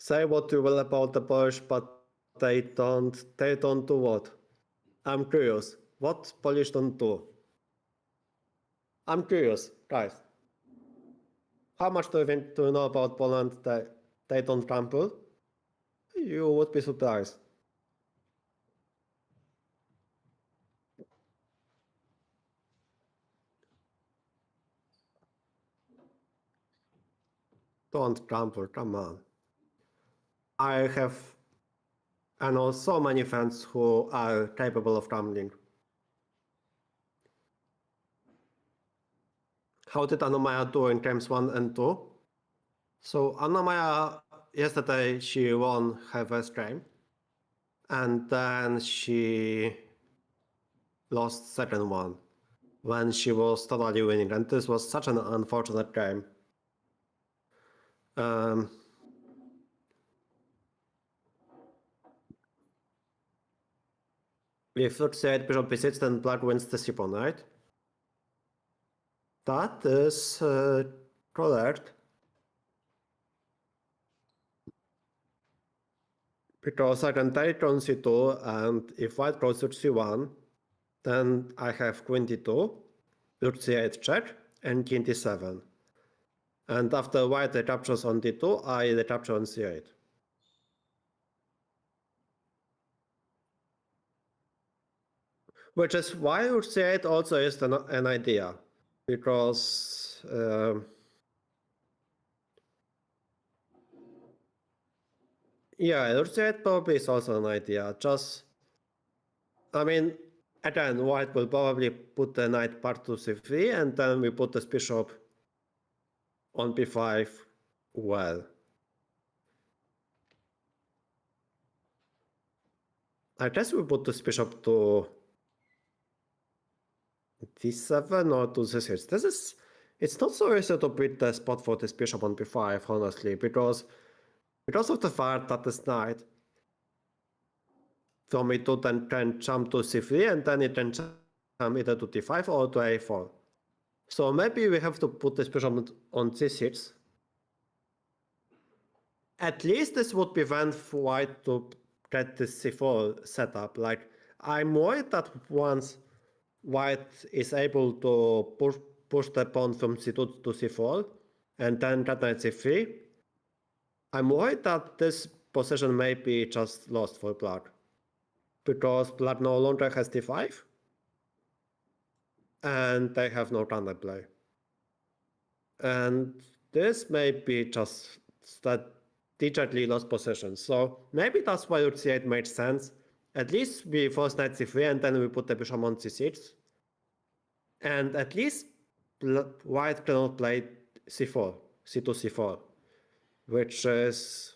Say what you will about the Polish, but they don't do what? I'm curious. What Polish don't do? I'm curious, guys. How much do you know about Poland that they don't trample? You would be surprised. Don't trample, come on. I know so many fans who are capable of trampling. How did Anna-Maja do in games 1 and 2? So Anna-Maja, yesterday she won her first game, and then she lost second one when she was totally winning, and this was such an unfortunate game. If Rook c8, bishop b6, then black wins the c-pawn, right? That is correct. Because I can take on c2, and if white goes to c1, then I have queen d2, rook c8 check, and king d7. And after white recaptures on d2, I recapture on c8. Which is why rook c8 also is an idea, because yeah, rook c8 probably is also an idea. Just, I mean, again, white will probably put the knight back to c3, and then we put this bishop on b5 well. I guess we put this bishop to d7 or to c6. This is, it's not so easy to beat the spot for this bishop on b5, honestly, because of the fact that this knight from e2 then can jump to c3, and then it can jump either to d5 or to a4. So maybe we have to put this bishop on c6. At least this would prevent white to get this c4 setup. Like, I'm worried that once white is able to push the pawn from c2 to c4 and then get knight c3, I'm worried that this position may be just lost for black, because black no longer has d5 and they have no counterplay. And this may be just strategically lost position. So maybe that's why rook c8 made sense. At least we force knight c3 and then we put the bishop on c6. And at least white cannot play c4, c2, c4, which is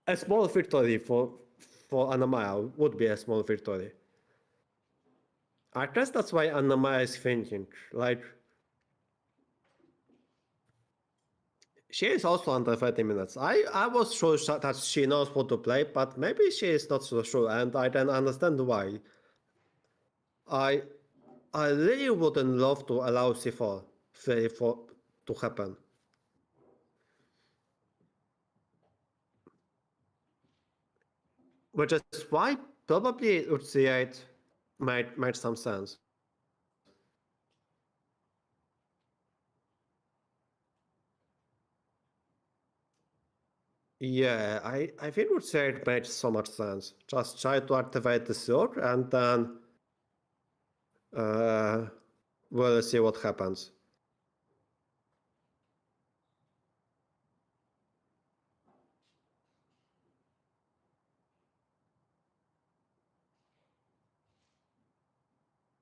a small victory for for Anna-Maja would be a small victory. I guess that's why Anna-Maja is thinking, like, she is also under 30 minutes. I was sure that she knows what to play, but maybe she is not so sure, and I then understand why. I really wouldn't love to allow C4 to happen. Which is why probably rook c8 made some sense. Yeah, I think rook c8 made so much sense. Just try to activate the rook and then we'll see what happens.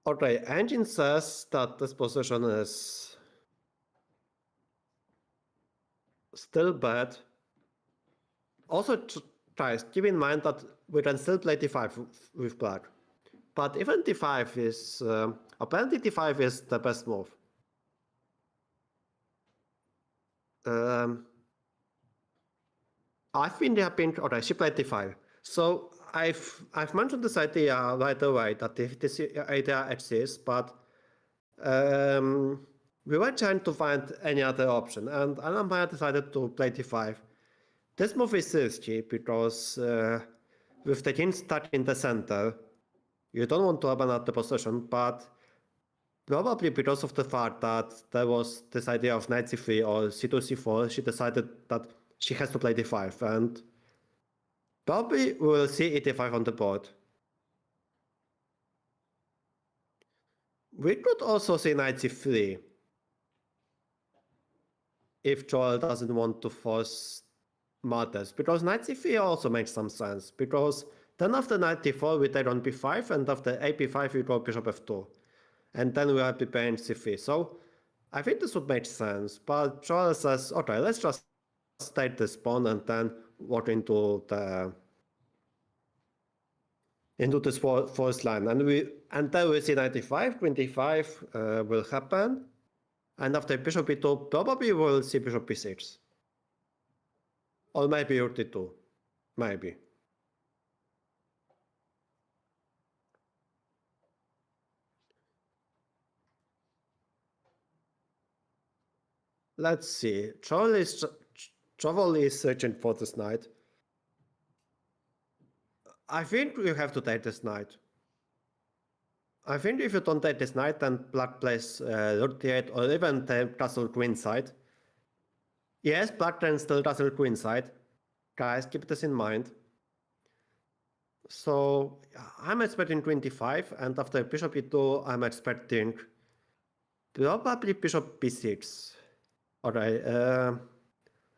Okay, engine says that this position is still bad. Also, guys, keep in mind that we can still play d5 with black. But even d5 is, apparently d5 is the best move. I've been happy, okay, she played d5. So I've mentioned this idea right away, that if this idea exists, but we were trying to find any other option, and Anna-Maja decided to play d5. This move is risky because with the king stuck in the center, you don't want to abandon the position, but probably because of the fact that there was this idea of knight c3 or c2, c4, she decided that she has to play d5, and probably we will see e5 on the board. We could also see knight c3 if Joel doesn't want to force matters, because knight c3 also makes some sense, because then after knight d4 we take on b5, and after ap5 we go bishop f2, and then we are preparing c3. So I think this would make sense, but Joel says, okay, let's just take this pawn and then walk into this fourth line, and then we see 95, 25 will happen, and after bishop e2 probably we'll see bishop b6, or maybe rook d2, maybe. Let's see. Joel is searching for this knight. I think you have to take this knight. I think if you don't take this knight, then black plays rook d8 or even the castle queen side. Yes, black can still castle queen side. Guys, keep this in mind. So I'm expecting 25, and after bishop e2, I'm expecting probably bishop b6. Alright,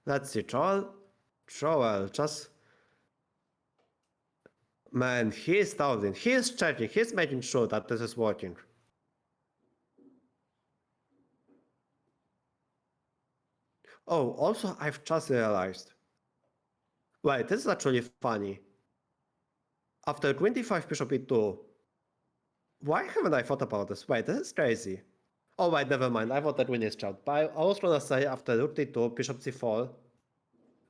let's see. Joel, just... Man, he is doubting, he is checking, he's making sure that this is working. Oh, also, I've just realized. Wait, this is actually funny. After 25 bishop e2, why haven't I thought about this? Wait, this is crazy. Oh wait, never mind, I thought that win is chopped. But I was gonna say after rook d2, bishop c4.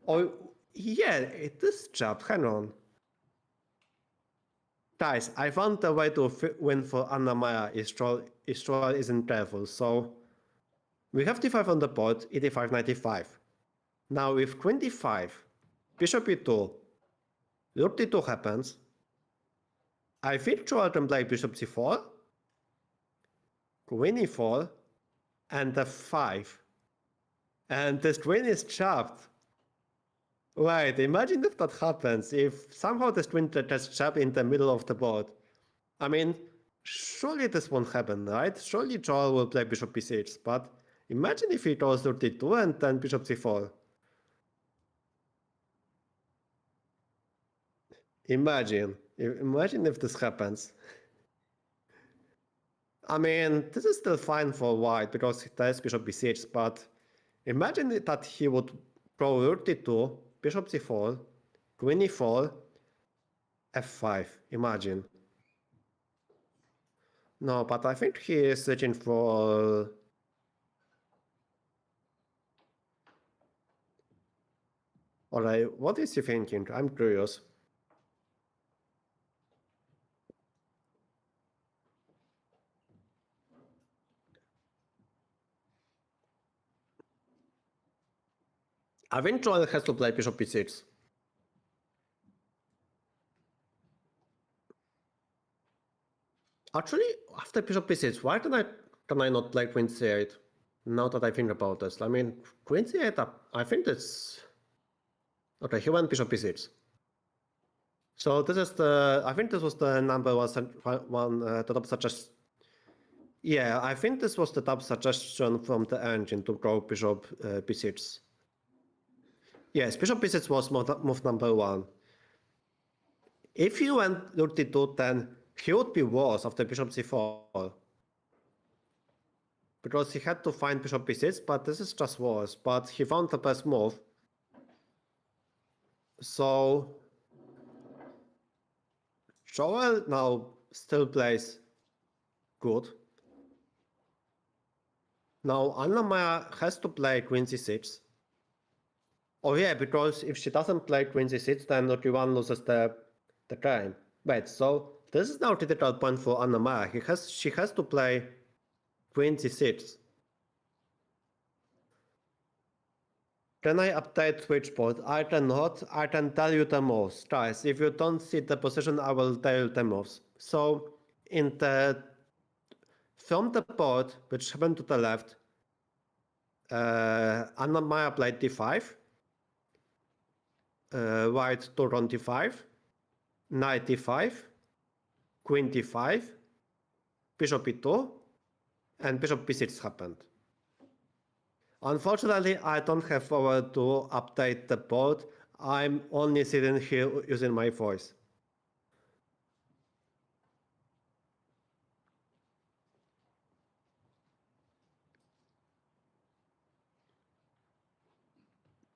Oh, yeah, it is chopped, hang on. Guys, I found the way to win for Anna-Maja if Joel isn't careful, so... We have d5 on the board, e5, knight e5. Now with queen d5, bishop e2, rook d2 happens. I think Joel can play bishop c4, queen e4, and f5. And this queen is chopped. Wait, imagine if that happens, if somehow this queen gets chopped in the middle of the board. I mean, surely this won't happen, right? Surely Joel will play bishop b6, but imagine if he goes rook d2 and then bishop c4. Imagine if this happens. I mean, this is still fine for white because there is bishop b6, but imagine that he would go rook d2, bishop c4, queen e4, f5, imagine. No, but I think he is searching for... Alright, what is he thinking? I'm curious. I think Joel has to play bishop b6. Actually, after bishop b6, why can I not play queen c8? Now that I think about this, I mean, queen c8, I think that's... Okay, he went bishop b6. So this is the... I think this was the number one the top suggestion. Yeah, I think this was the top suggestion from the engine to go bishop b6. Yes, bishop b6 was move number one. If he went rook d2, then he would be worse after bishop c4. Because he had to find bishop b6, but this is just worse. But he found the best move. So Joel now still plays good. Now Anna-Maja has to play queen c6. Oh yeah, because if she doesn't play queen c6, then rook e1 loses the game. Wait, so this is now a critical point for Anna-Maja. She has to play queen c6. Can I update switchboard? I cannot. I can tell you the moves. Guys, if you don't see the position, I will tell you the moves. So from the board, which happened to the left, Anna-Maja played d5, white took on d5, knight d5, queen d5, bishop e2, and bishop b6 happened. Unfortunately, I don't have power to update the board. I'm only sitting here using my voice.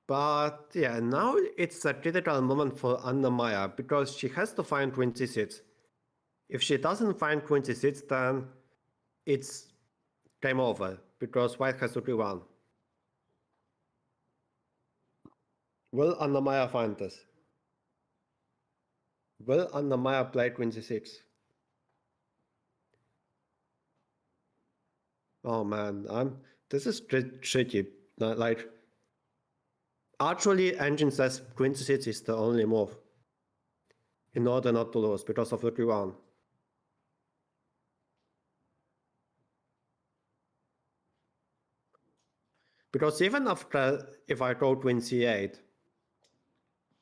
But yeah, now it's a critical moment for Anna-Maja because she has to find queen c6. If she doesn't find queen c6, then it's game over because white has to d1. Will Anna-Maja find this? Will Anna-Maja play queen c6? Oh man, this is tricky. Like, actually, engine says queen c6 is the only move in order not to lose because of rook e1. Because even after, if I go queen c8,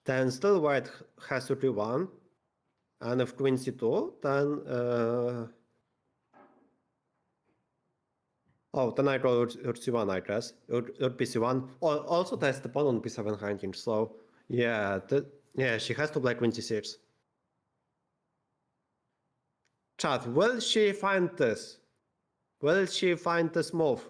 then still white has rook e1, and if queen c2, then oh, then I go rook c1, I guess. Rook bc1. Also, there's the pawn on b7 hanging, so yeah, yeah, she has to play queen c6. Chat, will she find this? Will she find this move?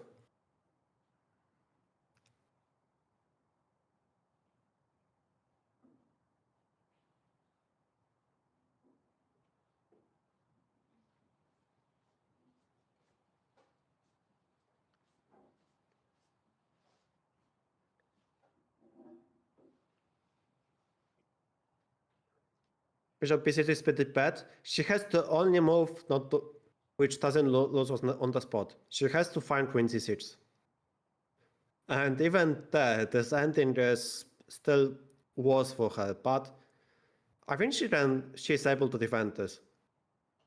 Bishop b6 is pretty bad. She has the only move not to, which doesn't lose on the spot. She has to find queen c6. And even there, this ending is still worse for her, but I think she's able to defend this.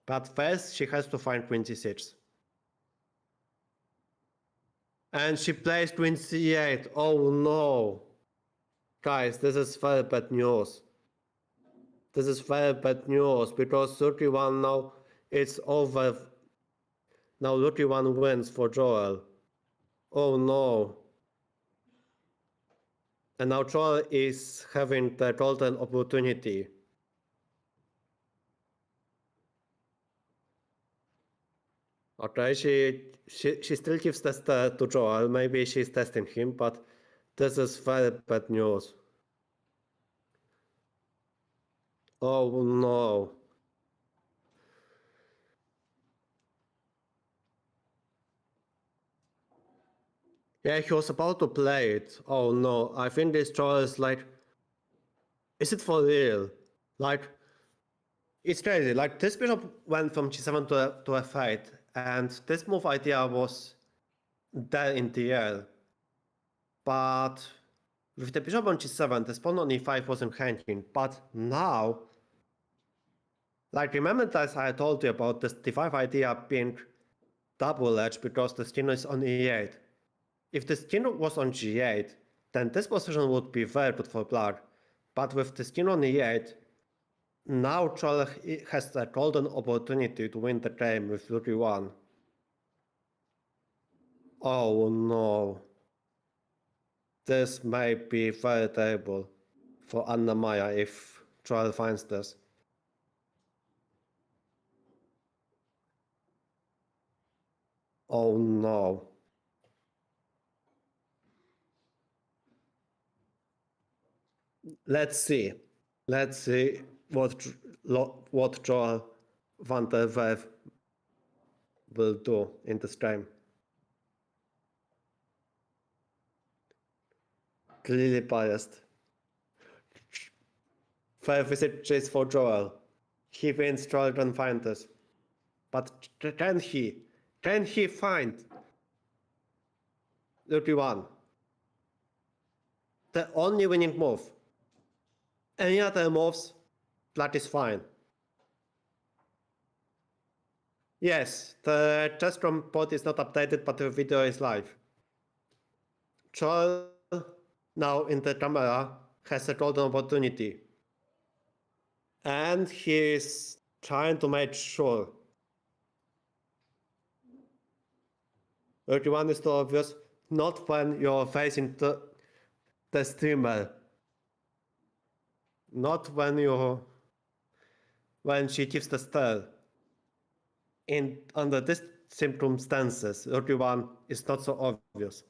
But first, she has to find queen c6. And she plays queen c8. Oh no. Guys, this is very bad news. This is very bad news because 31 now it's over. Now 31 wins for Joel. Oh no. And now Joel is having the golden opportunity. Okay, she still gives this to Joel. Maybe she's testing him, but this is very bad news. Oh no. Yeah, he was about to play it. Oh no, I think this draw is like, is it for real? Like, it's crazy. Like, this bishop went from g7 to f8, and this move idea was there in the air. But with the bishop on g7, the pawn on e5 wasn't hanging. But now, like, remember that I told you about this d5 idea being double-edged because the skin is on e8. If the skin was on g8, then this position would be very good for black. But with the skin on e8, now Troll has a golden opportunity to win the game with rook e1. Oh no. This may be very terrible for Anna-Maja if Troll finds this. Oh no. Let's see. Let's see what Joel van der Werf will do in this game. Clearly biased. Fair visit chase for Joel. He wins Joel can find this. But can he? Can he find 31? The only winning move. Any other moves, black is fine. Yes, the chess report is not updated, but the video is live. Joel, now in the camera, has a golden opportunity. And he is trying to make sure. 31 is too obvious, not when you're facing the streamer. Not when she gives the stir. Under these circumstances, 31 is not so obvious.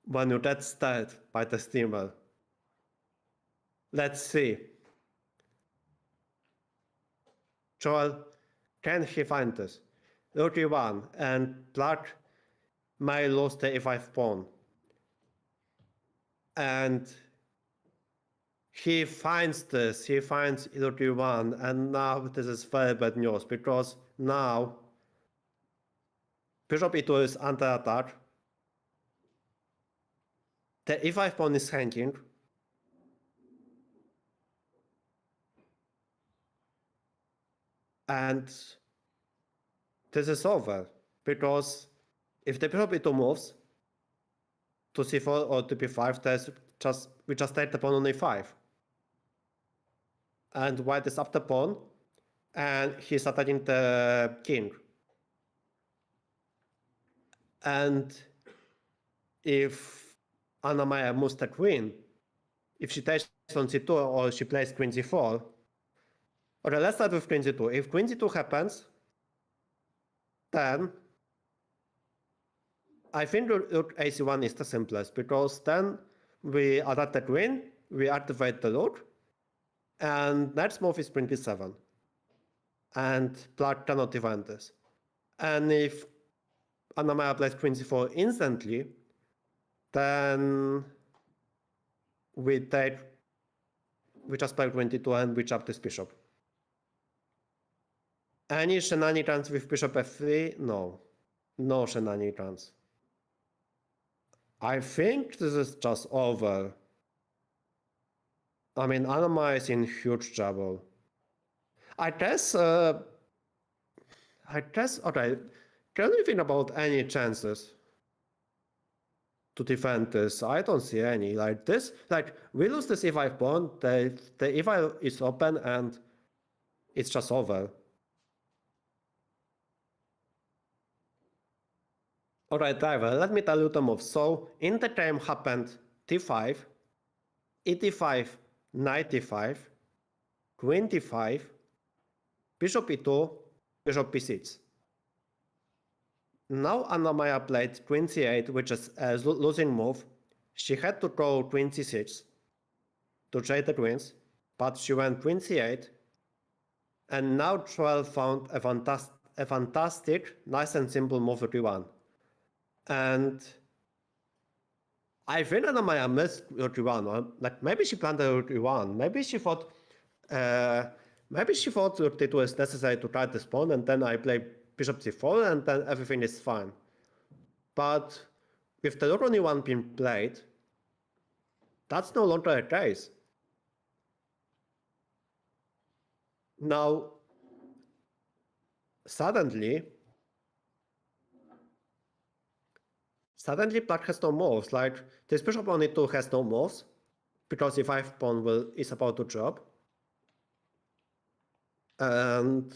When you get stirred by the streamer. Let's see. Joel, can he find this? 31, and black may lose the e5 pawn. And he finds this, he finds 31, and now this is very bad news, because now bishop e2 is under attack. The e5 pawn is hanging. And this is over, because if the bishop e2 moves to c4 or to b5, we just take the pawn on a5. And white is up the pawn, and he's attacking the king. And if Anna-Maja moves the queen, if she takes on c2 or she plays queen c4, okay, let's start with queen c2. If queen c2 happens, then I think rook ac1 is the simplest, because then we attack the queen, we activate the rook, and next move is queen b7. And black cannot defend this. And if Anna-Maja plays queen c4 instantly, then we just play queen d2 and we chop this bishop. Any shenanigans with bishop f3? No. No shenanigans. I think this is just over. I mean, Anna-Maja is in huge trouble. I guess, okay, can we think about any chances to defend this? I don't see any. Like this, like we lose this e5 pawn, the e5 is open and it's just over. Alright, driver, let me tell you the moves. So in the game happened d5, e5, knight d5, queen d5, bishop e2, bishop b6. Now Anna-Maja played queen c8, which is a losing move. She had to go queen c6 to trade the queens, but she went queen c8, And now Troll found a fantastic, nice and simple move rook e1. And I think Anna-Maja missed rook e1, or like maybe she planned a rook e1. Maybe she thought rook d2 is necessary to try this pawn, and then I play bishop c4, and then everything is fine. But with the rook on e1 being played, that's no longer a case. Now, suddenly black has no moves. Like this bishop on e2 has no moves because e5 pawn is about to drop, and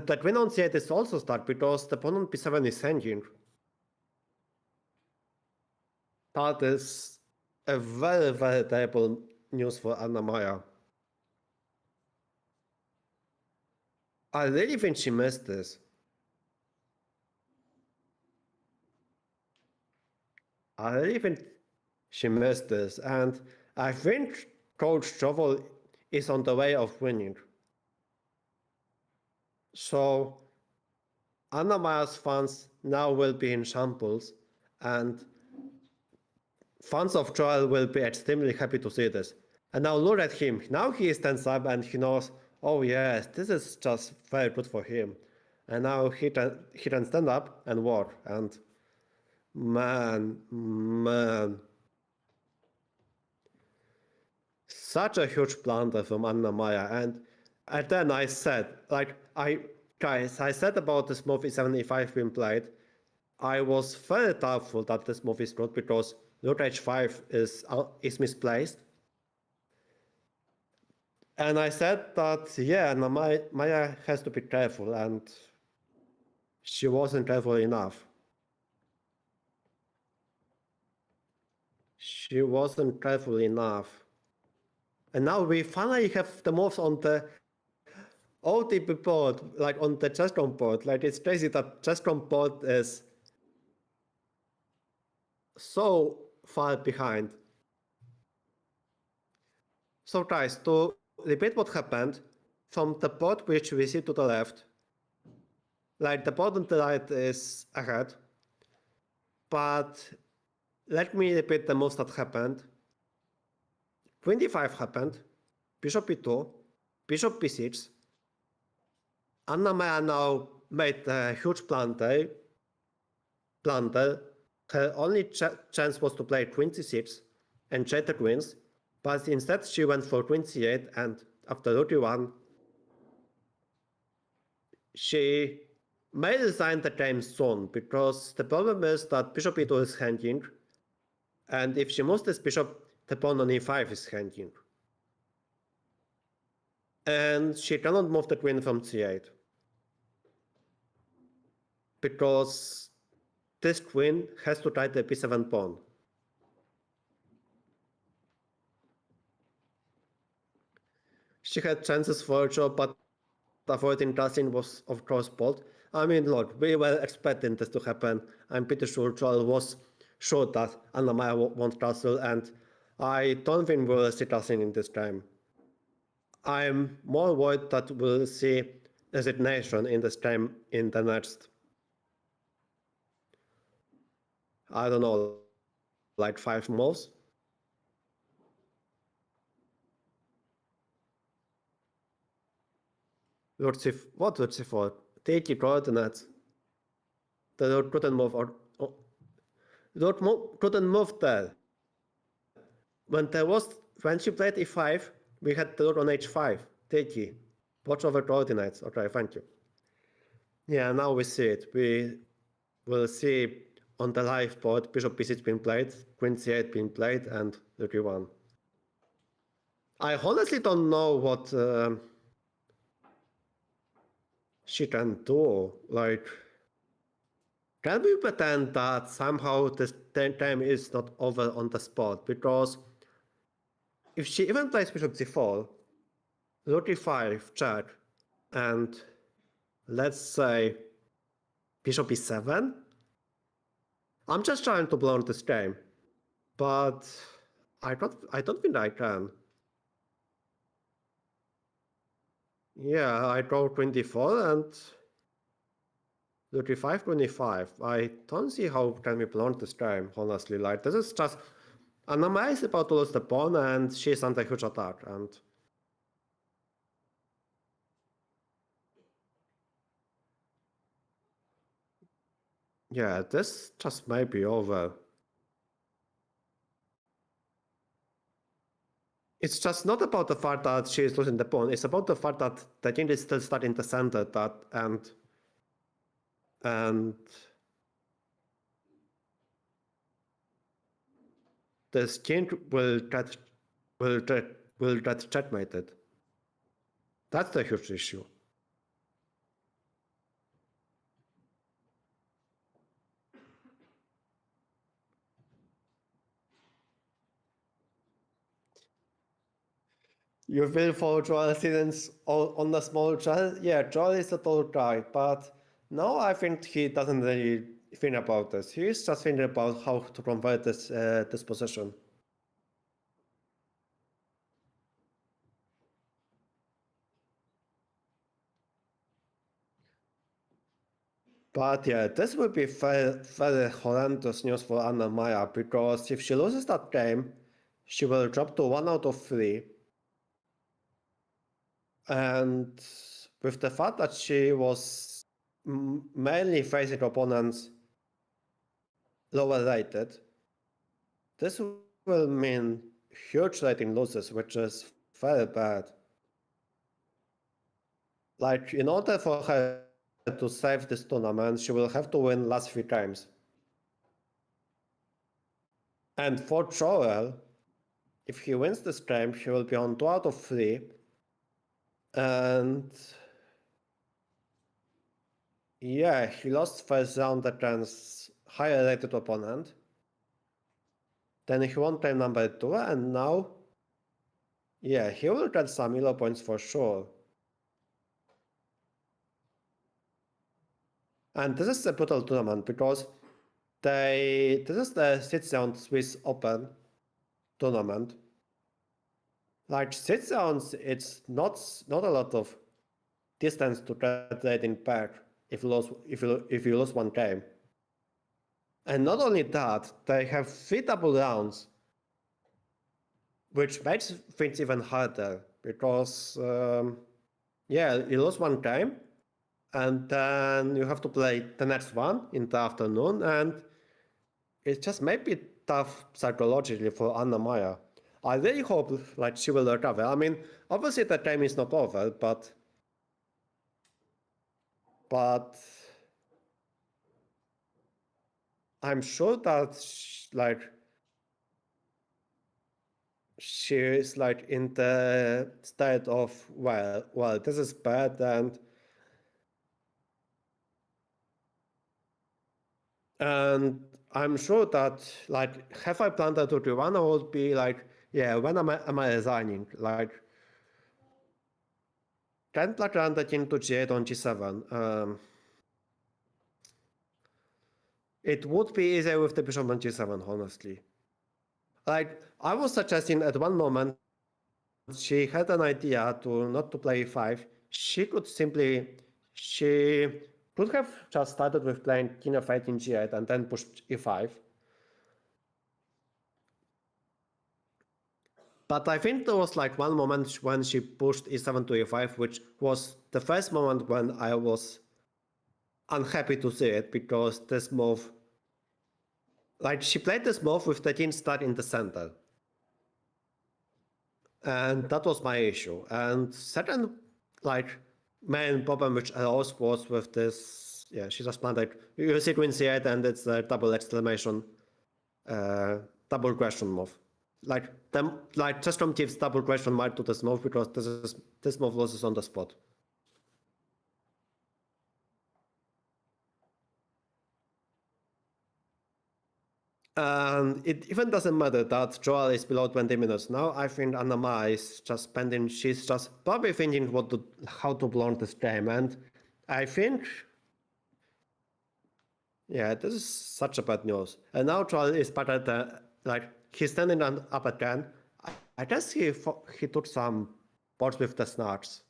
the queen on c8 is also stuck because the pawn on b7 is hanging. That is a very, very terrible news for Anna-Maja. I really think she missed this. I really think she missed this, and I think Coach Jovel is on the way of winning. So Anna-Maja's fans now will be in shambles, and fans of Joel will be extremely happy to see this. And now look at him. Now he stands up and he knows, oh yes, this is just very good for him. And now he can stand up and walk. And man, such a huge blunder from Anna-Maja. And then I said, like, I said about this move e7 e5 being played. I was very doubtful that this move is good because rook h5 is misplaced. And I said that, yeah, Maya has to be careful, and she wasn't careful enough. She wasn't careful enough. And now we finally have the moves on the OTP board, like on the chesscom board. Like it's crazy that chesscom board is so far behind. So guys, to repeat what happened, from the board which we see to the left, like the board on the right is ahead, but let me repeat the moves that happened. Queen d5 happened, bishop e2, bishop b6. Anna-Maja now made a huge blunder. Her only chance was to play queen c6 and trade the queens, but instead she went for queen c8, and after rook e1, she may resign the game soon, because the problem is that bishop e2 is hanging, and if she moves this bishop, the pawn on e5 is hanging. And she cannot move the queen from c8, because this queen has to try the b7 pawn. She had chances for a job, but avoiding casting was of course bold. I mean, look, we were expecting this to happen. I'm pretty sure Joel was sure that Anna-Maja won't castle, and I don't think we'll see casting in this game. I'm more worried that we'll see resignation in this game in the next, I don't know, like 5 moves. What would c4? Take the coordinates. The rook couldn't move, or couldn't move there. When she played e5, we had the rook on h5. Take. Watch over coordinates. Okay, thank you. Yeah, now we see it. We will see on the live board bishop b6 being played, queen c8 being played, and rook e1. I honestly don't know what she can do. Like, can we pretend that somehow this game is not over on the spot? Because if she even plays bishop c4, rook e5, check, and let's say bishop e7, I'm just trying to blow this game, but I don't think I can. Yeah, I draw 24 and 35, 25. I don't see how can we blunt this game, honestly. Like, this is just... Anna-Maja is about to lose the pawn and she's under huge attack. And yeah, this just might be over. It's just not about the fact that she is losing the pawn. It's about the fact that the king is still stuck in the center. And the king will get checkmated. That's the huge issue. You will follow Joel Stevens on the small Joel? Yeah, Joel is a tall guy, but no, I think he doesn't really think about this. He's just thinking about how to convert this position. But yeah, this will be very horrendous news for Anna-Maja, because if she loses that game, she will drop to 1 out of 3. And with the fact that she was mainly facing opponents lower rated, this will mean huge rating losses, which is very bad. Like, in order for her to save this tournament, she will have to win last 3 games. And for Joel, if he wins this game, he will be on 2 out of 3. And yeah, he lost first round against higher rated opponent. Then he won game number 2, and now, yeah, he will get some elo points for sure. And this is a brutal tournament because this is the 6th round Swiss Open tournament. Like, 6 rounds, it's not a lot of distance to get rating back if you lose 1 game. And not only that, they have 3 double rounds, which makes things even harder because, yeah, you lose 1 game, and then you have to play the next one in the afternoon, and it just may be tough psychologically for Anna-Maja. I really hope like she will recover. I mean, obviously the game is not over, but I'm sure that she is like in the state of, well, this is bad, and I'm sure that, like, have I planned that to do one, I would be like, yeah, when am I resigning? Like, can't like run the king to g8 on g7. It would be easier with the bishop on g7, honestly. Like, I was suggesting at one moment, she had an idea not to play e5. She could have just started with playing king f8 in g8 and then pushed e5. But I think there was like one moment when she pushed e7 to e5, which was the first moment when I was unhappy to see it, because this move, like, she played this move with the king stuck in the center. And that was my issue. And second, like, main problem which arose was with this, yeah, she just planted, you see queen c8 and it's a double exclamation, double question move. Like, Chestrom gives double question mark to this move because this move loses on the spot. And it even doesn't matter that Joel is below 20 minutes. Now I think Anna-Maja is just spending, she's just probably thinking how to blunt this game. And I think, yeah, this is such a bad news. And now Joel is back at like, he's standing up again. I guess he took some boards with the snarks.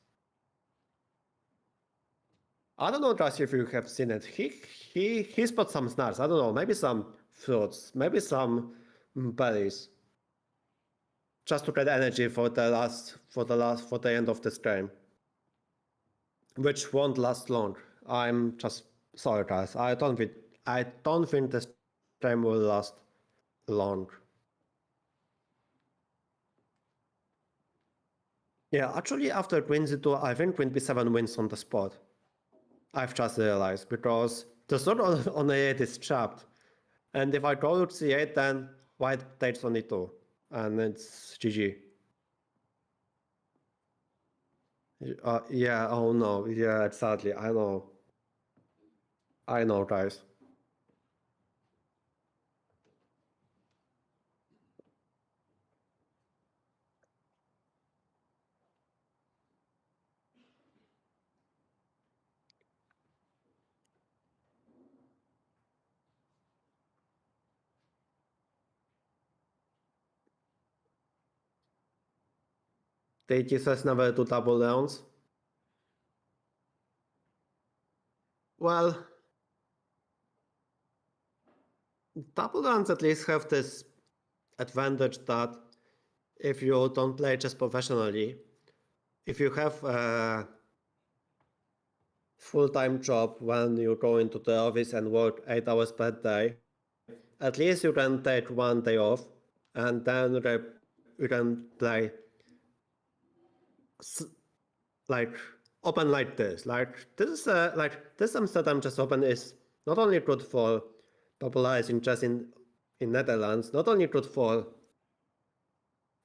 I don't know, Josh, if you have seen it. He spot some snacks. I don't know, maybe some fruits, maybe some berries, just to get energy for the end of this game, which won't last long. I'm just sorry, guys. I don't think this game will last long. Yeah, actually, after Queen Z2, I think Queen B7 wins on the spot. I've just realized, because the sword on A8 is trapped. And if I go to C8, then white takes on E2. And it's GG. Yeah, oh no. Yeah, exactly. I know. I know, guys. They just never do double rounds. Well, double rounds at least have this advantage that if you don't play chess professionally, if you have a full-time job when you go into the office and work 8 hours per day, at least you can take one day off, and then you can play like open like this. Like this Amsterdam Chess Open is not only good for popularizing chess in Netherlands, not only good for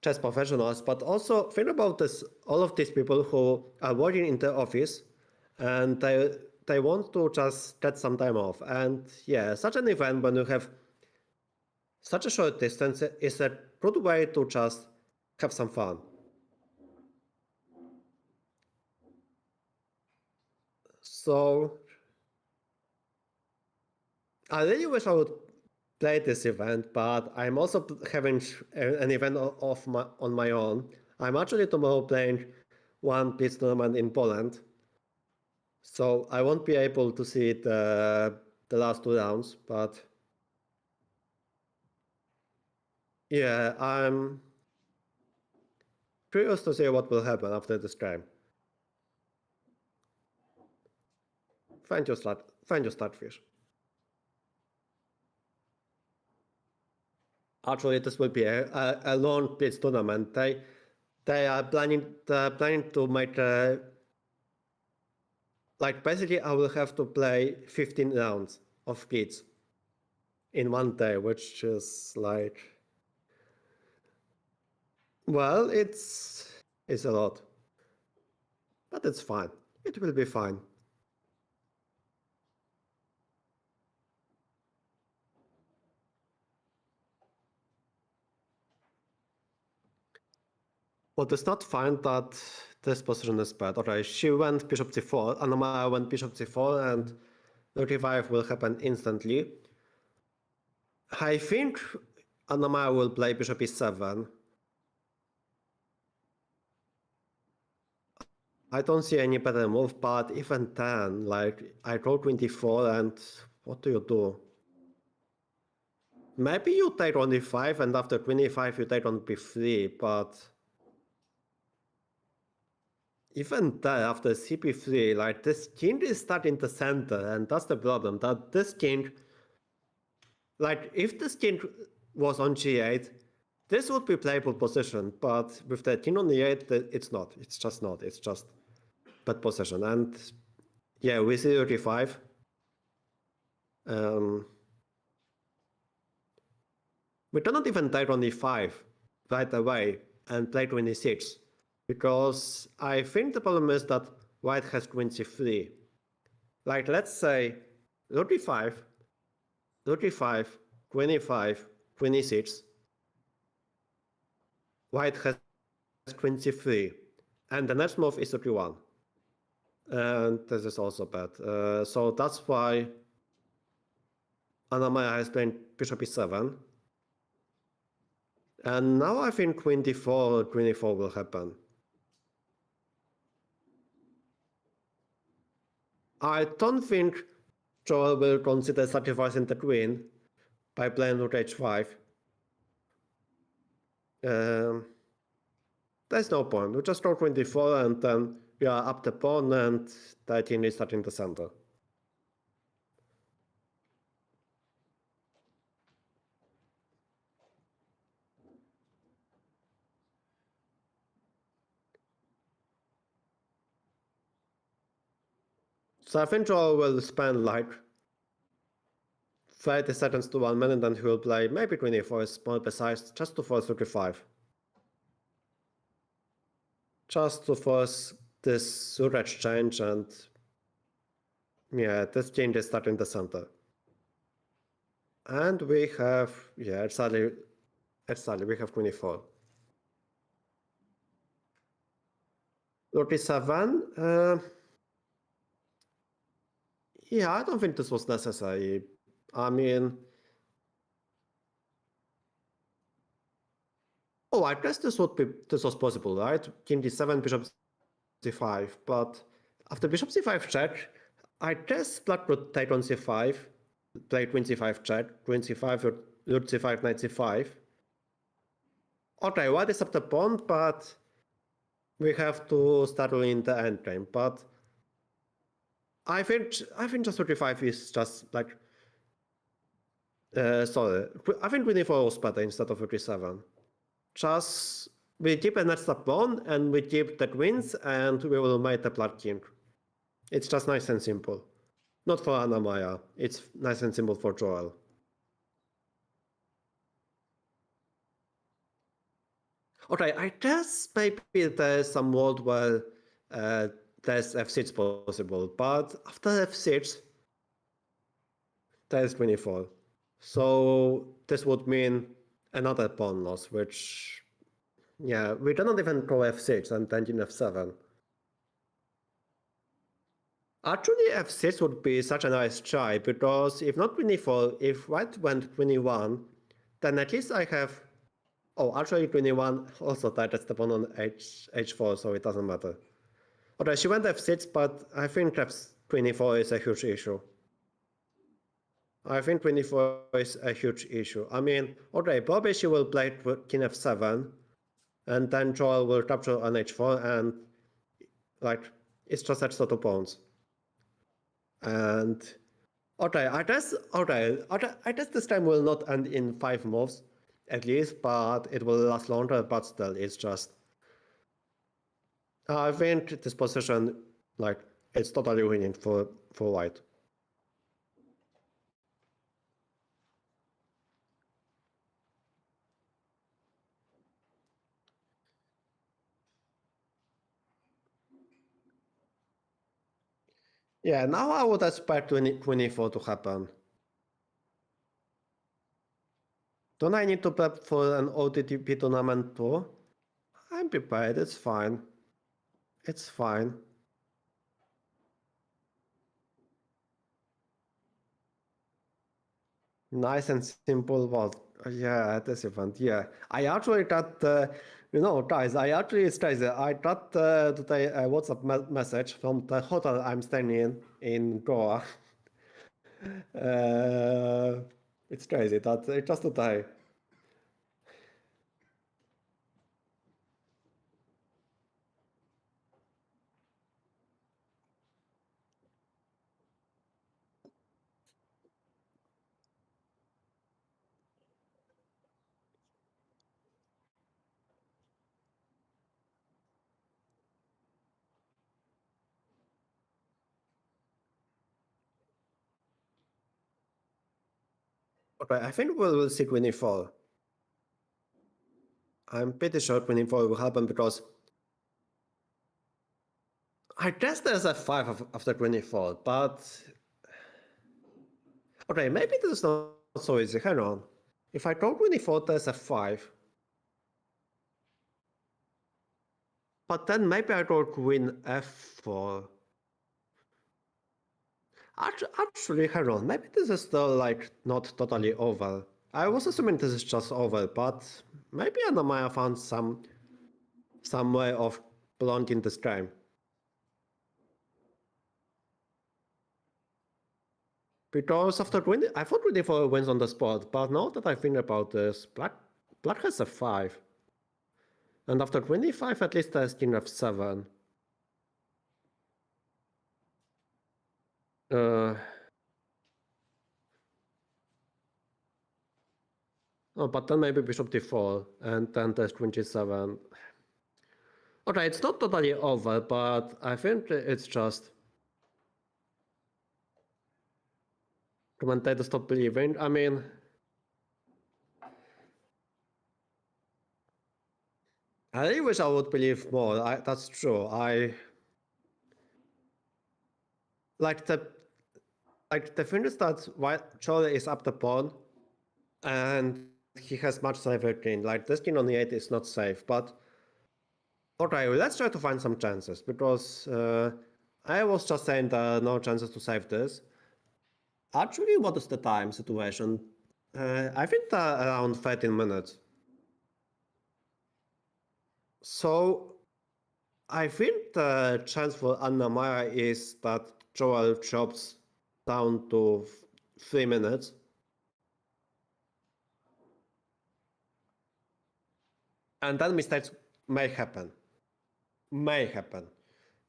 chess professionals, but also think about this: all of these people who are working in the office, and they want to just get some time off. And yeah, such an event when you have such a short distance is a good way to just have some fun. So I really wish I would play this event, but I'm also having an event on my own. I'm actually tomorrow playing one Blitz tournament in Poland, so I won't be able to see the last 2 rounds. But yeah, I'm curious to see what will happen after this game. Find your startfish. Actually, this will be a long Blitz tournament. They are planning to make like basically I will have to play 15 rounds of Blitz in one day, which is like, well, it's a lot, but it's fine. It will be fine. What is not fine that this position is bad. Okay, she went bishop c4, Anna-Maja went bishop c4, and the revive will happen instantly. I think Anna-Maja will play bishop e7. I don't see any better move, but even then, like, I go 24, and what do you do? Maybe you take on d5, and after 25 you take on b3, but even there, after cp3, like, this king is stuck in the center, and that's the problem, that this king, like, if this king was on g8, this would be playable position, but with the king on e8, it's not. It's just not. It's just bad position. And yeah, we see 35. We cannot even take on e5 right away and play 26, because I think the problem is that white has queen c3. Like, let's say 35, 35, 25, 26. White has queen c3, and the next move is 31. And this is also bad. So that's why Anna-Maja has played bishop e7. And now I think queen d4, queen e4 will happen. I don't think Joel will consider sacrificing the queen by playing rook h5. There's no point. We just rook 24 and then we are up the pawn and the king is starting the center. So I think Joel will spend like 30 seconds to 1 minute and he will play maybe 24 small precise just to force 35. Just to force this rook exchange and yeah, this king is starting the center. And we have, yeah, exactly, we have 24. Rook e7, yeah, I don't think this was necessary. I mean, oh, I guess this was possible, right? King d7, bishop c5, but after bishop c5 check, I guess black would take on c5, play queen c5 check, queen c5, rook c5, knight c5. Okay, white is up the pawn, but we have to start in the endgame. But I think just rook e5 is just like sorry, I think queen e4 was better instead of rook e7. Just we keep an extra pawn and we keep the queens and we will make the black king. It's just nice and simple. Not for Anna-Maja, it's nice and simple for Joel. Okay, I guess maybe there's some world where there's f6 possible, but after f6, there's 24. So this would mean another pawn loss, which, yeah, we cannot even go f6 and then in f7. Actually, f6 would be such a nice try, because if not 24, if white went 21, then at least I have... Oh, actually 21 also touches the pawn on h4, so it doesn't matter. Okay, she went f6, but I think f24 is a huge issue. I think 24 is a huge issue. I mean, okay, probably she will play king f7, and then Joel will capture on h4, and like, it's just extra 2 pawns. And okay, I guess this time will not end in 5 moves, at least, but it will last longer, but still, it's just... I think this position, like, it's totally winning for white. Yeah, now I would expect 24 to happen. Don't I need to prep for an OTTP tournament too? I'm prepared, it's fine. It's fine. Nice and simple was, yeah, this event, yeah. I actually got, you know, guys, I got today a WhatsApp message from the hotel I'm staying in Goa. It's crazy that just today. Okay, I think we will see 24. I'm pretty sure 24 will happen because I guess there's a 5 after 24, but... Okay, maybe this is not so easy, hang on. If I go 24, there's a 5. But then maybe I go queen f4. Actually, hang on, maybe this is still like not totally over. I was assuming this is just over, but maybe Anna-Maja found some way of prolonging this game. Because after 20, I thought 24 wins on the spot, but now that I think about this, Black has a 5. And after 25, at least there's king f7. Oh, but then maybe bishop d4, and then there's 27. Okay, it's not totally over, but I think it's just commentators stop believing. I mean, I really wish I would believe more. That's true. I like the thing is that while Charlie is up the pawn, and he has much safer king. Like this king on the 8 is not safe, but okay, let's try to find some chances because I was just saying there are no chances to save this. Actually, what is the time situation? I think around 13 minutes. So I think the chance for Anna-Maja is that Joel chops down to 3 minutes. And then mistakes may happen.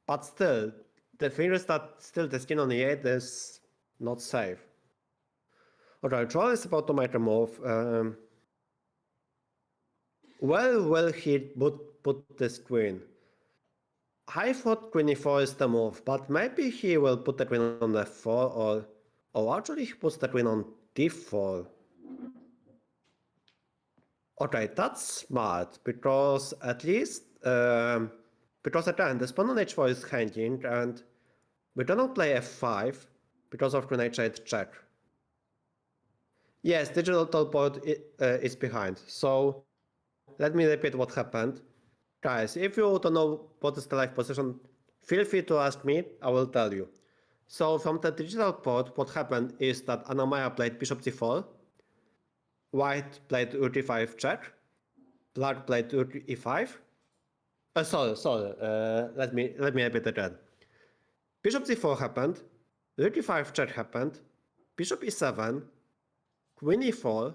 But still, the thing is that still the skin on the 8 is not safe. Okay, Joel is about to make a move. Where will he put this queen? I thought queen e4 is the move, but maybe he will put the queen on f4 or actually he puts the queen on d4. Okay, that's smart because at least because again this pawn on h4 is hanging and we cannot play f5 because of queen h8 check. Yes, digital board is behind. So let me repeat what happened. Guys, if you don't know what is the live position, feel free to ask me, I will tell you. So from the digital board, what happened is that Anna-Maja played bishop c4, white played rook e5 check, black played rook e5. Sorry, let me repeat again. Bishop c4 happened, rook e5 check happened, bishop e7, queen e4,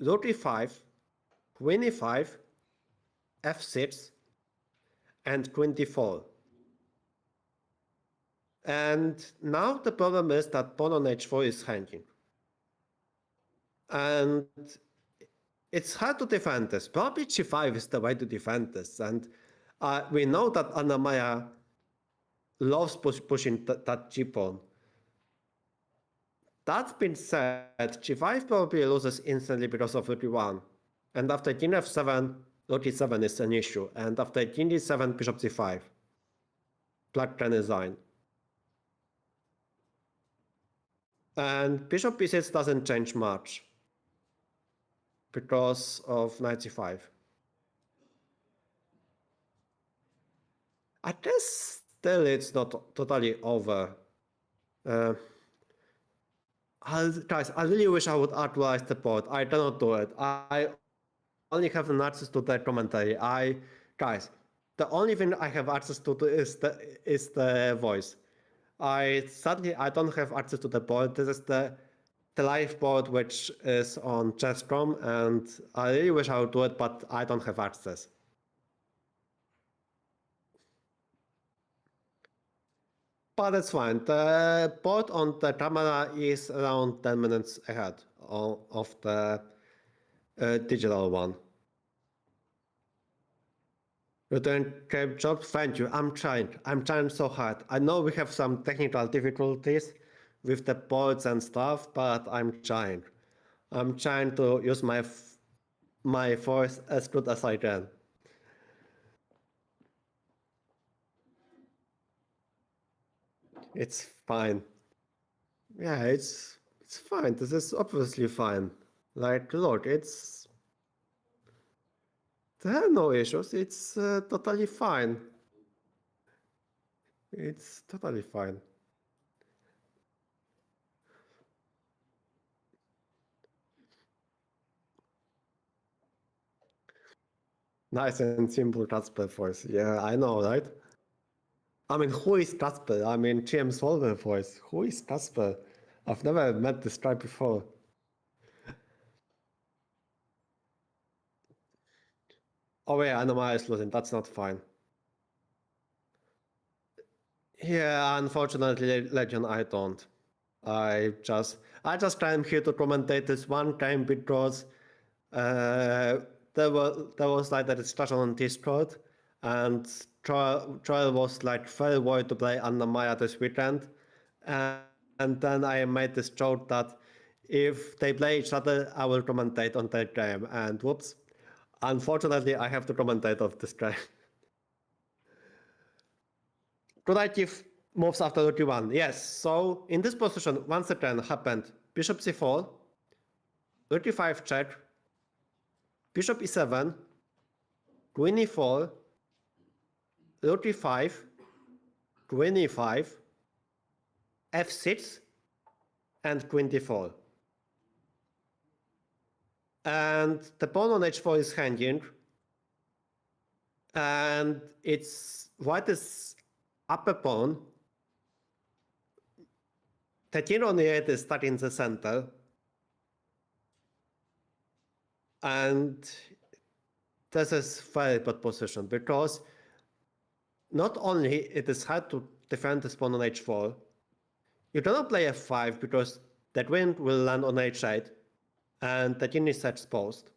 rook e5, queen e5, f6, and queen d4. And now the problem is that pawn on h4 is hanging. And it's hard to defend this. Probably g5 is the way to defend this. And we know that Anna-Maja loves pushing that g-pawn. That being said, g5 probably loses instantly because of rook e1. And after king f7, rook e7 is an issue. And after king d7, bishop c5. Black can resign. And bishop b6 doesn't change much because of knight c5. I guess still it's not totally over. Guys, I really wish I would actualize the board. I cannot do it. I only have access to the commentary. Guys, the only thing I have access to is the voice. Sadly I don't have access to the board. This is the live board which is on Chess.com, and I really wish I would do it, but I don't have access. But it's fine. The board on the camera is around 10 minutes ahead of the digital one. You're doing great job. Thank you. I'm trying so hard. I know we have some technical difficulties with the boards and stuff, but I'm trying. I'm trying to use my voice as good as I can. It's fine. Yeah, it's fine. This is obviously fine. Like, look, there are no issues. It's totally fine. It's totally fine. Nice and simple Casper voice. Yeah, I know, right? I mean, who is Casper? I mean, GM Solver voice. Who is Casper? I've never met this tribe before. Oh yeah, Anna-Maja is losing. That's not fine. Yeah, unfortunately, Legion, I don't. I just came here to commentate this one game because there was like a discussion on Discord, and Trial was like very worried to play Anna-Maja this weekend, and then I made this joke that if they play each other, I will commentate on that game, and whoops, unfortunately, I have to commentate of this game. Could I give moves after 31? Yes. So in this position, once again happened bishop c4, 35 check, bishop e7, queen e4, 35, queen e5, f6, and queen d4. And the pawn on h4 is hanging, and it's white is upper pawn. The king on e8 is stuck in the center, and this is very bad position because not only it is hard to defend this pawn on h4, you cannot play f5 because that queen will land on h8 and the king is exposed.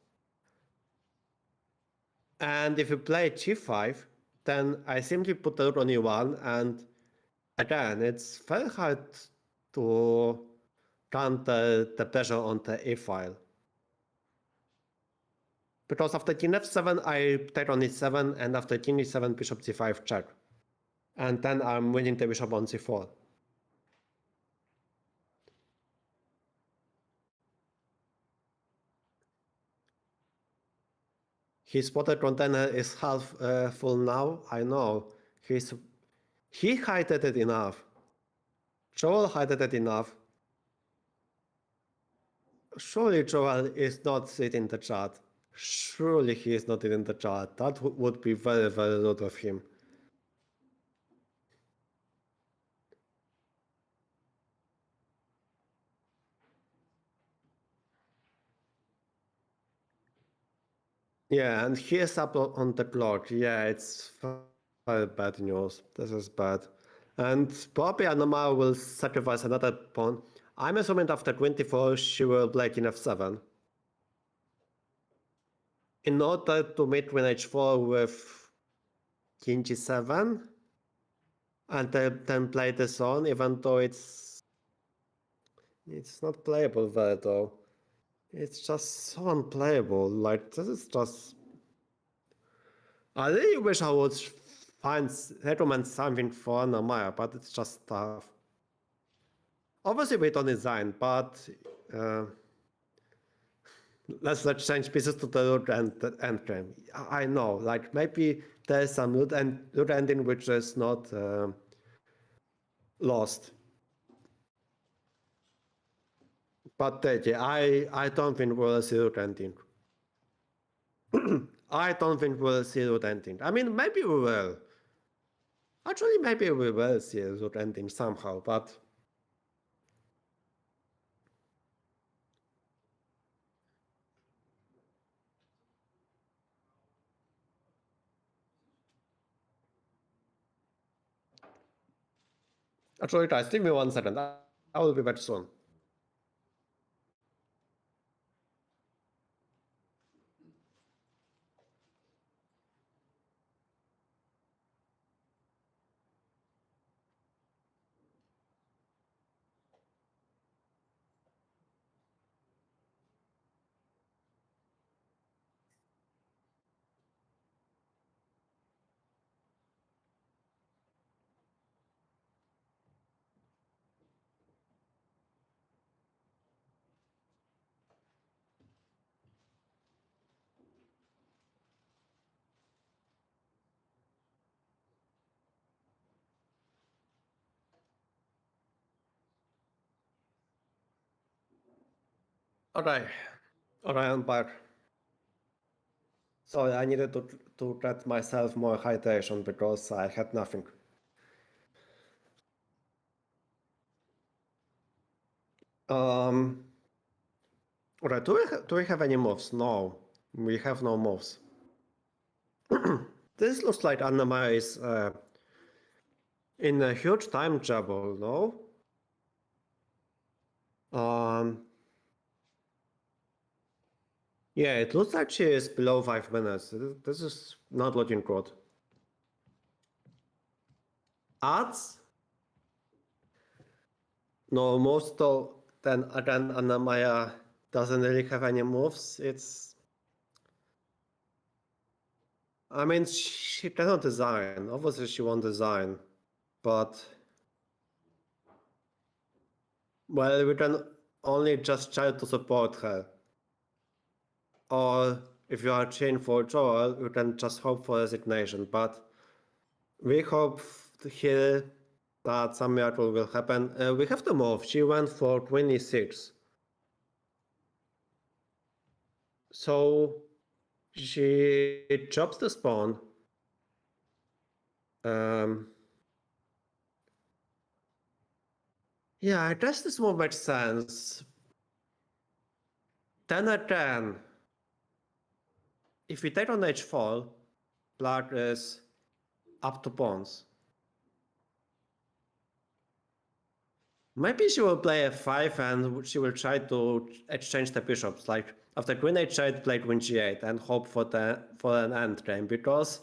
And if you play g5, then I simply put the rook on e1, and again, it's very hard to counter the pressure on the e file. Because after king f7, I take on e7, and after king e7, bishop c5 check. And then I'm winning the bishop on c4. His water container is half full now. I know. He hided it enough. Joel hided it enough. Surely Joel is not in the chat. Surely he is not in the chat. That would be very, very rude of him. Yeah, and he is up on the clock. Yeah, it's very bad news. This is bad. And probably Anna-Maja will sacrifice another pawn. I'm assuming after 24 she will play king f7. In order to mate queen h4 with king g7, and then play this on, even though it's not playable there though. It's just so unplayable. Like, this is just... I really wish I would recommend something for Anna-Maja, but it's just tough. Obviously we don't design, but let's change pieces to the rook and the endgame. I know, like maybe there's some rook ending which is not lost. But yeah, I don't think we'll see rook ending. I don't think we'll see rook ending. I mean, maybe we will. Actually, maybe we will see a rook ending somehow, but... Actually, guys, give me 1 second. I will be back soon. Okay, I'm back. Sorry, I needed to get myself more hydration because I had nothing. Alright, do we have any moves? No, we have no moves. This looks like Anna-Maja is in a huge time trouble, no? Yeah, it looks like she is below 5 minutes. This is not looking good. Odds? No, most of then again Anna-Maja doesn't really have any moves. I mean, she cannot design. Obviously, she won't design, but well, we can only just try to support her. Or if you are chained for Joel, you can just hope for resignation. But we hope here that some miracle will happen. We have to move. She went for 26. So she chops the spawn. Yeah, I guess this move makes sense. 10 at 10. If we take on h4, black is up to pawns. Maybe she will play f5 and she will try to exchange the bishops. Like after queen h8, play queen g8 and hope for an endgame, because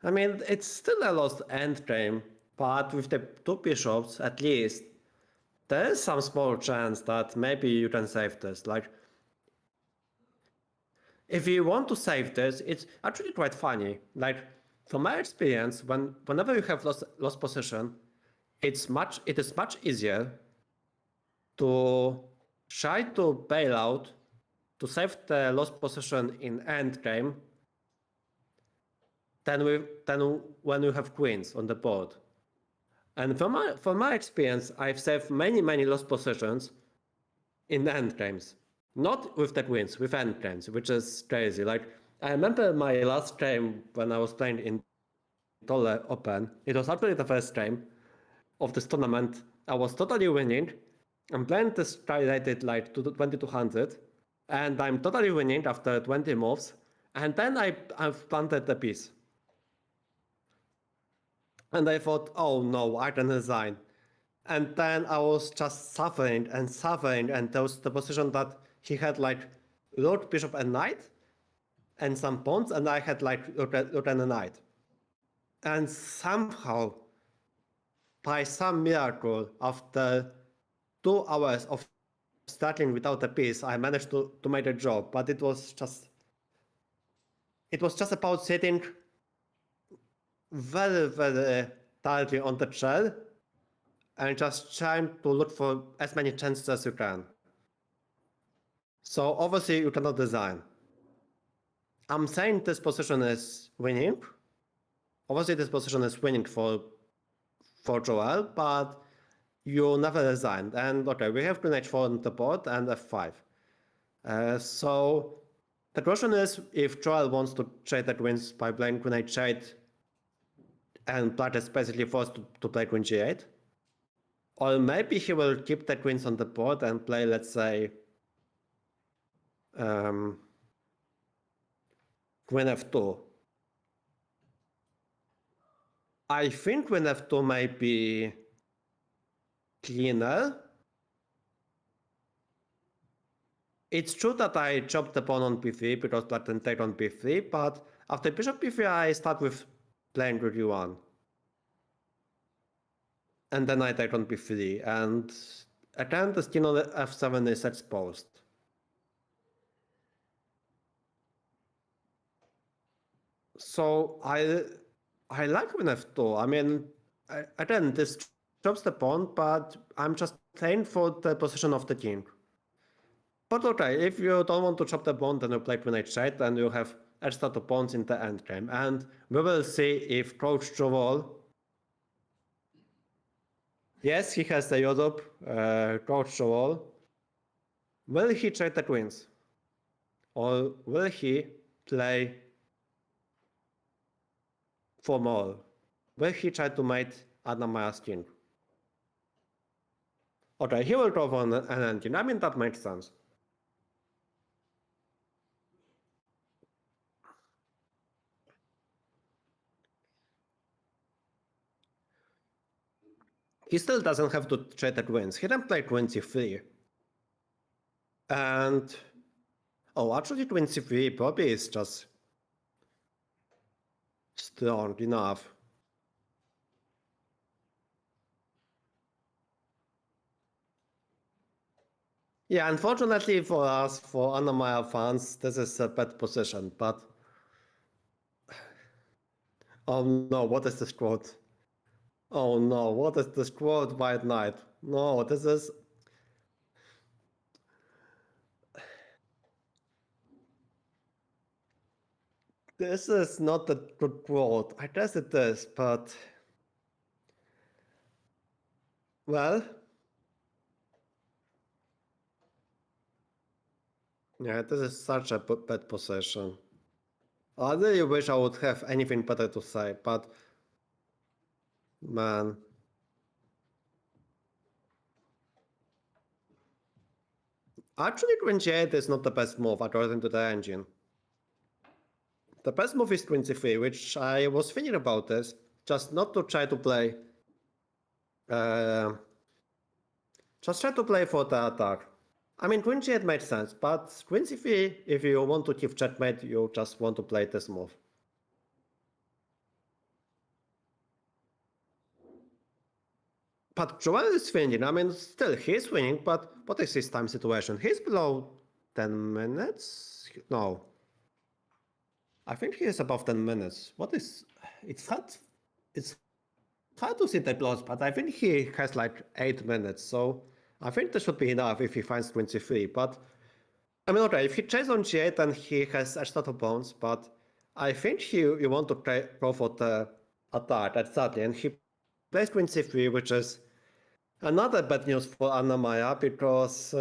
I mean it's still a lost endgame, but with the two bishops at least there is some small chance that maybe you can save this. Like if you want to save this, it's actually quite funny. Like from my experience, whenever you have lost position, it is much easier to try to bail out to save the lost position in endgame than when you have queens on the board. And from my experience, I've saved many lost positions in endgames. Not with the queens, with endgames, which is crazy. Like I remember my last game when I was playing in Tolle Open. It was actually the first game of this tournament. I was totally winning. I'm playing this guy rated like 2200, and I'm totally winning after 20 moves. And then I've planted the piece. And I thought, oh no, I can resign. And then I was just suffering, and there was the position that he had like Lord, Bishop, and Knight, and some pawns, and I had like Lord and a Knight. And somehow, by some miracle, after 2 hours of starting without a piece, I managed to make a job, but it was just about sitting very tightly on the chair and just trying to look for as many chances as you can. So obviously you cannot design. I'm saying this position is winning. Obviously this position is winning for Joel, but you never resigned. And okay, we have queen h4 on the board and f5. So the question is if Joel wants to trade the queens by playing queen h8 and black is basically forced to play queen g8. Or maybe he will keep the queens on the board and play, let's say, queen f2. I think queen f2 might be cleaner. It's true that I chopped the pawn on b3 because black can take on b3, but after bishop b3 I start with playing rook e1. And then I take on b3, and again the skin on f7 is exposed. So I like queen f2. I mean, again, this chops the pawn, but I'm just playing for the position of the king. But okay, if you don't want to chop the pawn, then you play queen h8, and you have extra two pawns in the endgame. And we will see if Coach Joel. Yes, he has the Europe, Coach Joel. Will he trade the queens? Or will he play for more? Will he try to mate Anna-Maja's king? Okay, he will draw for an engine. I mean, that makes sense. He still doesn't have to trade the queens. He can play queen c3. And oh, actually queen c3 probably is just strong enough. Yeah, unfortunately for us, for Anna-Maja fans, this is a bad position, but oh no, what is this quote? Oh no, what is this quote, White Knight? No, this is... This is not a good quote. I guess it is, but... Well... Yeah, this is such a bad position. I really wish I would have anything better to say, but... Man... Actually, queen g8 is not the best move according to the engine. The best move is queen c3, which I was thinking about this, just not to try to play... just try to play for the attack. I mean, queen g8 made sense, but queen c3, if you want to keep checkmate, you just want to play this move. But Joel is winning. I mean, still, he's winning, but what is his time situation? He's below 10 minutes? No. I think he is above 10 minutes. What is... It's hard to see the close, but I think he has like 8 minutes, so I think this should be enough if he finds 23, but... I mean, okay, if he chases on g8, then he has a lot of bones, but I think you want to go for the attack, exactly, and he plays queen c3, which is another bad news for Anna-Maja, because,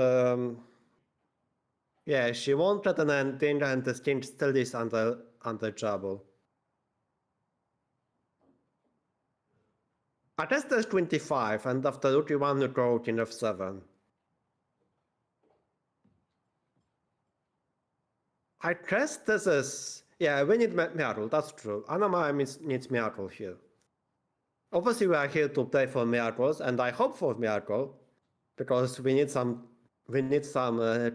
yeah, she wanted an ending, and the king still is under trouble. I guess there's 25, and after rook e1, you go king f7. I guess this is... Yeah, we need miracle, that's true. Anna-Maja needs miracle here. Obviously, we are here to play for miracles, and I hope for miracle, because we need some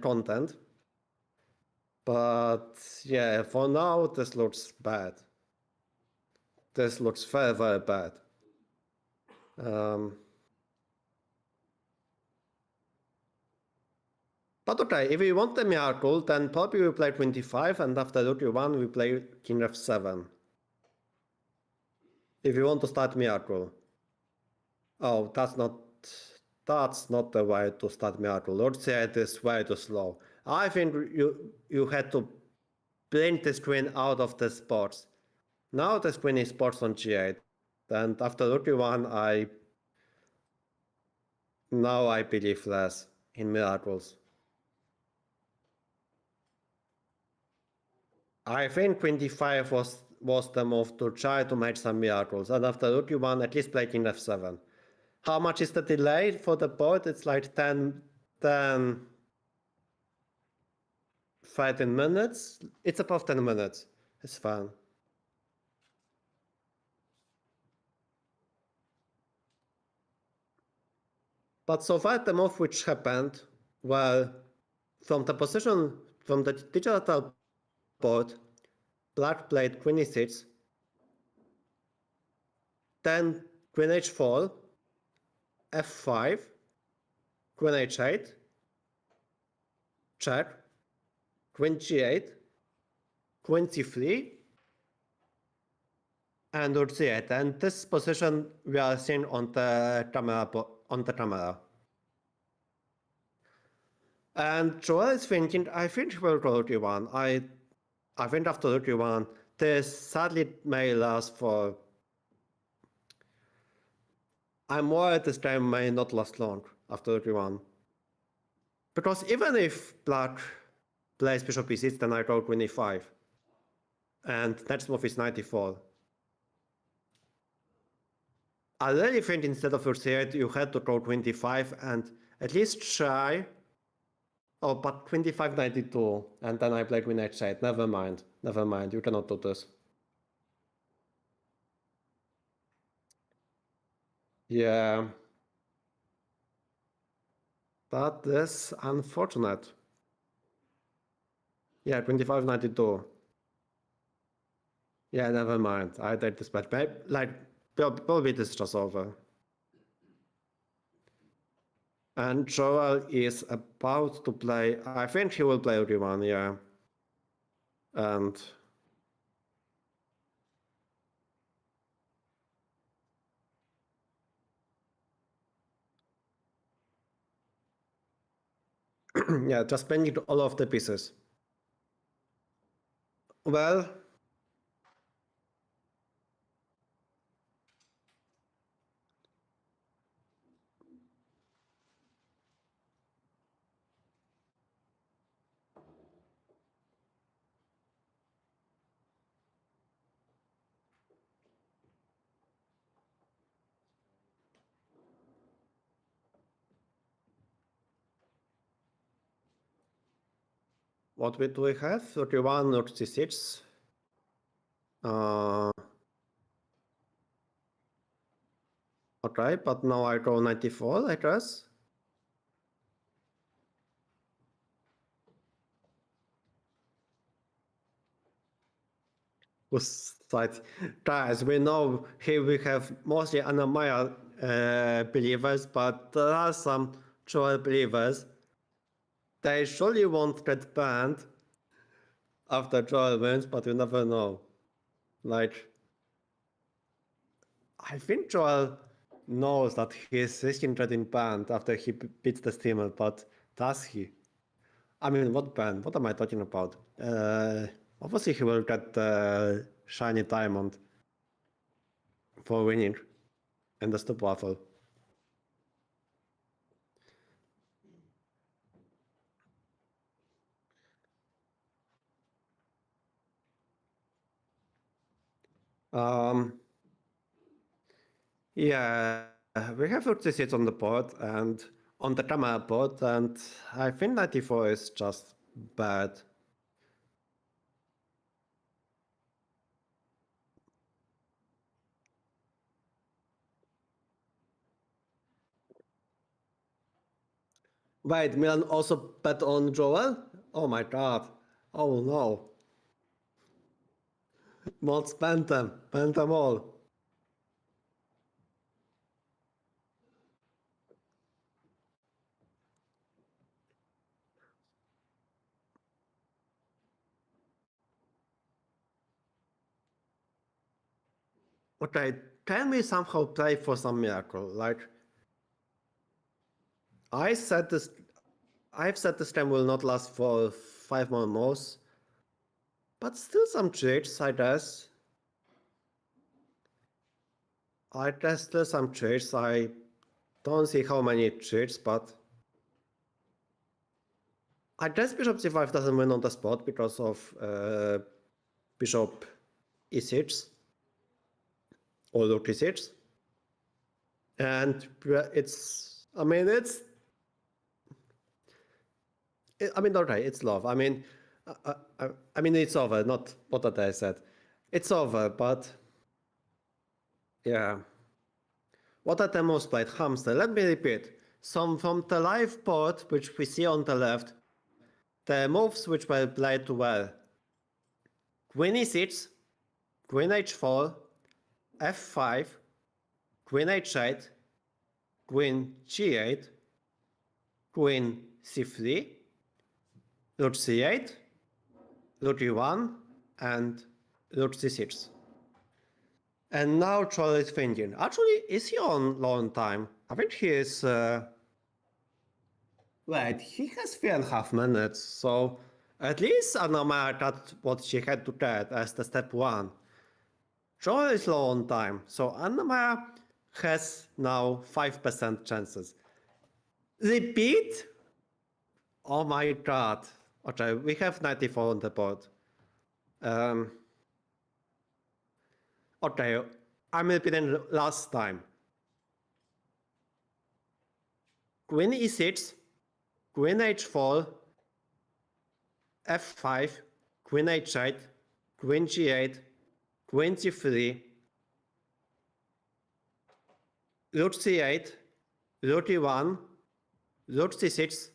content. But yeah, for now, this looks bad. This looks very, very bad. But okay, if we want the miracle, then probably we play 25, and after rook e1, we play king f7. If you want to start miracle. Oh, that's not the way to start miracle. Lord c8 is way too slow. I think you had to bring this queen out of the spots. Now this queen is spots on g8, and after rook e1, now I believe less in miracles. I think 25 was the move to try to make some miracles, and after rook e1, at least play king f7. How much is the delay for the board? It's like 10, 15 minutes. It's above 10 minutes. It's fine. But so far the move which happened, well, from the position, from the digital board, black played queen e6, then queen h4, f5, queen h8, check, queen g8, queen c3, and rook c8. And this position we are seeing on the camera. And Joel is thinking, I think he will go rook e1. I think after rook e1, this sadly may last for... I'm worried this game may not last long after rook e1. Because even if black plays bishop e6, then I go queen e5. And next move is 94. I really think instead of 38, you had to go 25 and at least try. Oh, but 25.92, and then I play Queen H8. Never mind. Never mind. You cannot do this. Yeah. That is unfortunate. Yeah, 25.92. Yeah, never mind. I did this match. Like, probably this is just over. And Joel is about to play. I think he will play everyone, yeah. And yeah, just painting all of the pieces. Well, what do we have? 31 or 36? Okay, but now I go 94, I guess. Side. Guys, we know here we have mostly Anna-Maja believers, but there are some Joel believers. They surely won't get banned after Joel wins, but you never know. Like, I think Joel knows that he is risking getting banned after he beats the streamer, but does he? I mean, what ban? What am I talking about? Obviously he will get the shiny diamond for winning and the stop waffle. Yeah, we have 36 on the board and on the camera board, and I think 94 is just bad. Wait, Milan also bet on Joel? Oh my god. Oh no. Mods banned them all. Okay, can we somehow play for some miracle? Like, I've said this game will not last for 5 more moves, but still some trades, I guess. I guess still some trades. I don't see how many trades, but I guess Bishop c5 doesn't win on the spot because of Bishop e6 or Rook e6. And it's, I mean, okay, it's love. I mean, it's over, not what that I said. It's over, but yeah. What are the most played? Hamster. Let me repeat. Some from the live board, which we see on the left, the moves which were played well. Queen e6, Queen h4, f5, Queen h8, Queen g8, Queen c3, Rook c8, Rook e1, and Rook c6. And now Troll is thinking, actually, is he on long time? I think he is... Wait, he has 3.5 minutes, so at least Anna-Maja got what she had to get as the step 1. Troll is low on time, so Anna-Maja has now 5% chances. Repeat? Oh my god. Okay, we have 94 on the board. Okay, I'm repeating last time. queen e6, queen h4, f5, queen h8, queen g8, queen g3, rook c8, rook e1, rook c6,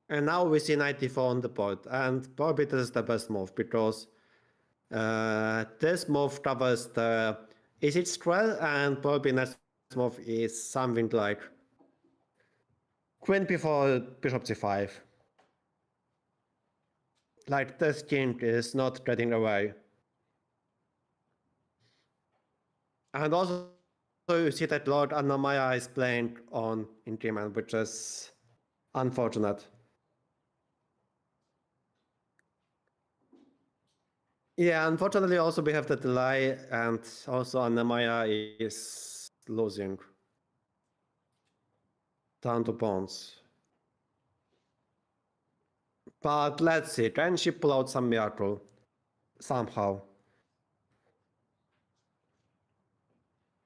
and now we see knight e4 on the board. And probably this is the best move because this move covers the e6 square, and probably next move is something like queen b4, bishop c5. Like this king is not getting away. And also you see that Lord Anna-Maja is playing on endgame, which is unfortunate. Yeah, unfortunately also we have the delay, and also Anna-Maja is losing down to pawns. But let's see, can she pull out some miracle somehow?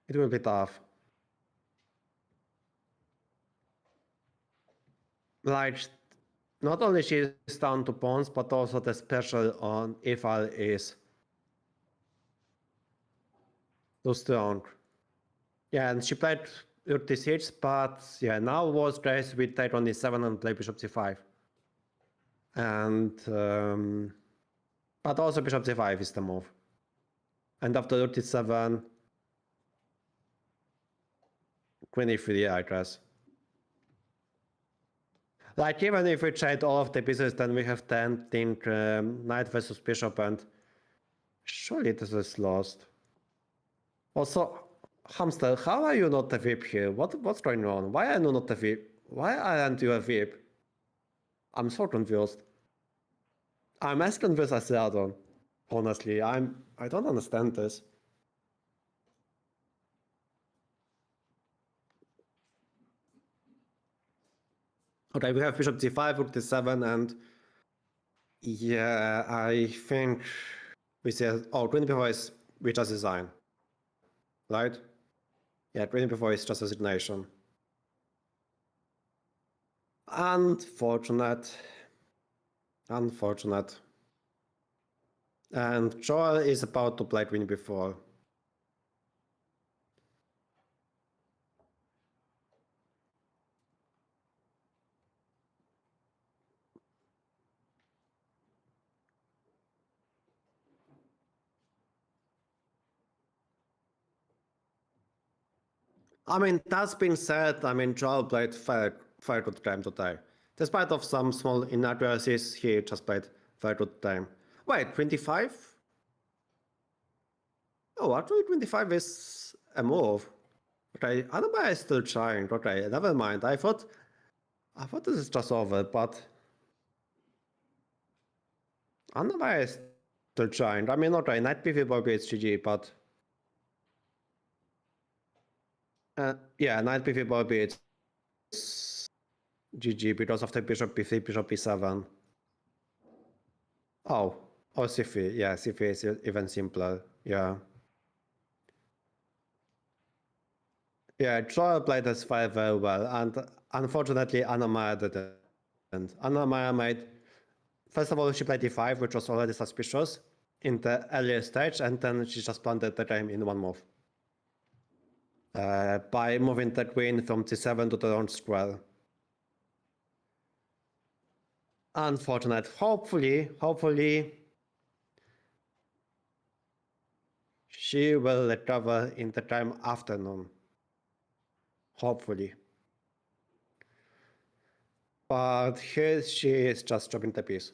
It will be tough. Like, not only she is down to pawns, but also the special on e-file is too strong. Yeah, and she played rook d6, but yeah, now was raised with knight on e7 and play bishop c5. And but also bishop c5 is the move. And after rook d7, queen e3, I guess. Like, even if we trade all of the pieces, then we have 10 think knight versus bishop, and surely this is lost. Also, Hamster, how are you not a VIP here? What's going on? Why are you not a VIP? Why aren't you a VIP? I'm so confused. I'm as confused as Zeldon. Honestly, I don't understand this. Okay, we have bishop d5, rook d7, and yeah, I think we see. Oh, queen b4 is we just design, right? Yeah, queen b4 is just resignation. Unfortunate. Unfortunate. And Joel is about to play queen b4. I mean, that's being said, I mean, Joel played very good game today. Despite of some small inaccuracies, he just played very good game. Wait, 25? Oh, actually 25 is a move. Okay, Anna-Maja is still trying. Okay, never mind. I thought this is just over, but Anna-Maja is still trying. I mean, okay, knight b3 probably is GG, but yeah, knight b3 probably it's GG because of the bishop b3, bishop b7. Oh, or c3. Yeah, c3 is even simpler. Yeah. Yeah, Joel played this file very well, and unfortunately, Anna-Maja didn't. Anna-Maja made, first of all, she played e5, which was already suspicious in the earlier stage, and then she just planted the game in one move. By moving the queen from c7 to the round square. Unfortunate. Hopefully, she will recover in the time afternoon. Hopefully. But here she is just dropping the piece.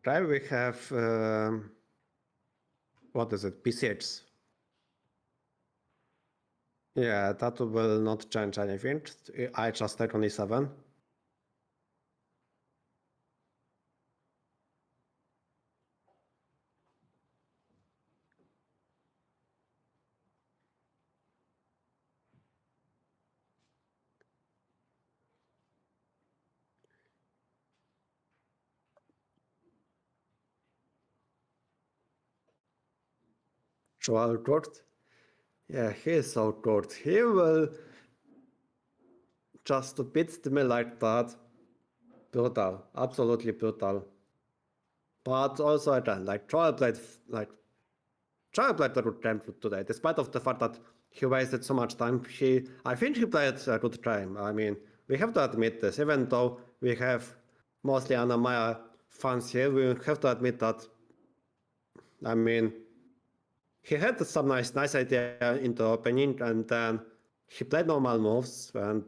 Right, we have, what is it, p6. Yeah, that will not change anything. I just take on e7. Joel good. Yeah, he is so good. He will just to beat me like that. Brutal, absolutely brutal. But also again, like Joel played a good game today, despite of the fact that he wasted so much time. I think he played a good game. I mean, we have to admit this, even though we have mostly Anna-Maja fans here, we have to admit that, I mean, he had some nice idea in the opening, and then he played normal moves, and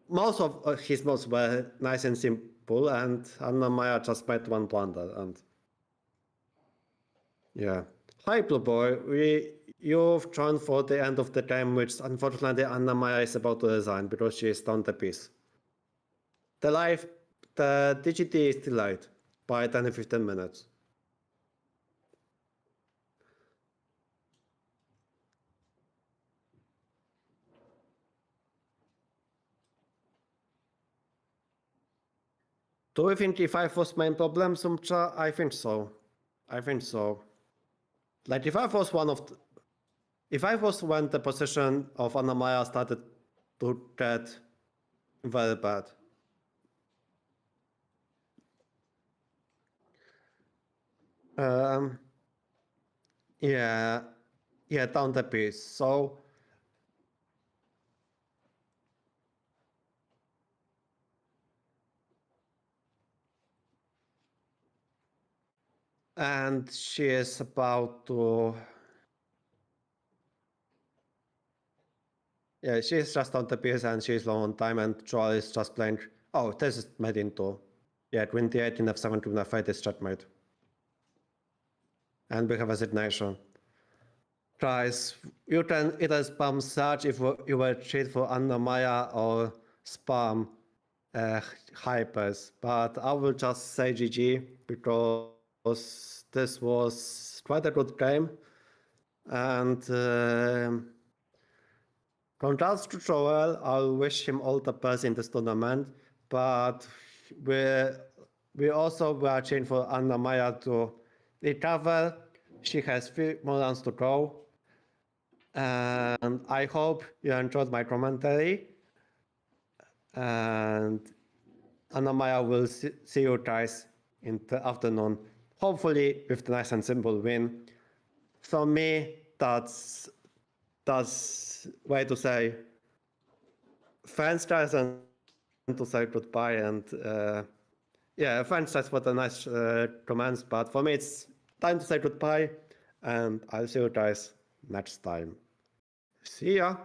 most of his moves were nice and simple, and Anna-Maja just made one blunder, and yeah. Hi, Blue Boy. You've joined for the end of the game, which unfortunately Anna-Maja is about to resign because she is down the piece. The DGT is delayed by 10 to 15 minutes. Do you think E5 was main problem, Sumcha? I think so. Like E5 was when the position of Anna-Maja started to get very bad. Yeah, down the piece. So and she is about to. Yeah, she's just on the piece and she's low on time, and Joel is just playing. Oh, this is made into. Yeah, 28 in F7 to F8 is checkmate. And we have a resignation. Guys, you can either spam search if you will cheat for Anna-Maja or spam hypers, but I will just say GG because this was quite a good game. And congrats to Joel. I'll wish him all the best in this tournament. But we also were cheering for Anna-Maja to recover. She has 3 more rounds to go. And I hope you enjoyed my commentary. And Anna-Maja will see you guys in the afternoon, hopefully with the nice and simple win. For me, that's way to say thanks guys and to say goodbye. And yeah, thanks guys for the nice comments. But for me, it's time to say goodbye, and I'll see you guys next time. See ya.